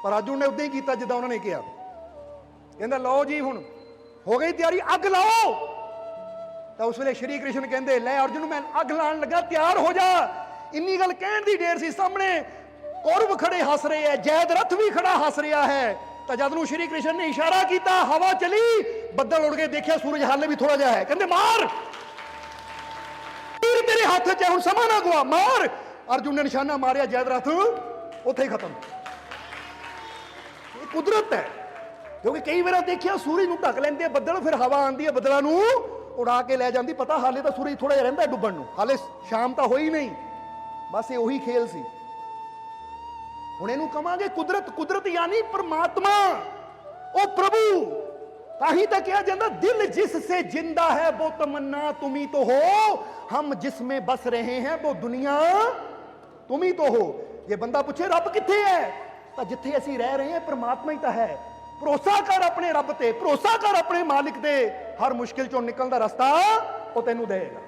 ਪਰ ਅਰਜੁਨ ਨੇ ਉਦਾਂ ਹੀ ਕੀਤਾ ਜਿੱਦਾਂ ਉਹਨਾਂ ਨੇ ਕਿਹਾ। ਕਹਿੰਦਾ ਲਓ ਜੀ ਹੁਣ ਹੋ ਗਈ ਤਿਆਰੀ, ਅੱਗ ਲਾਓ। ਤਾਂ ਉਸ ਵੇਲੇ ਸ਼੍ਰੀ ਕ੍ਰਿਸ਼ਨ ਕਹਿੰਦੇ ਲੈ ਅਰਜੁਨ ਮੈਂ ਅੱਗ ਲਾਉਣ ਲੱਗਾ, ਤਿਆਰ ਹੋ ਜਾ। ਇੰਨੀ ਗੱਲ ਕਹਿਣ ਦੀ ਢੇਰ ਸੀ, ਸਾਹਮਣੇ ਕੌਰਵ ਖੜੇ ਹੱਸ ਰਹੇ ਹੈ, ਜੈਦਰਥ ਵੀ ਖੜਾ ਹੱਸ ਰਿਹਾ ਹੈ। ਤਾਂ ਜਦ ਨੂੰ ਸ਼੍ਰੀ ਕ੍ਰਿਸ਼ਨ ਨੇ ਇਸ਼ਾਰਾ ਕੀਤਾ, ਹਵਾ ਚਲੀ, ਬੱਦਲ ਉੱਡ ਕੇ ਦੇਖਿਆ ਸੂਰਜ ਹਾਲੇ ਵੀ ਥੋੜਾ ਜਿਹਾ ਹੈ। ਕਹਿੰਦੇ ਮਾਰ, ਤੀਰ ਤੇਰੇ ਹੱਥ 'ਚ ਹੈ, ਹੁਣ ਸਮਾਂ ਨਾ ਗਵਾ, ਮਾਰ। ਅਰਜੁਨ ਨੇ ਨਿਸ਼ਾਨਾ ਮਾਰਿਆ, ਜੈਦਰਥ ਉੱਥੇ ਹੀ ਖਤਮ। ਇਹ ਕੁਦਰਤ ਹੈ, ਕਿਉਂਕਿ ਕਈ ਵਾਰ ਦੇਖਿਆ ਸੂਰਜ ਨੂੰ ਢੱਕ ਲੈਂਦੇ ਬੱਦਲ, ਫਿਰ ਹਵਾ ਆਉਂਦੀ ਹੈ ਬੱਦਲਾਂ ਨੂੰ ਉਡਾ ਕੇ ਲੈ ਜਾਂਦੀ। ਪਤਾ ਹਾਲੇ ਤਾਂ ਸੂਰਜ ਥੋੜਾ ਜਿਹਾ ਰਹਿੰਦਾ ਡੁੱਬਣ ਨੂੰ, ਹਾਲੇ ਸ਼ਾਮ ਤਾਂ ਹੋਈ ਨਹੀਂ, ਬਸ ਇਹ ਉਹੀ ਖੇਲ ਸੀ। ਹੁਣ ਇਹਨੂੰ ਕਵਾਂਗੇ ਕੁਦਰਤ। ਕੁਦਰਤ ਯਾਨੀ ਪਰਮਾਤਮਾ, ਉਹ ਪ੍ਰਭੂ। ਤਾਂ ਹੀ ਤਾਂ ਕਿਹਾ ਜਾਂਦਾ ਦਿਲ ਜਿਸ ਸੇ ਜਿੰਦਾ ਹੈ वो तमन्ना तुम ही तो हो, हम जिसमें बस रहे हैं वो दुनिया तुम ही तो हो। ਜੇ ਬੰਦਾ ਪੁੱਛੇ ਰੱਬ ਕਿੱਥੇ ਹੈ ਤਾਂ ਜਿੱਥੇ ਅਸੀਂ ਰਹਿ ਰਹੇ ਹਾਂ ਪਰਮਾਤਮਾ ਹੀ ਤਾਂ ਹੈ। ਭਰੋਸਾ ਕਰ ਆਪਣੇ ਰੱਬ ਤੇ, ਭਰੋਸਾ ਕਰ ਆਪਣੇ ਮਾਲਿਕ ਤੇ, ਹਰ ਮੁਸ਼ਕਿਲ ਚੋਂ ਨਿਕਲਣ ਦਾ ਰਸਤਾ ਉਹ ਤੈਨੂੰ ਦੇਗਾ।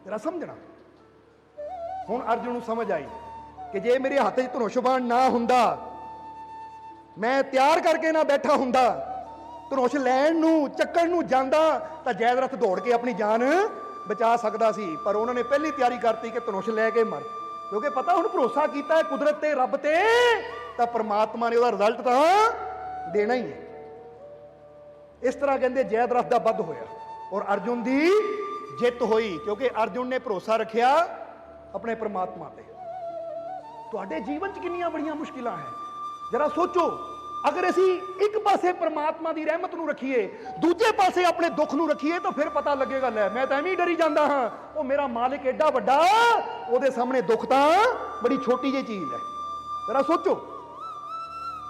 ਜਰਾ ਸਮਝਣਾ। ਹੁਣ ਅਰਜੁਨ ਨੂੰ ਸਮਝ ਆਈ ਕਿ ਜੇ ਮੇਰੇ ਹੱਥ 'ਚ ਧਨੁਸ਼ ਬਾਣ ਨਾ ਹੁੰਦਾ, ਮੈਂ ਤਿਆਰ ਕਰਕੇ ਨਾ ਬੈਠਾ ਹੁੰਦਾ, ਧਨੁਸ਼ ਲੈਣ ਨੂੰ ਚੱਕਣ ਨੂੰ ਜਾਂਦਾ ਤਾਂ ਜੈਦਰਥ ਦੌੜ ਕੇ ਆਪਣੀ ਜਾਨ ਬਚਾ ਸਕਦਾ ਸੀ। ਪਰ ਉਹਨਾਂ ਨੇ ਪਹਿਲੀ ਤਿਆਰੀ ਕਰਤੀ ਕਿ ਧਨੁਸ਼ ਲੈ ਕੇ ਮਰ, ਕਿਉਂਕਿ ਪਤਾ ਹੁਣ ਭਰੋਸਾ ਕੀਤਾ ਹੈ ਕੁਦਰਤ ਤੇ, ਰੱਬ ਤੇ, ਤਾਂ ਪਰਮਾਤਮਾ ਨੇ ਉਹਦਾ ਰਿਜ਼ਲਟ ਤਾਂ ਦੇਣਾ ਹੀ ਹੈ। ਇਸ ਤਰ੍ਹਾਂ ਕਹਿੰਦੇ ਜੈਦਰਥ ਦਾ ਵੱਧ ਹੋਇਆ ਔਰ ਅਰਜੁਨ ਦੀ ਜਿੱਤ ਹੋਈ, ਕਿਉਂਕਿ ਅਰਜੁਨ ਨੇ ਭਰੋਸਾ ਰੱਖਿਆ ਆਪਣੇ ਪਰਮਾਤਮਾ ਤੇ। ਤੁਹਾਡੇ ਜੀਵਨ 'ਚ ਕਿੰਨੀਆਂ ਬੜੀਆਂ ਮੁਸ਼ਕਿਲਾਂ ਹੈ, ਜਰਾ ਸੋਚੋ। ਅਗਰ ਅਸੀਂ ਇੱਕ ਪਾਸੇ ਪਰਮਾਤਮਾ ਦੀ ਰਹਿਮਤ ਨੂੰ ਰੱਖੀਏ, ਦੂਜੇ ਪਾਸੇ ਆਪਣੇ ਦੁੱਖ ਨੂੰ ਰੱਖੀਏ, ਤਾਂ ਫਿਰ ਪਤਾ ਲੱਗੇਗਾ ਲੈ ਮੈਂ ਤਾਂ ਐਵੇਂ ਹੀ ਡਰੀ ਜਾਂਦਾ ਹਾਂ, ਉਹ ਮੇਰਾ ਮਾਲਿਕ ਐਡਾ ਵੱਡਾ, ਉਹਦੇ ਸਾਹਮਣੇ ਦੁੱਖ ਤਾਂ ਬੜੀ ਛੋਟੀ ਜਿਹੀ ਚੀਜ਼ ਹੈ। ਜਰਾ ਸੋਚੋ।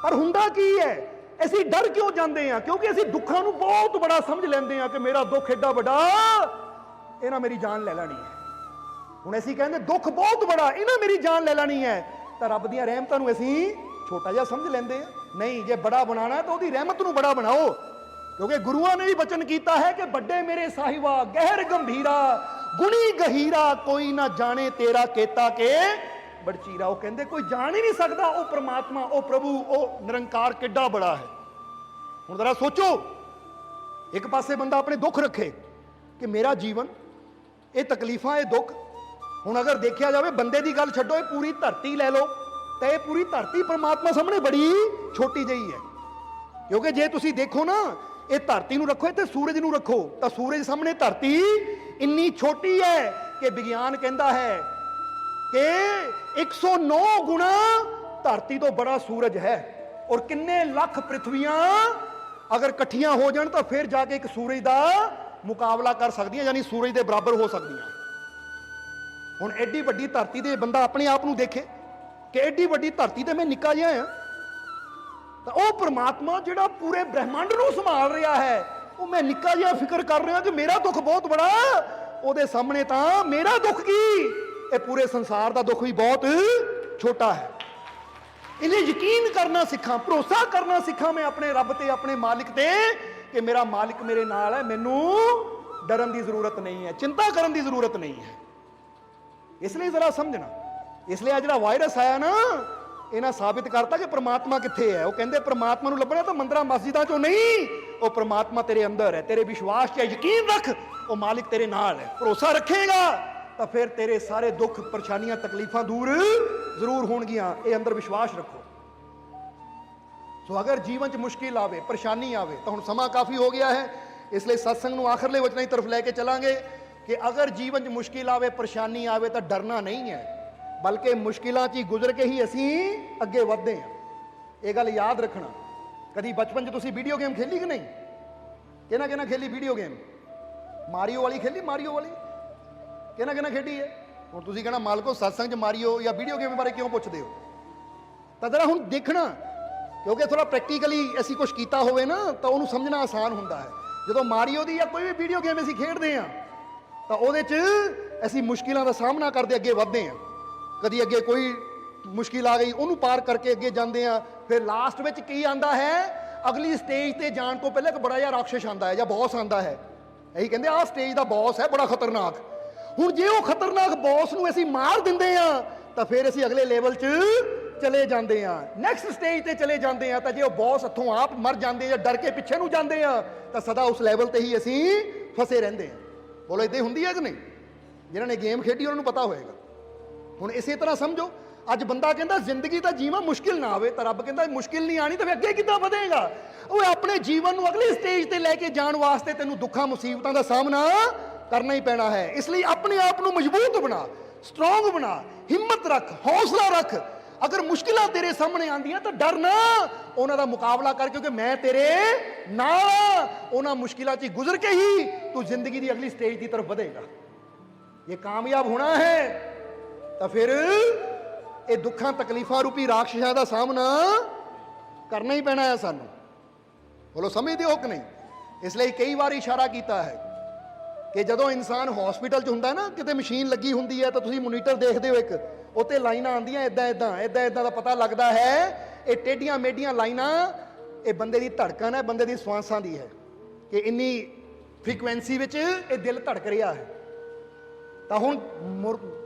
ਪਰ ਹੁੰਦਾ ਕੀ ਹੈ, ਅਸੀਂ ਡਰ ਕਿਉਂ ਜਾਂਦੇ ਆ? ਕਿਉਂਕਿ ਅਸੀਂ ਦੁੱਖਾਂ ਨੂੰ ਬਹੁਤ ਬੜਾ ਸਮਝ ਲੈਂਦੇ ਆ ਕਿ ਮੇਰਾ ਦੁੱਖ ਐਡਾ ਵੱਡਾ, ਇਹਨਾਂ ਮੇਰੀ ਜਾਨ ਲੈ ਲੈਣੀ ਹੈ। ਹੁਣ ਅਸੀਂ ਕਹਿੰਦੇ ਦੁੱਖ ਬਹੁਤ ਬੜਾ, ਇਹਨਾਂ ਮੇਰੀ ਜਾਨ ਲੈ ਲੈਣੀ ਹੈ, ਤਾਂ ਰੱਬ ਦੀਆਂ ਰਹਿਮਤਾਂ ਨੂੰ ਅਸੀਂ ਛੋਟਾ ਜਿਹਾ ਸਮਝ ਲੈਂਦੇ ਆ। ਨਹੀਂ, ਜੇ ਬੜਾ ਬਣਾਉਣਾ ਤਾਂ ਉਹਦੀ ਰਹਿਮਤ ਨੂੰ ਬੜਾ ਬਣਾਓ, ਕਿਉਂਕਿ ਗੁਰੂਆਂ ਨੇ ਵੀ ਬਚਨ ਕੀਤਾ ਹੈ ਕਿ ਵੱਡੇ ਮੇਰੇ ਸਾਹਿਬਾ ਗਹਿਰ ਗੰਭੀਰਾ, ਗੁਣੀ ਗਹੀਰਾ, ਕੋਈ ਨਾ ਜਾਣੇ ਤੇਰਾ ਕੀਤਾ ਕੇ ਬੜਚੀਰਾ। ਉਹ ਕਹਿੰਦੇ ਕੋਈ ਜਾਣ ਹੀ ਨਹੀਂ ਸਕਦਾ ਉਹ ਪ੍ਰਮਾਤਮਾ, ਉਹ ਪ੍ਰਭੂ, ਉਹ ਨਿਰੰਕਾਰ ਕਿੱਡਾ ਬੜਾ ਹੈ। ਹੁਣ ਜ਼ਰਾ ਸੋਚੋ, ਇੱਕ ਪਾਸੇ ਬੰਦਾ ਆਪਣੇ ਦੁੱਖ ਰੱਖੇ ਕਿ ਮੇਰਾ ਜੀਵਨ, ਇਹ ਤਕਲੀਫਾਂ, ਇਹ ਦੁੱਖ। ਹੁਣ ਅਗਰ ਦੇਖਿਆ ਜਾਵੇ, ਬੰਦੇ ਦੀ ਗੱਲ ਛੱਡੋ, ਇਹ ਪੂਰੀ ਧਰਤੀ ਲੈ ਲਓ, ਤਾਂ ਇਹ ਪੂਰੀ ਧਰਤੀ ਪ੍ਰਮਾਤਮਾ ਸਾਹਮਣੇ ਬੜੀ ਛੋਟੀ ਜਿਹੀ ਹੈ। ਕਿਉਂਕਿ ਜੇ ਤੁਸੀਂ ਦੇਖੋ ਨਾ, ਇਹ ਧਰਤੀ ਨੂੰ ਰੱਖੋ ਤੇ ਸੂਰਜ ਨੂੰ ਰੱਖੋ, ਤਾਂ ਸੂਰਜ ਸਾਹਮਣੇ ਧਰਤੀ ਇੰਨੀ ਛੋਟੀ ਹੈ ਕਿ ਵਿਗਿਆਨ ਕਹਿੰਦਾ ਹੈ ਕਿ 109 ਗੁਣਾ ਧਰਤੀ ਤੋਂ ਬੜਾ ਸੂਰਜ ਹੈ। ਔਰ ਕਿੰਨੇ ਲੱਖ ਪ੍ਰਿਥਵੀਆਂ ਅਗਰ ਇਕੱਠੀਆਂ ਹੋ ਜਾਣ ਤਾਂ ਫਿਰ ਜਾ ਕੇ ਇੱਕ ਸੂਰਜ ਦਾ ਮੁਕਾਬਲਾ ਕਰ ਸਕਦੀਆਂ, ਯਾਨੀ ਸੂਰਜ ਦੇ ਬਰਾਬਰ ਹੋ ਸਕਦੀਆਂ। ਹੁਣ ਐਡੀ ਵੱਡੀ ਧਰਤੀ ਤੇ ਬੰਦਾ ਆਪਣੇ ਆਪ ਨੂੰ ਦੇਖੇ ਕਿ ਐਡੀ ਵੱਡੀ ਧਰਤੀ ਤੇ ਮੈਂ ਨਿੱਕਾ ਜਿਹਾ ਆ, ਤਾਂ ਉਹ ਪ੍ਰਮਾਤਮਾ ਜਿਹੜਾ ਪੂਰੇ ਬ੍ਰਹਿਮੰਡ ਨੂੰ ਸੰਭਾਲ ਰਿਹਾ ਹੈ, ਉਹ ਮੈਂ ਨਿੱਕਾ ਜਿਹਾ ਫਿਕਰ ਕਰ ਰਿਹਾ ਕਿ ਮੇਰਾ ਦੁੱਖ ਬਹੁਤ ਬੜਾ, ਉਹਦੇ ਸਾਹਮਣੇ ਤਾਂ ਮੇਰਾ ਦੁੱਖ ਕੀ, ਇਹ ਪੂਰੇ ਸੰਸਾਰ ਦਾ ਦੁੱਖ ਵੀ ਬਹੁਤ ਛੋਟਾ ਹੈ। ਇਹਨੇ ਯਕੀਨ ਕਰਨਾ ਸਿੱਖਾਂ, ਭਰੋਸਾ ਕਰਨਾ ਸਿੱਖਾਂ ਮੈਂ ਆਪਣੇ ਰੱਬ ਤੇ, ਆਪਣੇ ਮਾਲਿਕ ਤੇ, ਕਿ ਮੇਰਾ ਮਾਲਿਕ ਮੇਰੇ ਨਾਲ ਹੈ, ਮੈਨੂੰ ਡਰਨ ਦੀ ਜ਼ਰੂਰਤ ਨਹੀਂ ਹੈ, ਚਿੰਤਾ ਕਰਨ ਦੀ ਜ਼ਰੂਰਤ ਨਹੀਂ ਹੈ। ਇਸ ਲਈ ਜ਼ਰਾ ਸਮਝਣਾ, ਇਸ ਲਈ ਆ ਜਿਹੜਾ ਵਾਇਰਸ ਆਇਆ ਨਾ, ਇਹਨਾਂ ਸਾਬਿਤ ਕਰਤਾ ਕਿ ਪ੍ਰਮਾਤਮਾ ਕਿੱਥੇ ਹੈ। ਉਹ ਕਹਿੰਦੇ ਪ੍ਰਮਾਤਮਾ ਨੂੰ ਲੱਭਣਾ ਤਾਂ ਮੰਦਰਾਂ ਮਸਜਿਦਾਂ ਚੋਂ ਨਹੀਂ, ਉਹ ਪ੍ਰਮਾਤਮਾ ਤੇਰੇ ਅੰਦਰ ਹੈ। ਤੇਰੇ ਵਿਸ਼ਵਾਸ 'ਚ ਯਕੀਨ ਰੱਖ, ਉਹ ਮਾਲਿਕ ਤੇਰੇ ਨਾਲ ਹੈ। ਭਰੋਸਾ ਰੱਖੇਗਾ ਤਾਂ ਫਿਰ ਤੇਰੇ ਸਾਰੇ ਦੁੱਖ, ਪਰੇਸ਼ਾਨੀਆਂ, ਤਕਲੀਫਾਂ ਦੂਰ ਜ਼ਰੂਰ ਹੋਣਗੀਆਂ। ਇਹ ਅੰਦਰ ਵਿਸ਼ਵਾਸ ਰੱਖੋ। ਸੋ ਅਗਰ ਜੀਵਨ 'ਚ ਮੁਸ਼ਕਿਲ ਆਵੇ, ਪਰੇਸ਼ਾਨੀ ਆਵੇ, ਤਾਂ ਹੁਣ ਸਮਾਂ ਕਾਫੀ ਹੋ ਗਿਆ ਹੈ, ਇਸ ਲਈ ਸਤਸੰਗ ਨੂੰ ਆਖਰਲੇ ਵਚਨਾਂ ਦੀ ਤਰਫ ਲੈ ਕੇ ਚਲਾਂਗੇ ਕਿ ਅਗਰ ਜੀਵਨ 'ਚ ਮੁਸ਼ਕਿਲ ਆਵੇ, ਪਰੇਸ਼ਾਨੀ ਆਵੇ, ਤਾਂ ਡਰਨਾ ਨਹੀਂ ਹੈ, ਬਲਕਿ ਮੁਸ਼ਕਿਲਾਂ 'ਚ ਹੀ ਗੁਜ਼ਰ ਕੇ ਹੀ ਅਸੀਂ ਅੱਗੇ ਵਧਦੇ ਹਾਂ। ਇਹ ਗੱਲ ਯਾਦ ਰੱਖਣਾ। ਕਦੀ ਬਚਪਨ 'ਚ ਤੁਸੀਂ ਵੀਡੀਓ ਗੇਮ ਖੇਲੀ ਕਿ ਨਹੀਂ? ਕਿਹਨਾਂ ਖੇਲੀ ਵੀਡੀਓ ਗੇਮ? ਮਾਰੀਓ ਵਾਲੀ ਖੇਲੀ? ਮਾਰੀਓ ਵਾਲੀ ਕਿਹਨਾਂ ਖੇਡੀ ਹੈ? ਹੁਣ ਤੁਸੀਂ ਕਹਿਣਾ ਮਾਲਕੋ ਸਤਸੰਗ 'ਚ ਮਾਰੀਓ ਜਾਂ ਵੀਡੀਓ ਗੇਮ ਬਾਰੇ ਕਿਉਂ ਪੁੱਛਦੇ ਹੋ? ਤਾਂ ਜ਼ਰਾ ਹੁਣ ਦੇਖਣਾ, ਕਿਉਂਕਿ ਥੋੜਾ ਪ੍ਰੈਕਟੀਕਲੀ ਅਸੀਂ ਕੁਝ ਕੀਤਾ ਹੋਵੇ ਨਾ, ਤਾਂ ਉਹਨੂੰ ਸਮਝਣਾ ਆਸਾਨ ਹੁੰਦਾ ਹੈ। ਜਦੋਂ ਮਾਰੀਓ ਦੀ ਜਾਂ ਕੋਈ ਵੀ ਵੀਡੀਓ ਗੇਮ ਅਸੀਂ ਖੇਡਦੇ ਹਾਂ, ਤਾਂ ਉਹਦੇ 'ਚ ਅਸੀਂ ਮੁਸ਼ਕਿਲਾਂ ਦਾ ਸਾਹਮਣਾ ਕਰਦੇ ਅੱਗੇ ਵਧਦੇ ਹਾਂ। ਕਦੀ ਅੱਗੇ ਕੋਈ ਮੁਸ਼ਕਿਲ ਆ ਗਈ, ਉਹਨੂੰ ਪਾਰ ਕਰਕੇ ਅੱਗੇ ਜਾਂਦੇ ਆ। ਫਿਰ ਲਾਸਟ ਵਿੱਚ ਕੀ ਆਂਦਾ ਹੈ? ਅਗਲੀ ਸਟੇਜ ਤੇ ਜਾਣ ਤੋਂ ਪਹਿਲਾਂ ਇੱਕ ਬੜਾ ਜਿਹਾ ਰਾਖਸ਼ ਆਂਦਾ ਹੈ ਜਾਂ ਬੌਸ ਆਂਦਾ ਹੈ। ਇਹੀ ਕਹਿੰਦੇ ਆਹ ਸਟੇਜ ਦਾ ਬੌਸ ਹੈ ਬੜਾ ਖਤਰਨਾਕ। ਹੁਣ ਜੇ ਉਹ ਖਤਰਨਾਕ ਬੌਸ ਨੂੰ ਅਸੀਂ ਮਾਰ ਦਿੰਦੇ ਆ, ਤਾਂ ਫਿਰ ਅਸੀਂ ਅਗਲੇ ਲੈਵਲ 'ਚ ਚਲੇ ਜਾਂਦੇ ਆ, ਨੈਕਸਟ ਸਟੇਜ ਤੇ ਚਲੇ ਜਾਂਦੇ ਆ। ਤਾਂ ਜੇ ਉਹ ਬੌਸ ਹੱਥੋਂ ਆਪ ਮਰ ਜਾਂਦੇ ਜਾਂ ਡਰ ਕੇ ਪਿੱਛੇ ਨੂੰ ਜਾਂਦੇ ਆ, ਤਾਂ ਸਦਾ ਉਸ ਲੈਵਲ ਤੇ ਹੀ ਅਸੀਂ ਫਸੇ ਰਹਿੰਦੇ ਆ। ਬੋਲੋ ਇਦਾਂ ਹੁੰਦੀ ਹੈ ਕਿ ਨਹੀਂ? ਜਿਨ੍ਹਾਂ ਨੇ ਗੇਮ ਖੇਡੀ ਉਹਨਾਂ ਨੂੰ ਪਤਾ ਹੋਏਗਾ। ਹੁਣ ਇਸੇ ਤਰ੍ਹਾਂ ਸਮਝੋ, ਅੱਜ ਬੰਦਾ ਕਹਿੰਦਾ ਜ਼ਿੰਦਗੀ ਤਾਂ ਜੀਵਾਂ ਮੁਸ਼ਕਿਲ ਨਾ ਆਵੇ, ਤਾਂ ਰੱਬ ਕਹਿੰਦਾ ਮੁਸ਼ਕਿਲ ਨਹੀਂ ਆਣੀ, ਤਾਂ ਫਿਰ ਅੱਗੇ ਕਿੱਦਾਂ ਵਧੇਗਾ? ਉਹ ਆਪਣੇ ਜੀਵਨ ਨੂੰ ਅਗਲੀ ਸਟੇਜ ਤੇ ਲੈ ਕੇ ਜਾਣ ਵਾਸਤੇ ਤੈਨੂੰ ਦੁੱਖਾਂ ਮੁਸੀਬਤਾਂ ਦਾ ਸਾਹਮਣਾ ਕਰਨਾ ਹੀ ਪੈਣਾ ਹੈ। ਇਸ ਲਈ ਆਪਣੇ ਆਪ ਨੂੰ ਮਜ਼ਬੂਤ ਬਣਾ, ਸਟਰੋਂਗ ਬਣਾ, ਹਿੰਮਤ ਰੱਖ, ਹੌਸਲਾ ਰੱਖ। ਅਗਰ ਮੁਸ਼ਕਿਲਾਂ ਤੇਰੇ ਸਾਹਮਣੇ ਆਉਂਦੀਆਂ ਤਾਂ ਡਰ ਨਾ, ਉਹਨਾਂ ਦਾ ਮੁਕਾਬਲਾ ਕਰ, ਕਿਉਂਕਿ ਮੈਂ ਤੇਰੇ ਨਾਲ। ਉਹਨਾਂ ਮੁਸ਼ਕਿਲਾਂ 'ਚ ਗੁਜ਼ਰ ਕੇ ਹੀ ਤੂੰ ਜ਼ਿੰਦਗੀ ਦੀ ਅਗਲੀ ਸਟੇਜ ਦੀ ਤਰਫ ਵਧੇਗਾ। ਇਹ ਕਾਮਯਾਬ ਹੋਣਾ ਹੈ ਤਾਂ ਫਿਰ ਇਹ ਦੁੱਖਾਂ ਤਕਲੀਫਾਂ ਰੂਪੀ ਰਾਖਸ਼ਾਂ ਦਾ ਸਾਹਮਣਾ ਕਰਨਾ ਹੀ ਪੈਣਾ ਹੈ ਸਾਨੂੰ। ਬੋਲੋ ਸਮਝਦੇ ਹੋ ਕਿ ਨਹੀਂ? ਇਸ ਲਈ ਕਈ ਵਾਰ ਇਸ਼ਾਰਾ ਕੀਤਾ ਹੈ ਕਿ ਜਦੋਂ ਇਨਸਾਨ ਹਸਪੀਟਲ 'ਚ ਹੁੰਦਾ ਨਾ, ਕਿਤੇ ਮਸ਼ੀਨ ਲੱਗੀ ਹੁੰਦੀ ਹੈ, ਤਾਂ ਤੁਸੀਂ ਮੋਨੀਟਰ ਦੇਖਦੇ ਹੋ, ਇੱਕ ਉੱਤੇ ਲਾਈਨਾਂ ਆਉਂਦੀਆਂ ਇਦਾਂ ਦਾ ਪਤਾ ਲੱਗਦਾ ਹੈ। ਇਹ ਟੇਢੀਆਂ ਮੇਢੀਆਂ ਲਾਈਨਾਂ, ਇਹ ਬੰਦੇ ਦੀ ਧੜਕਣ ਹੈ, ਬੰਦੇ ਦੀ ਸਵਾਸਾਂ ਦੀ ਹੈ, ਕਿ ਇੰਨੀ ਫ੍ਰੀਕੁਐਂਸੀ ਵਿੱਚ ਇਹ ਦਿਲ ਧੜਕ ਰਿਹਾ ਹੈ। ਤਾਂ ਹੁਣ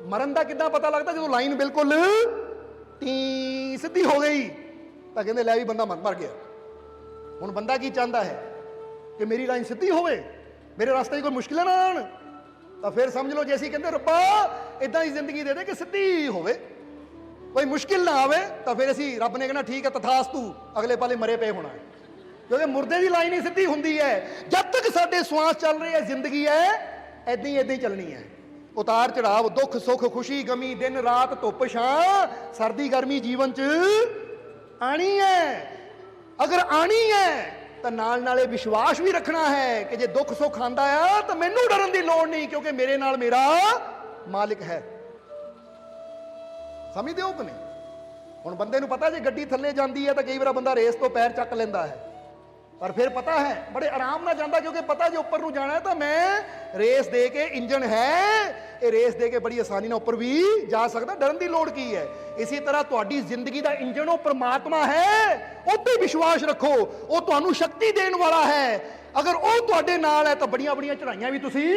ਮਰਨ ਦਾ ਕਿੱਦਾਂ ਪਤਾ ਲੱਗਦਾ? ਜਦੋਂ ਲਾਈਨ ਬਿਲਕੁਲ ਟੀ ਸਿੱਧੀ ਹੋ ਗਈ, ਤਾਂ ਕਹਿੰਦੇ ਲੈ ਵੀ ਬੰਦਾ ਮਰ ਗਿਆ। ਹੁਣ ਬੰਦਾ ਕੀ ਚਾਹੁੰਦਾ ਹੈ? ਕਿ ਮੇਰੀ ਲਾਈਨ ਸਿੱਧੀ ਹੋਵੇ, ਮੇਰੇ ਰਸਤੇ 'ਚ ਕੋਈ ਮੁਸ਼ਕਿਲਾਂ ਨਾ ਆਉਣ। ਤਾਂ ਫਿਰ ਸਮਝ ਲਓ, ਜੇ ਅਸੀਂ ਕਹਿੰਦੇ ਰੱਬਾ ਇਦਾਂ ਦੀ ਜ਼ਿੰਦਗੀ ਦੇ ਦੇ ਕਿ ਸਿੱਧੀ ਹੋਵੇ, ਕੋਈ ਮੁਸ਼ਕਿਲ ਨਾ ਆਵੇ, ਤਾਂ ਫਿਰ ਅਸੀਂ ਰੱਬ ਨੇ ਕਹਿਣਾ ਠੀਕ ਹੈ ਤਥਾਸਤੂ, ਅਗਲੇ ਪਾਲੇ ਮਰੇ ਪਏ ਹੋਣਾ ਹੈ। ਕਿਉਂਕਿ ਮੁਰਦੇ ਦੀ ਲਾਈਨ ਹੀ ਸਿੱਧੀ ਹੁੰਦੀ ਹੈ। ਜਦ ਤੱਕ ਸਾਡੇ ਸਵਾਸ ਚੱਲ ਰਹੇ ਹੈ, ਜ਼ਿੰਦਗੀ ਹੈ ਏਦਾਂ ਹੀ ਚੱਲਣੀ ਹੈ। ਉਤਾਰ ਚੜਾਵ, ਦੁੱਖ ਸੁੱਖ, ਖੁਸ਼ੀ ਗਮੀ, ਦਿਨ ਰਾਤ, ਧੁੱਪ ਛਾਂ, ਸਰਦੀ ਗਰਮੀ ਜੀਵਨ 'ਚ ਆਣੀ ਹੈ। ਅਗਰ ਆਣੀ ਹੈ ਤਾਂ ਨਾਲ ਇਹ ਵਿਸ਼ਵਾਸ ਵੀ ਰੱਖਣਾ ਹੈ ਕਿ ਜੇ ਦੁੱਖ ਸੁੱਖ ਆਂਦਾ ਆ ਤਾਂ ਮੈਨੂੰ ਡਰਨ ਦੀ ਲੋੜ ਨਹੀਂ, ਕਿਉਂਕਿ ਮੇਰੇ ਨਾਲ ਮੇਰਾ ਮਾਲਿਕ ਹੈ। ਸਮਝਦੇ ਹੋ ਕਿ ਨਹੀਂ? ਹੁਣ ਬੰਦੇ ਨੂੰ ਪਤਾ ਜੇ ਗੱਡੀ ਥੱਲੇ ਜਾਂਦੀ ਹੈ ਤਾਂ ਕਈ ਵਾਰ ਬੰਦਾ ਰੇਸ ਤੋਂ ਪੈਰ ਚੱਕ ਲੈਂਦਾ ਹੈ, ਪਰ ਫਿਰ ਪਤਾ ਹੈ ਬੜੇ ਆਰਾਮ ਨਾਲ ਜਾਂਦਾ, ਕਿਉਂਕਿ ਪਤਾ ਜੇ ਉੱਪਰ ਨੂੰ ਜਾਣਾ ਹੈ ਤਾਂ ਮੈਂ ਰੇਸ ਦੇ ਕੇ, ਇੰਜਨ ਹੈ ਇਹ ਰੇਸ ਦੇ ਕੇ ਬੜੀ ਆਸਾਨੀ ਨਾਲ ਉੱਪਰ ਵੀ ਜਾ ਸਕਦਾ, ਡਰਨ ਦੀ ਲੋੜ ਕੀ ਹੈ। ਇਸੇ ਤਰ੍ਹਾਂ ਤੁਹਾਡੀ ਜ਼ਿੰਦਗੀ ਦਾ ਇੰਜਨ ਉਹ ਪ੍ਰਮਾਤਮਾ ਹੈ, ਉਹ ਤੇ ਵਿਸ਼ਵਾਸ ਰੱਖੋ, ਉਹ ਤੁਹਾਨੂੰ ਸ਼ਕਤੀ ਦੇਣ ਵਾਲਾ ਹੈ। ਅਗਰ ਉਹ ਤੁਹਾਡੇ ਨਾਲ ਹੈ ਤਾਂ ਬੜੀਆਂ ਬੜੀਆਂ ਚੜ੍ਹਾਈਆਂ ਵੀ ਤੁਸੀਂ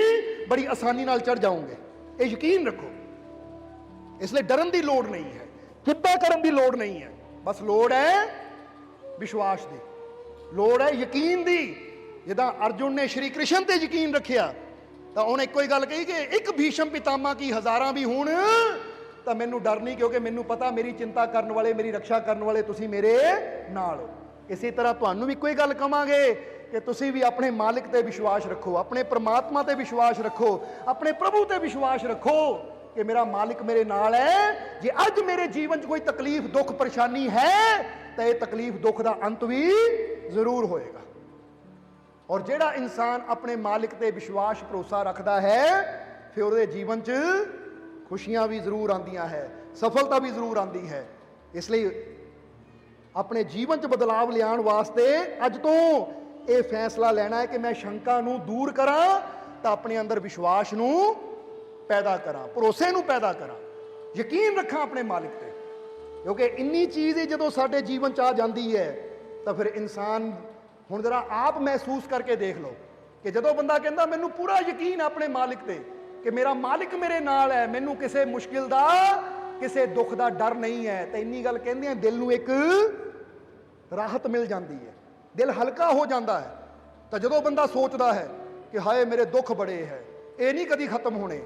ਬੜੀ ਆਸਾਨੀ ਨਾਲ ਚੜ੍ਹ ਜਾਓਗੇ, ਇਹ ਯਕੀਨ ਰੱਖੋ। ਇਸ ਲਈ ਡਰਨ ਦੀ ਲੋੜ ਨਹੀਂ ਹੈ, ਚਿੰਤਾ ਕਰਨ ਦੀ ਲੋੜ ਨਹੀਂ ਹੈ, ਬਸ ਲੋੜ ਹੈ ਵਿਸ਼ਵਾਸ ਦੀ, ਲੋੜ ਹੈ ਯਕੀਨ ਦੀ। ਜਿੱਦਾਂ ਅਰਜੁਨ ਨੇ ਸ਼੍ਰੀ ਕ੍ਰਿਸ਼ਨ ਤੇ ਯਕੀਨ ਰੱਖਿਆ ਤਾਂ ਉਹਨੇ ਇੱਕੋ ਹੀ ਗੱਲ ਕਹੀ ਕਿ ਇੱਕ ਭੀਸ਼ਮ ਪਿਤਾਮਾ ਕੀ ਹਜ਼ਾਰਾਂ ਵੀ ਹੋਣ ਤਾਂ ਮੈਨੂੰ ਡਰ ਨਹੀਂ, ਕਿਉਂਕਿ ਮੈਨੂੰ ਪਤਾ ਮੇਰੀ ਚਿੰਤਾ ਕਰਨ ਵਾਲੇ, ਮੇਰੀ ਰੱਖਿਆ ਕਰਨ ਵਾਲੇ ਤੁਸੀਂ ਮੇਰੇ ਨਾਲ ਹੋ। ਇਸੇ ਤਰ੍ਹਾਂ ਤੁਹਾਨੂੰ ਵੀ ਇੱਕੋ ਹੀ ਗੱਲ ਕਵਾਂਗੇ ਕਿ ਤੁਸੀਂ ਵੀ ਆਪਣੇ ਮਾਲਿਕ ਤੇ ਵਿਸ਼ਵਾਸ ਰੱਖੋ, ਆਪਣੇ ਪ੍ਰਮਾਤਮਾ ਤੇ ਵਿਸ਼ਵਾਸ ਰੱਖੋ, ਆਪਣੇ ਪ੍ਰਭੂ ਤੇ ਵਿਸ਼ਵਾਸ ਰੱਖੋ ਕਿ ਮੇਰਾ ਮਾਲਿਕ ਮੇਰੇ ਨਾਲ ਹੈ। ਜੇ ਅੱਜ ਮੇਰੇ ਜੀਵਨ 'ਚ ਕੋਈ ਤਕਲੀਫ, ਦੁੱਖ, ਪਰੇਸ਼ਾਨੀ ਹੈ ਤਾਂ ਇਹ ਤਕਲੀਫ, ਦੁੱਖ ਦਾ ਅੰਤ ਵੀ ਜ਼ਰੂਰ ਹੋਏਗਾ। ਔਰ ਜਿਹੜਾ ਇਨਸਾਨ ਆਪਣੇ ਮਾਲਿਕ ਤੇ ਵਿਸ਼ਵਾਸ, ਭਰੋਸਾ ਰੱਖਦਾ ਹੈ, ਫਿਰ ਉਹਦੇ ਜੀਵਨ 'ਚ ਖੁਸ਼ੀਆਂ ਵੀ ਜ਼ਰੂਰ ਆਉਂਦੀਆਂ ਹੈ, ਸਫਲਤਾ ਵੀ ਜ਼ਰੂਰ ਆਉਂਦੀ ਹੈ। ਇਸ ਲਈ ਆਪਣੇ ਜੀਵਨ 'ਚ ਬਦਲਾਵ ਲਿਆਉਣ ਵਾਸਤੇ ਅੱਜ ਤੋਂ ਇਹ ਫੈਸਲਾ ਲੈਣਾ ਹੈ ਕਿ ਮੈਂ ਸ਼ੰਕਾ ਨੂੰ ਦੂਰ ਕਰਾਂ ਤਾਂ ਆਪਣੇ ਅੰਦਰ ਵਿਸ਼ਵਾਸ ਨੂੰ ਪੈਦਾ ਕਰਾਂ, ਭਰੋਸੇ ਨੂੰ ਪੈਦਾ ਕਰਾਂ, ਯਕੀਨ ਰੱਖਾਂ ਆਪਣੇ ਮਾਲਿਕ ਤੇ। ਕਿਉਂਕਿ ਇੰਨੀ ਚੀਜ਼ ਹੀ ਜਦੋਂ ਸਾਡੇ ਜੀਵਨ 'ਚ ਆ ਜਾਂਦੀ ਹੈ ਤਾਂ ਫਿਰ ਇਨਸਾਨ, ਹੁਣ ਜ਼ਰਾ ਆਪ ਮਹਿਸੂਸ ਕਰਕੇ ਦੇਖ ਲਓ ਕਿ ਜਦੋਂ ਬੰਦਾ ਕਹਿੰਦਾ ਮੈਨੂੰ ਪੂਰਾ ਯਕੀਨ ਆਪਣੇ ਮਾਲਿਕ ਤੇ ਕਿ ਮੇਰਾ ਮਾਲਿਕ ਮੇਰੇ ਨਾਲ ਹੈ, ਮੈਨੂੰ ਕਿਸੇ ਮੁਸ਼ਕਿਲ ਦਾ, ਕਿਸੇ ਦੁੱਖ ਦਾ ਡਰ ਨਹੀਂ ਹੈ, ਤਾਂ ਇੰਨੀ ਗੱਲ ਕਹਿੰਦੇ ਆ ਦਿਲ ਨੂੰ ਇੱਕ ਰਾਹਤ ਮਿਲ ਜਾਂਦੀ ਹੈ, ਦਿਲ ਹਲਕਾ ਹੋ ਜਾਂਦਾ ਹੈ। ਤਾਂ ਜਦੋਂ ਬੰਦਾ ਸੋਚਦਾ ਹੈ ਕਿ ਹਾਏ ਮੇਰੇ ਦੁੱਖ ਬੜੇ ਹੈ, ਇਹ ਨਹੀਂ ਕਦੀ ਖਤਮ ਹੋਣੇ,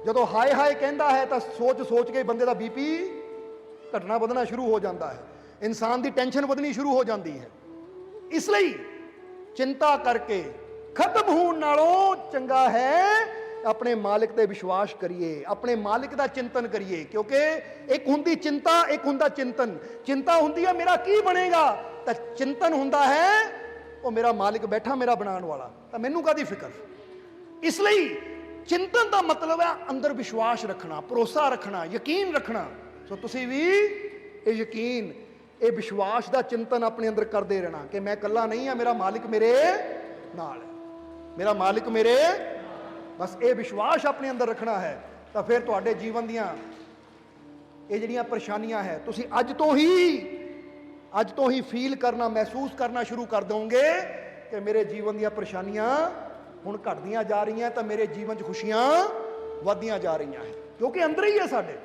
ਜਦੋਂ ਹਾਏ ਹਾਏ ਕਹਿੰਦਾ ਹੈ ਤਾਂ ਸੋਚ ਸੋਚ ਕੇ ਬੰਦੇ ਦਾ ਬੀਪੀ ਘਟਣਾ ਵਧਣਾ ਸ਼ੁਰੂ ਹੋ ਜਾਂਦਾ ਹੈ, ਇਨਸਾਨ ਦੀ ਟੈਨਸ਼ਨ ਵਧਣੀ ਸ਼ੁਰੂ ਹੋ ਜਾਂਦੀ ਹੈ। ਇਸ ਲਈ ਚਿੰਤਾ ਕਰਕੇ ਖਤਮ ਹੋਣ ਨਾਲੋਂ ਚੰਗਾ ਹੈ ਆਪਣੇ ਮਾਲਿਕ ਤੇ ਵਿਸ਼ਵਾਸ ਕਰੀਏ, ਆਪਣੇ ਮਾਲਿਕ ਦਾ ਚਿੰਤਨ ਕਰੀਏ। ਕਿਉਂਕਿ ਇੱਕ ਹੁੰਦੀ ਚਿੰਤਾ, ਇੱਕ ਹੁੰਦਾ ਚਿੰਤਨ। ਚਿੰਤਾ ਹੁੰਦੀ ਹੈ ਮੇਰਾ ਕੀ ਬਣੇਗਾ, ਤਾਂ ਚਿੰਤਨ ਹੁੰਦਾ ਹੈ ਉਹ ਮੇਰਾ ਮਾਲਿਕ ਬੈਠਾ, ਮੇਰਾ ਬਣਾਉਣ ਵਾਲਾ, ਤਾਂ ਮੈਨੂੰ ਕਾਹਦੀ ਫਿਕਰ। ਇਸ ਲਈ ਚਿੰਤਨ ਦਾ ਮਤਲਬ ਹੈ ਅੰਦਰ ਵਿਸ਼ਵਾਸ ਰੱਖਣਾ, ਭਰੋਸਾ ਰੱਖਣਾ, ਯਕੀਨ ਰੱਖਣਾ। ਸੋ ਤੁਸੀਂ ਵੀ ਇਹ ਯਕੀਨ, ਇਹ ਵਿਸ਼ਵਾਸ ਦਾ ਚਿੰਤਨ ਆਪਣੇ ਅੰਦਰ ਕਰਦੇ ਰਹਿਣਾ ਕਿ ਮੈਂ ਇਕੱਲਾ ਨਹੀਂ ਹਾਂ, ਮੇਰਾ ਮਾਲਿਕ ਮੇਰੇ ਨਾਲ ਹੈ, ਮੇਰਾ ਮਾਲਿਕ ਮੇਰੇ, ਬਸ ਇਹ ਵਿਸ਼ਵਾਸ ਆਪਣੇ ਅੰਦਰ ਰੱਖਣਾ ਹੈ। ਤਾਂ ਫਿਰ ਤੁਹਾਡੇ ਜੀਵਨ ਦੀਆਂ ਇਹ ਜਿਹੜੀਆਂ ਪਰੇਸ਼ਾਨੀਆਂ ਹੈ, ਤੁਸੀਂ ਅੱਜ ਤੋਂ ਹੀ ਫੀਲ ਕਰਨਾ, ਮਹਿਸੂਸ ਕਰਨਾ ਸ਼ੁਰੂ ਕਰ ਦੋਗੇ ਕਿ ਮੇਰੇ ਜੀਵਨ ਦੀਆਂ ਪਰੇਸ਼ਾਨੀਆਂ ਹੁਣ ਘਟਦੀਆਂ ਜਾ ਰਹੀਆਂ, ਤਾਂ ਮੇਰੇ ਜੀਵਨ 'ਚ ਖੁਸ਼ੀਆਂ ਵੱਧਦੀਆਂ ਜਾ ਰਹੀਆਂ ਹੈ। ਕਿਉਂਕਿ ਅੰਦਰ ਹੀ ਹੈ ਸਾਡੇ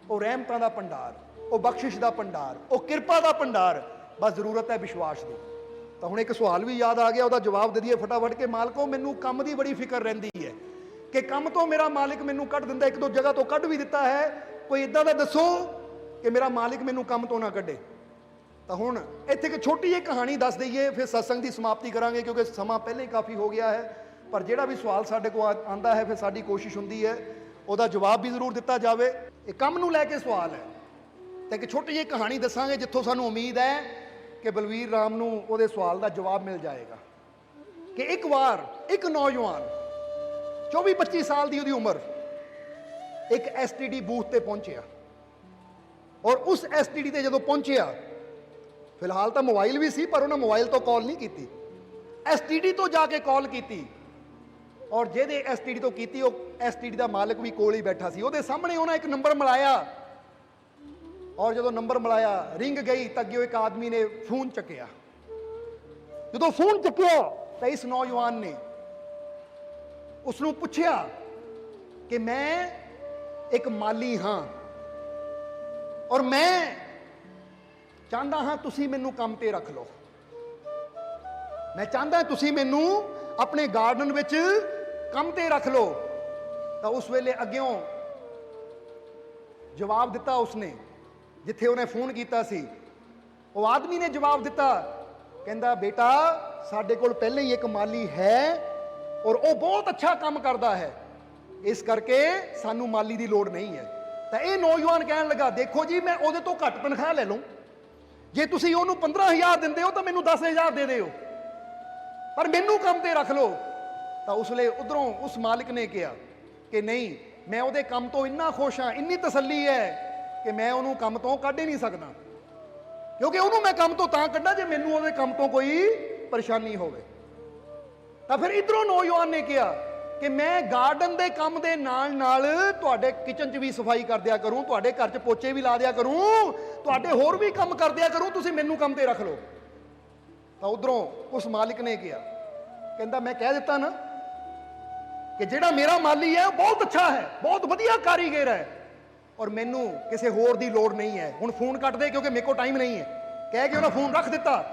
ਉਹ ਰਹਿਮਤਾਂ ਦਾ ਭੰਡਾਰ, ਉਹ ਬਖਸ਼ਿਸ਼ ਦਾ ਭੰਡਾਰ, ਉਹ ਕਿਰਪਾ ਦਾ ਭੰਡਾਰ। ਬਸ ਜ਼ਰੂਰਤ ਹੈ ਵਿਸ਼ਵਾਸ ਦੀ। ਤਾਂ ਹੁਣ ਇੱਕ ਸਵਾਲ ਵੀ ਯਾਦ ਆ ਗਿਆ, ਉਹਦਾ ਜਵਾਬ ਦੇ ਦਈਏ ਫਟਾਫਟ ਕਿ ਮਾਲਕੋ ਮੈਨੂੰ ਕੰਮ ਦੀ ਬੜੀ ਫਿਕਰ ਰਹਿੰਦੀ ਹੈ ਕਿ ਕੰਮ ਤੋਂ ਮੇਰਾ ਮਾਲਿਕ ਮੈਨੂੰ ਕੱਢ ਦਿੰਦਾ, ਇੱਕ ਦੋ ਜਗ੍ਹਾ ਤੋਂ ਕੱਢ ਵੀ ਦਿੱਤਾ ਹੈ, ਕੋਈ ਇਦਾਂ ਦਾ ਦੱਸੋ ਕਿ ਮੇਰਾ ਮਾਲਿਕ ਮੈਨੂੰ ਕੰਮ ਤੋਂ ਨਾ ਕੱਢੇ। ਤਾਂ ਹੁਣ ਇੱਥੇ ਇੱਕ ਛੋਟੀ ਜਿਹੀ ਕਹਾਣੀ ਦੱਸ ਦਈਏ, ਫਿਰ ਸਤਸੰਗ ਦੀ ਸਮਾਪਤੀ ਕਰਾਂਗੇ ਕਿਉਂਕਿ ਸਮਾਂ ਪਹਿਲੇ ਹੀ ਕਾਫੀ ਹੋ ਗਿਆ ਹੈ। ਪਰ ਜਿਹੜਾ ਵੀ ਸਵਾਲ ਸਾਡੇ ਕੋਲ ਆਂਦਾ ਹੈ, ਫਿਰ ਸਾਡੀ ਕੋਸ਼ਿਸ਼ ਹੁੰਦੀ ਹੈ ਉਹਦਾ ਜਵਾਬ ਵੀ ਜ਼ਰੂਰ ਦਿੱਤਾ ਜਾਵੇ। ਇਹ ਕੰਮ ਨੂੰ ਲੈ ਕੇ ਸਵਾਲ ਹੈ, ਤਾਂ ਇੱਕ ਛੋਟੀ ਜਿਹੀ ਕਹਾਣੀ ਦੱਸਾਂਗੇ ਜਿੱਥੋਂ ਸਾਨੂੰ ਉਮੀਦ ਹੈ ਕਿ ਬਲਵੀਰ ਰਾਮ ਨੂੰ ਉਹਦੇ ਸਵਾਲ ਦਾ ਜਵਾਬ ਮਿਲ ਜਾਏਗਾ। ਕਿ ਇੱਕ ਵਾਰ ਇੱਕ ਨੌਜਵਾਨ 24-25 ਸਾਲ ਦੀ ਉਹਦੀ ਉਮਰ ਇੱਕ ਐਸਟੀਡੀ ਬੂਥ ਤੇ ਪਹੁੰਚਿਆ, ਔਰ ਉਸ ਐਸਟੀਡੀ ਤੇ ਜਦੋਂ ਪਹੁੰਚਿਆ, ਫਿਲਹਾਲ ਤਾਂ ਮੋਬਾਈਲ ਵੀ ਸੀ ਪਰ ਉਹਨਾਂ ਮੋਬਾਈਲ ਤੋਂ ਕਾਲ ਨਹੀਂ ਕੀਤੀ, ਐਸਟੀਡੀ ਤੋਂ ਜਾ ਕੇ ਕਾਲ ਕੀਤੀ। ਔਰ ਜਿਹਦੇ ਐਸਟੀਡੀ ਤੋਂ ਕੀਤੀ, ਉਹ ਐਸਟੀਡੀ ਦਾ ਮਾਲਕ ਵੀ ਕੋਲ ਹੀ ਬੈਠਾ ਸੀ। ਉਹਦੇ ਸਾਹਮਣੇ ਉਹਨਾਂ ਇੱਕ ਨੰਬਰ ਮਿਲਾਇਆ, ਔਰ ਜਦੋਂ ਨੰਬਰ ਮਿਲਾਇਆ, ਰਿੰਗ ਗਈ ਤਾਂ ਅੱਗੇ ਇੱਕ ਆਦਮੀ ਨੇ ਫੋਨ ਚੱਕਿਆ। ਜਦੋਂ ਫੋਨ ਚੱਕਿਆ ਤਾਂ ਇਸ ਨੌਜਵਾਨ ਨੇ ਉਸ ਨੂੰ ਪੁੱਛਿਆ ਕਿ ਮੈਂ ਇੱਕ ਮਾਲੀ ਹਾਂ ਔਰ ਮੈਂ ਚਾਹੁੰਦਾ ਹਾਂ ਤੁਸੀਂ ਮੈਨੂੰ ਕੰਮ ਤੇ ਰੱਖ ਲਓ, ਮੈਂ ਚਾਹੁੰਦਾ ਤੁਸੀਂ ਮੈਨੂੰ ਆਪਣੇ ਗਾਰਡਨ ਵਿੱਚ ਕੰਮ ਤੇ ਰੱਖ ਲਓ। ਤਾਂ ਉਸ ਵੇਲੇ ਅੱਗਿਓਂ ਜਵਾਬ ਦਿੱਤਾ ਉਸਨੇ, ਜਿੱਥੇ ਉਹਨੇ ਫੋਨ ਕੀਤਾ ਸੀ ਉਹ ਆਦਮੀ ਨੇ ਜਵਾਬ ਦਿੱਤਾ, ਕਹਿੰਦਾ ਬੇਟਾ ਸਾਡੇ ਕੋਲ ਪਹਿਲੇ ਹੀ ਇੱਕ ਮਾਲੀ ਹੈ ਔਰ ਉਹ ਬਹੁਤ ਅੱਛਾ ਕੰਮ ਕਰਦਾ ਹੈ, ਇਸ ਕਰਕੇ ਸਾਨੂੰ ਮਾਲੀ ਦੀ ਲੋੜ ਨਹੀਂ ਹੈ। ਤਾਂ ਇਹ ਨੌਜਵਾਨ ਕਹਿਣ ਲੱਗਾ, ਦੇਖੋ ਜੀ ਮੈਂ ਉਹਦੇ ਤੋਂ ਘੱਟ ਤਨਖਾਹ ਲੈ ਲਵਾਂ, ਜੇ ਤੁਸੀਂ ਉਹਨੂੰ 15,000 ਦਿੰਦੇ ਹੋ ਤਾਂ ਮੈਨੂੰ 10,000 ਦੇ ਦਿਓ, ਪਰ ਮੈਨੂੰ ਕੰਮ ਤੇ ਰੱਖ ਲਓ। ਤਾਂ ਉਸ ਵੇਲੇ ਉਧਰੋਂ ਉਸ ਮਾਲਿਕ ਨੇ ਕਿਹਾ ਕਿ ਨਹੀਂ, ਮੈਂ ਉਹਦੇ ਕੰਮ ਤੋਂ ਇੰਨਾ ਖੁਸ਼ ਹਾਂ, ਇੰਨੀ ਤਸੱਲੀ ਹੈ ਕਿ ਮੈਂ ਉਹਨੂੰ ਕੰਮ ਤੋਂ ਕੱਢ ਹੀ ਨਹੀਂ ਸਕਦਾ, ਕਿਉਂਕਿ ਉਹਨੂੰ ਮੈਂ ਕੰਮ ਤੋਂ ਤਾਂ ਕੱਢਾਂ ਜੇ ਮੈਨੂੰ ਉਹਦੇ ਕੰਮ ਤੋਂ ਕੋਈ ਪਰੇਸ਼ਾਨੀ ਹੋਵੇ। ਤਾਂ ਫਿਰ ਇਧਰੋਂ ਨੌਜਵਾਨ ਨੇ ਕਿਹਾ ਕਿ ਮੈਂ ਗਾਰਡਨ ਦੇ ਕੰਮ ਦੇ ਨਾਲ ਨਾਲ ਤੁਹਾਡੇ ਕਿਚਨ 'ਚ ਵੀ ਸਫਾਈ ਕਰ ਦਿਆ ਕਰੂੰ, ਤੁਹਾਡੇ ਘਰ 'ਚ ਪੋਚੇ ਵੀ ਲਾ ਦਿਆ ਕਰੂੰ, ਤੁਹਾਡੇ ਹੋਰ ਵੀ ਕੰਮ ਕਰ ਦਿਆ ਕਰੂੰ, ਤੁਸੀਂ ਮੈਨੂੰ ਕੰਮ ਤੇ ਰੱਖ ਲਓ। ਤਾਂ ਉਧਰੋਂ ਉਸ ਮਾਲਿਕ ਨੇ ਕਿਹਾ, ਕਹਿੰਦਾ ਮੈਂ ਕਹਿ ਦਿੱਤਾ ਨਾ ਕਿ ਜਿਹੜਾ ਮੇਰਾ ਮਾਲੀ ਹੈ ਉਹ ਬਹੁਤ ਅੱਛਾ ਹੈ, ਬਹੁਤ ਵਧੀਆ ਕਾਰੀਗਰ ਹੈ, ਔਰ ਮੈਨੂੰ ਕਿਸੇ ਹੋਰ ਦੀ ਲੋੜ ਨਹੀਂ ਹੈ, ਹੁਣ ਫੋਨ ਕੱਟ ਦੇ ਕਿਉਂਕਿ ਮੇਰੇ ਕੋਲ ਟਾਈਮ ਨਹੀਂ ਹੈ। ਕਹਿ ਕੇ ਉਹਨਾਂ ਫੋਨ ਰੱਖ ਦਿੱਤਾ।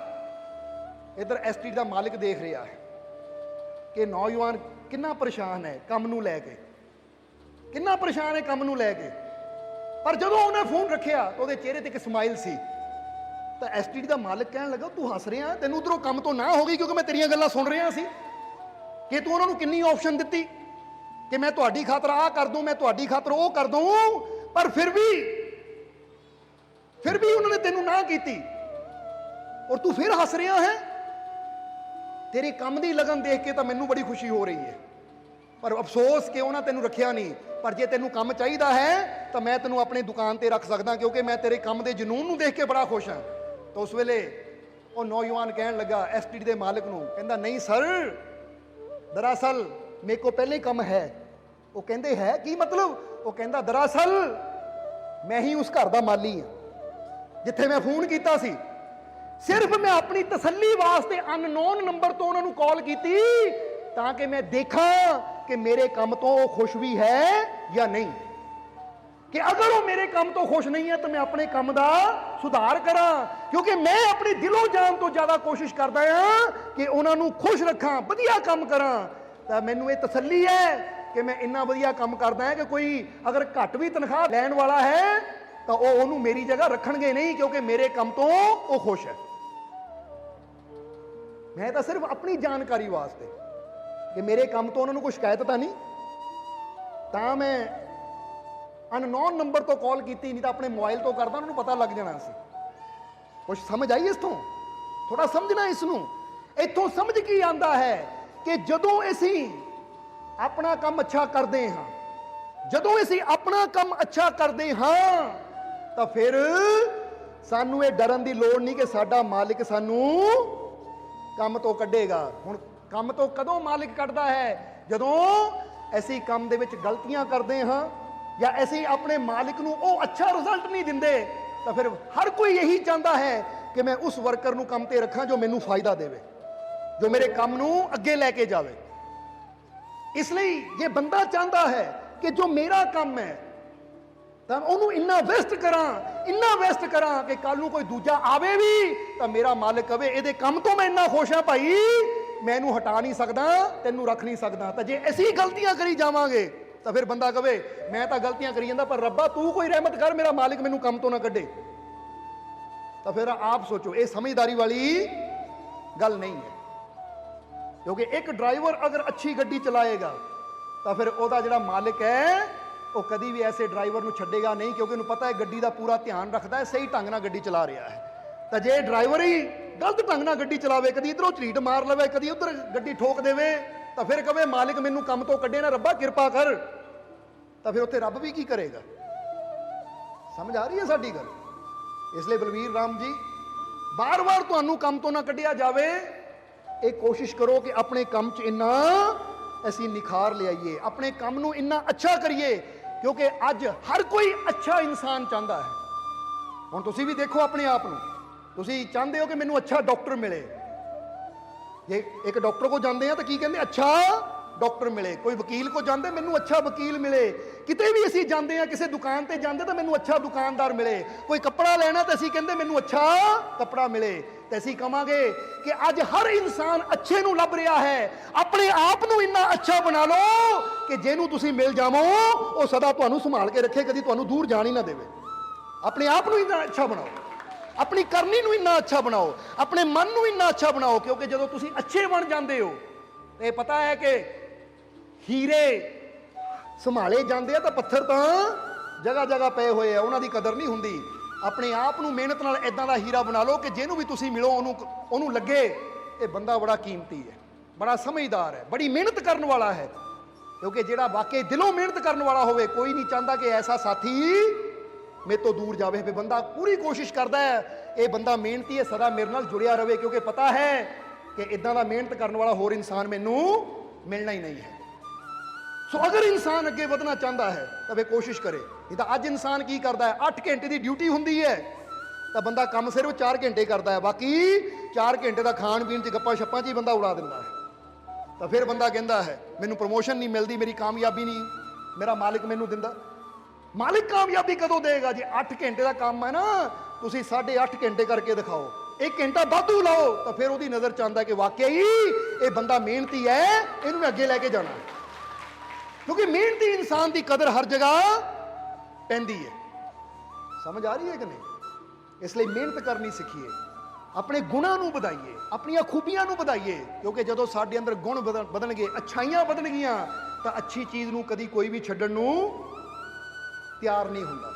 ਇਧਰ ਐਸਟੀ ਦਾ ਮਾਲਿਕ ਦੇਖ ਰਿਹਾ ਹੈ ਕਿ ਨੌਜਵਾਨ ਕਿੰਨਾ ਪਰੇਸ਼ਾਨ ਹੈ ਕੰਮ ਨੂੰ ਲੈ ਕੇ, ਕਿੰਨਾ ਪਰੇਸ਼ਾਨ ਹੈ ਕੰਮ ਨੂੰ ਲੈ ਕੇ। ਪਰ ਜਦੋਂ ਉਹਨੇ ਫੋਨ ਰੱਖਿਆ ਤਾਂ ਉਹਦੇ ਚਿਹਰੇ ਤੇ ਇੱਕ ਸਮਾਈਲ ਸੀ। ਤਾਂ ਐਸਟੀਡੀ ਦਾ ਮਾਲਕ ਕਹਿਣ ਲੱਗਾ, ਤੂੰ ਹੱਸ ਰਿਹਾ, ਤੈਨੂੰ ਉਧਰੋਂ ਕੰਮ ਤੋਂ ਨਾ ਹੋ ਗਈ ਕਿਉਂਕਿ ਮੈਂ ਤੇਰੀਆਂ ਗੱਲਾਂ ਸੁਣ ਰਿਹਾ ਸੀ ਕਿ ਤੂੰ ਉਹਨਾਂ ਨੂੰ ਕਿੰਨੀ ਆਪਸ਼ਨ ਦਿੱਤੀ ਕਿ ਮੈਂ ਤੁਹਾਡੀ ਖਾਤਰ ਆਹ ਕਰ ਦੂੰ, ਮੈਂ ਤੁਹਾਡੀ ਖਾਤਰ ਉਹ ਕਰ ਦੂੰ, ਪਰ ਫਿਰ ਵੀ ਉਹਨਾਂ ਨੇ ਤੈਨੂੰ ਨਾ ਕੀਤੀ ਔਰ ਤੂੰ ਫਿਰ ਹੱਸ ਰਿਹਾ ਹੈ। ਤੇਰੇ ਕੰਮ ਦੀ ਲਗਨ ਦੇਖ ਕੇ ਤਾਂ ਮੈਨੂੰ ਬੜੀ ਖੁਸ਼ੀ ਹੋ ਰਹੀ ਹੈ, ਪਰ ਅਫਸੋਸ ਕਿ ਉਹਨਾਂ ਤੈਨੂੰ ਰੱਖਿਆ ਨਹੀਂ। ਪਰ ਜੇ ਤੈਨੂੰ ਕੰਮ ਚਾਹੀਦਾ ਹੈ ਤਾਂ ਮੈਂ ਤੈਨੂੰ ਆਪਣੀ ਦੁਕਾਨ ਤੇ ਰੱਖ ਸਕਦਾ, ਕਿਉਂਕਿ ਮੈਂ ਤੇਰੇ ਕੰਮ ਦੇ ਜਨੂਨ ਨੂੰ ਦੇਖ ਕੇ ਬੜਾ ਖੁਸ਼ ਹਾਂ। ਤਾਂ ਉਸ ਵੇਲੇ ਉਹ ਨੌਜਵਾਨ ਕਹਿਣ ਲੱਗਾ ਐਸਟੀਡੀ ਦੇ ਮਾਲਕ ਨੂੰ, ਕਹਿੰਦਾ ਨਹੀਂ ਸਰ, ਦਰਅਸਲ ਮੇਰੇ ਕੋ ਪਹਿਲੇ ਹੀ ਕੰਮ ਹੈ। ਉਹ ਕਹਿੰਦੇ ਹੈ ਕੀ ਮਤਲਬ? ਉਹ ਕਹਿੰਦਾ ਦਰਅਸਲ ਮੈਂ ਹੀ ਉਸ ਘਰ ਦਾ ਮਾਲੀ ਹਾਂ ਜਿੱਥੇ ਮੈਂ ਫੋਨ ਕੀਤਾ ਸੀ। ਸਿਰਫ ਮੈਂ ਆਪਣੀ ਤਸੱਲੀ ਵਾਸਤੇ ਅਨਨੋਨ ਨੰਬਰ ਤੋਂ ਉਹਨਾਂ ਨੂੰ ਕਾਲ ਕੀਤੀ ਤਾਂ ਕਿ ਮੈਂ ਦੇਖਾਂ ਕਿ ਮੇਰੇ ਕੰਮ ਤੋਂ ਉਹ ਖੁਸ਼ ਵੀ ਹੈ ਜਾਂ ਨਹੀਂ, ਕਿ ਅਗਰ ਉਹ ਮੇਰੇ ਕੰਮ ਤੋਂ ਖੁਸ਼ ਨਹੀਂ ਹੈ ਤਾਂ ਮੈਂ ਆਪਣੇ ਕੰਮ ਦਾ ਸੁਧਾਰ ਕਰਾਂ, ਕਿਉਂਕਿ ਮੈਂ ਆਪਣੀ ਦਿਲੋਂ ਜਾਨ ਤੋਂ ਜ਼ਿਆਦਾ ਕੋਸ਼ਿਸ਼ ਕਰਦਾ ਹਾਂ ਕਿ ਉਹਨਾਂ ਨੂੰ ਖੁਸ਼ ਰੱਖਾਂ, ਵਧੀਆ ਕੰਮ ਕਰਾਂ। ਤਾਂ ਮੈਨੂੰ ਇਹ ਤਸੱਲੀ ਹੈ ਕਿ ਮੈਂ ਇੰਨਾ ਵਧੀਆ ਕੰਮ ਕਰਦਾ ਹਾਂ ਕਿ ਕੋਈ ਅਗਰ ਘੱਟ ਵੀ ਤਨਖਾਹ ਲੈਣ ਵਾਲਾ ਹੈ ਤਾਂ ਉਹ ਉਹਨੂੰ ਮੇਰੀ ਜਗ੍ਹਾ ਰੱਖਣਗੇ ਨਹੀਂ, ਕਿਉਂਕਿ ਮੇਰੇ ਕੰਮ ਤੋਂ ਉਹ ਖੁਸ਼ ਹੈ। ਮੈਂ ਤਾਂ ਸਿਰਫ ਆਪਣੀ ਜਾਣਕਾਰੀ ਵਾਸਤੇ ਕਿ ਮੇਰੇ ਕੰਮ ਤੋਂ ਉਹਨਾਂ ਨੂੰ ਕੋਈ ਸ਼ਿਕਾਇਤ ਤਾਂ ਨਹੀਂ, ਤਾਂ ਮੈਂ ਅਨਨੋਨ ਨੰਬਰ ਤੋਂ ਕਾਲ ਕੀਤੀ, ਨਹੀਂ ਤਾਂ ਆਪਣੇ ਮੋਬਾਈਲ ਤੋਂ ਕਰਦਾ, ਉਹਨਾਂ ਨੂੰ ਪਤਾ ਲੱਗ ਜਾਣਾ ਸੀ। ਕੁਝ ਸਮਝ ਆਈ ਇਸ ਤੋਂ? ਥੋੜਾ ਸਮਝਣਾ ਇਸ ਨੂੰ। ਇੱਥੋਂ ਸਮਝ ਕੀ ਆਂਦਾ ਹੈ ਕਿ ਜਦੋਂ ਅਸੀਂ ਆਪਣਾ ਕੰਮ ਅੱਛਾ ਕਰਦੇ ਹਾਂ, ਜਦੋਂ ਅਸੀਂ ਆਪਣਾ ਕੰਮ ਅੱਛਾ ਕਰਦੇ ਹਾਂ ਤਾਂ ਫਿਰ ਸਾਨੂੰ ਇਹ ਡਰਨ ਦੀ ਲੋੜ ਨਹੀਂ ਕਿ ਸਾਡਾ ਮਾਲਿਕ ਸਾਨੂੰ ਕੰਮ ਤੋਂ ਕੱਢੇਗਾ। ਹੁਣ ਕੰਮ ਤੋਂ ਕਦੋਂ ਮਾਲਿਕ ਕੱਢਦਾ ਹੈ? ਜਦੋਂ ਅਸੀਂ ਕੰਮ ਦੇ ਵਿੱਚ ਗਲਤੀਆਂ ਕਰਦੇ ਹਾਂ ਜਾਂ ਅਸੀਂ ਆਪਣੇ ਮਾਲਿਕ ਨੂੰ ਉਹ ਅੱਛਾ ਰਿਜ਼ਲਟ ਨਹੀਂ ਦਿੰਦੇ, ਤਾਂ ਫਿਰ ਹਰ ਕੋਈ ਇਹੀ ਚਾਹੁੰਦਾ ਹੈ ਕਿ ਮੈਂ ਉਸ ਵਰਕਰ ਨੂੰ ਕੰਮ ਤੇ ਰੱਖਾਂ ਜੋ ਮੈਨੂੰ ਫਾਇਦਾ ਦੇਵੇ, ਜੋ ਮੇਰੇ ਕੰਮ ਨੂੰ ਅੱਗੇ ਲੈ ਕੇ ਜਾਵੇ। ਇਸ ਲਈ ਜੇ ਬੰਦਾ ਚਾਹੁੰਦਾ ਹੈ ਕਿ ਜੋ ਮੇਰਾ ਕੰਮ ਹੈ ਤਾਂ ਉਹਨੂੰ ਇੰਨਾ ਵੈਸਟ ਕਰਾਂ ਕਿ ਕੱਲ ਨੂੰ ਕੋਈ ਦੂਜਾ ਆਵੇ ਵੀ ਤਾਂ ਮੇਰਾ ਮਾਲਕ ਕਵੇ ਇਹਦੇ ਕੰਮ ਤੋਂ ਮੈਂ ਇੰਨਾ ਖੁਸ਼ ਹਾਂ ਭਾਈ, ਮੈਂ ਇਹਨੂੰ ਹਟਾ ਨਹੀਂ ਸਕਦਾ, ਤੈਨੂੰ ਰੱਖ ਨਹੀਂ ਸਕਦਾ। ਤਾਂ ਜੇ ਅਸੀਂ ਗਲਤੀਆਂ ਕਰੀ ਜਾਵਾਂਗੇ ਤਾਂ ਫਿਰ ਬੰਦਾ ਕਵੇ ਮੈਂ ਤਾਂ ਗਲਤੀਆਂ ਕਰੀ ਜਾਂਦਾ, ਪਰ ਰੱਬਾ ਤੂੰ ਕੋਈ ਰਹਿਮਤ ਕਰ, ਮੇਰਾ ਮਾਲਿਕ ਮੈਨੂੰ ਕੰਮ ਤੋਂ ਨਾ ਕੱਢੇ। ਤਾਂ ਫਿਰ ਆਪ ਸੋਚੋ, ਇਹ ਸਮਝਦਾਰੀ ਵਾਲੀ ਗੱਲ ਨਹੀਂ ਹੈ। ਕਿਉਂਕਿ ਇੱਕ ਡਰਾਈਵਰ ਅਗਰ ਅੱਛੀ ਗੱਡੀ ਚਲਾਏਗਾ ਤਾਂ ਫਿਰ ਉਹਦਾ ਜਿਹੜਾ ਮਾਲਿਕ ਹੈ ਉਹ ਕਦੀ ਵੀ ਐਸੇ ਡਰਾਈਵਰ ਨੂੰ ਛੱਡੇਗਾ ਨਹੀਂ, ਕਿਉਂਕਿ ਉਹਨੂੰ ਪਤਾ ਹੈ ਗੱਡੀ ਦਾ ਪੂਰਾ ਧਿਆਨ ਰੱਖਦਾ ਹੈ, ਸਹੀ ਢੰਗ ਨਾਲ ਗੱਡੀ ਚਲਾ ਰਿਹਾ ਹੈ। ਤਾਂ ਜੇ ਡਰਾਈਵਰ ਹੀ ਗਲਤ ਢੰਗ ਨਾਲ ਗੱਡੀ ਚਲਾਵੇ, ਕਦੀ ਇਧਰੋਂ ਝਰੀਟ ਮਾਰ ਲਵੇ, ਕਦੀ ਉਧਰ ਗੱਡੀ ਠੋਕ ਦੇਵੇ, ਤਾਂ ਫਿਰ ਕਵੇ ਮਾਲਿਕ ਮੈਨੂੰ ਕੰਮ ਤੋਂ ਕੱਢੇ ਨਾ, ਰੱਬਾ ਕਿਰਪਾ ਕਰ। ਤਾਂ ਫਿਰ ਉੱਥੇ ਰੱਬ ਵੀ ਕੀ ਕਰੇਗਾ? ਸਮਝ ਆ ਰਹੀ ਹੈ ਸਾਡੀ ਗੱਲ? ਇਸ ਲਈ ਬਲਵੀਰ ਰਾਮ ਜੀ, ਬਾਰ-ਬਾਰ ਤੁਹਾਨੂੰ ਕੰਮ ਤੋਂ ਨਾ ਕੱਢਿਆ ਜਾਵੇ, ਇਹ ਕੋਸ਼ਿਸ਼ ਕਰੋ ਕਿ ਆਪਣੇ ਕੰਮ 'ਚ ਇੰਨਾ ਅਸੀਂ ਨਿਖਾਰ ਲਿਆਈਏ, ਆਪਣੇ ਕੰਮ ਨੂੰ ਇੰਨਾ ਅੱਛਾ ਕਰੀਏ, ਕਿਉਂਕਿ ਅੱਜ ਹਰ ਕੋਈ ਅੱਛਾ ਇਨਸਾਨ ਚਾਹੁੰਦਾ ਹੈ। ਹੁਣ ਤੁਸੀਂ ਵੀ ਦੇਖੋ ਆਪਣੇ ਆਪ ਨੂੰ, ਤੁਸੀਂ ਚਾਹੁੰਦੇ ਹੋ ਕਿ ਮੈਨੂੰ ਅੱਛਾ ਡਾਕਟਰ ਮਿਲੇ। ਜੇ ਇੱਕ ਡਾਕਟਰ ਕੋਲ ਜਾਂਦੇ ਆ ਤਾਂ ਕੀ ਕਹਿੰਦੇ? ਅੱਛਾ ਡਾਕਟਰ ਮਿਲੇ। ਕੋਈ ਵਕੀਲ ਕੋਲ ਜਾਂਦੇ, ਮੈਨੂੰ ਅੱਛਾ ਵਕੀਲ ਮਿਲੇ। ਕਿਤੇ ਵੀ ਅਸੀਂ ਜਾਂਦੇ ਆ, ਕਿਸੇ ਦੁਕਾਨ ਤੇ ਜਾਂਦੇ ਤਾਂ ਮੈਨੂੰ ਅੱਛਾ ਦੁਕਾਨਦਾਰ ਮਿਲੇ। ਕੋਈ ਕੱਪੜਾ ਲੈਣਾ ਤਾਂ ਅਸੀਂ ਕਹਿੰਦੇ ਮੈਨੂੰ ਅੱਛਾ ਕੱਪੜਾ ਮਿਲੇ। ਤੇ ਅਸੀਂ ਕਵਾਂਗੇ ਕਿ ਅੱਜ ਹਰ ਇਨਸਾਨ ਅੱਛੇ ਨੂੰ ਲੱਭ ਰਿਹਾ ਹੈ। ਆਪਣੇ ਆਪ ਨੂੰ ਇੰਨਾ ਅੱਛਾ ਬਣਾ ਲਓ ਕਿ ਜਿਹਨੂੰ ਤੁਸੀਂ ਮਿਲ ਜਾਵੋ ਉਹ ਸਦਾ ਤੁਹਾਨੂੰ ਸੰਭਾਲ ਕੇ ਰੱਖੇ, ਕਦੀ ਤੁਹਾਨੂੰ ਦੂਰ ਜਾਣ ਹੀ ਨਾ ਦੇਵੇ। ਆਪਣੇ ਆਪ ਨੂੰ ਇੰਨਾ ਅੱਛਾ ਬਣਾਓ, ਆਪਣੀ ਕਰਨੀ ਨੂੰ ਇੰਨਾ ਅੱਛਾ ਬਣਾਓ, ਆਪਣੇ ਮਨ ਨੂੰ ਇੰਨਾ ਅੱਛਾ ਬਣਾਓ, ਕਿਉਂਕਿ ਜਦੋਂ ਤੁਸੀਂ ਅੱਛੇ ਬਣ ਜਾਂਦੇ ਹੋ ਤੇ ਪਤਾ ਹੈ ਕਿ ਹੀਰੇ ਸੰਭਾਲੇ ਜਾਂਦੇ ਆ ਤਾਂ ਪੱਥਰ ਤਾਂ ਜਗ੍ਹਾ ਜਗ੍ਹਾ ਪਏ ਹੋਏ ਆ, ਉਹਨਾਂ ਦੀ ਕਦਰ ਨਹੀਂ ਹੁੰਦੀ। ਆਪਣੇ ਆਪ ਨੂੰ ਮਿਹਨਤ ਨਾਲ ਇਦਾਂ ਦਾ ਹੀਰਾ ਬਣਾ ਲਓ ਕਿ ਜਿਹਨੂੰ ਵੀ ਤੁਸੀਂ ਮਿਲੋ ਉਹਨੂੰ ਲੱਗੇ ਇਹ ਬੰਦਾ ਬੜਾ ਕੀਮਤੀ ਹੈ, ਬੜਾ ਸਮਝਦਾਰ ਹੈ, ਬੜੀ ਮਿਹਨਤ ਕਰਨ ਵਾਲਾ ਹੈ। ਕਿਉਂਕਿ ਜਿਹੜਾ ਵਾਕਈ ਦਿਲੋਂ ਮਿਹਨਤ ਕਰਨ ਵਾਲਾ ਹੋਵੇ, ਕੋਈ ਨਹੀਂ ਚਾਹੁੰਦਾ ਕਿ ਐਸਾ ਸਾਥੀ मेरे तो दूर जावे। फिर बंदा पूरी कोशिश करता है, ये बंदा मेहनती है, सदा मेरे नाल जुड़िया रहे, क्योंकि पता है कि इदां दा मेहनत करने वाला होर इंसान मैनू मिलना ही नहीं है। सो अगर इंसान अगे ਵਧਣਾ चाहता है तो वे कोशिश करे। नहीं तो अज इंसान की करता है, 8 घंटे की ड्यूटी होंगी है तो बंदा काम सिर्फ 4 घंटे करता है, बाकी 4 घंटे का खाण पीण च गप्पा छप्पा च ही बंदा उड़ा दिंदा है। तो फिर बंदा कहता है मैनू प्रमोशन नहीं मिलती, मेरी कामयाबी नहीं मेरा मालिक मैनू दिंदा। मालिक कामयाबी कदों देगा? जी 8 घंटे का काम है ना, तुसी 8.5 घंटे करके दिखाओ, 1 घंटा वाधू लाओ, तो फिर वो नज़र च आंदा कि वाकई ये बंदा मेहनती है, इनू अगे लैके जाना है। क्योंकि मेहनती इंसान की कदर हर जगह पैंदी है। समझ आ रही है कि नहीं? इसलिए मेहनत करनी सीखिए, अपने गुणों को बढ़ाइए, अपन खूबियां को बढ़ाइए, क्योंकि जो साडे अंदर गुण बदलणगे, अच्छाइयां बदलगियां, तो अच्छी चीज़ को कभी कोई भी छड्डण नूं तैयार नहीं होंदा।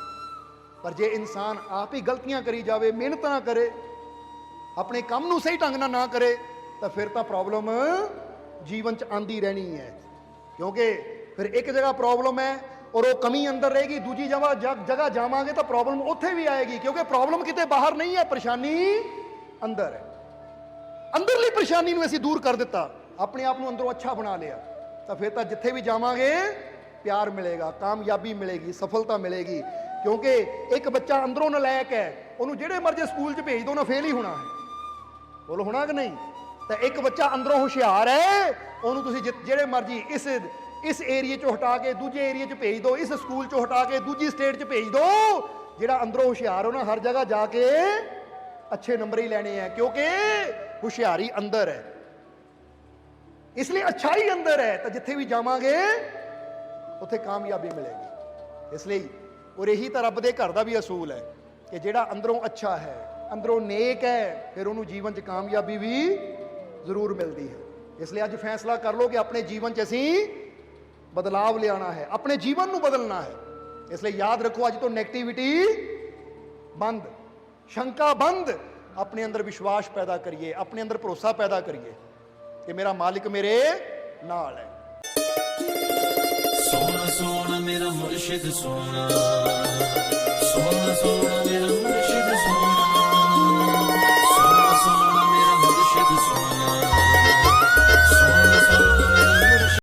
पर जे इंसान आप ही गलतियां करी जावे, मेहनत ना करे, अपने काम नूं सही ढंग ना करे, तो फिर तो प्रॉब्लम जीवन च आंदी रहनी है। क्योंकि फिर एक जगह प्रॉब्लम है और वो कमी अंदर रहेगी, दूजी जगह जावांगे तो प्रॉब्लम उत्थे भी आएगी, क्योंकि प्रॉब्लम किते बाहर नहीं है, परेशानी अंदर है। अंदरली परेशानी नूं असीं दूर कर दिता, अपने आप नूं अंदरों अच्छा बना लिया, तो फिर तो जिथे भी जावांगे प्यार मिलेगा, कामयाबी मिलेगी, सफलता मिलेगी। क्योंकि एक बच्चा अंदरों नलायक है, उन्होंने जेड़े मर्जी स्कूल च भेज दो, उन्हें फेल ही होना है। बोलो होना कि नहीं? तो एक बच्चा अंदरों होशियार है, उन्होंने तुसीं जेड़े मर्जी इस एरिए चो हटा के दूजे एरिए च भेज दो, इस स्कूल चो हटा के दूजी स्टेट च भेज दो, जेड़ा अंदरों होशियार हो ना, हर जगह जाके अच्छे नंबर ही लेने हैं, क्योंकि होशियारी अंदर है। इसलिए अच्छाई अंदर है, तो जिथे भी जावांगे उत्थे कामयाबी मिलेगी। इसलिए और यही तो रब दे घर का भी असूल है कि जेड़ा अंदरों अच्छा है, अंदरों नेक है, फिर उन्होंने जीवन च कामयाबी भी जरूर मिलती है। इसलिए अज फैसला कर लो कि अपने जीवन च असीं बदलाव लियाना है, अपने जीवन को बदलना है। इसलिए याद रखो, अज तो नेगेटिविटी बंद, शंका बंद, अपने अंदर विश्वास पैदा करिए, अपने अंदर भरोसा पैदा करिए कि मेरा मालिक मेरे नाल है। सोना सोना मेरा मुर्शिद सोना, सोना सोना मेरा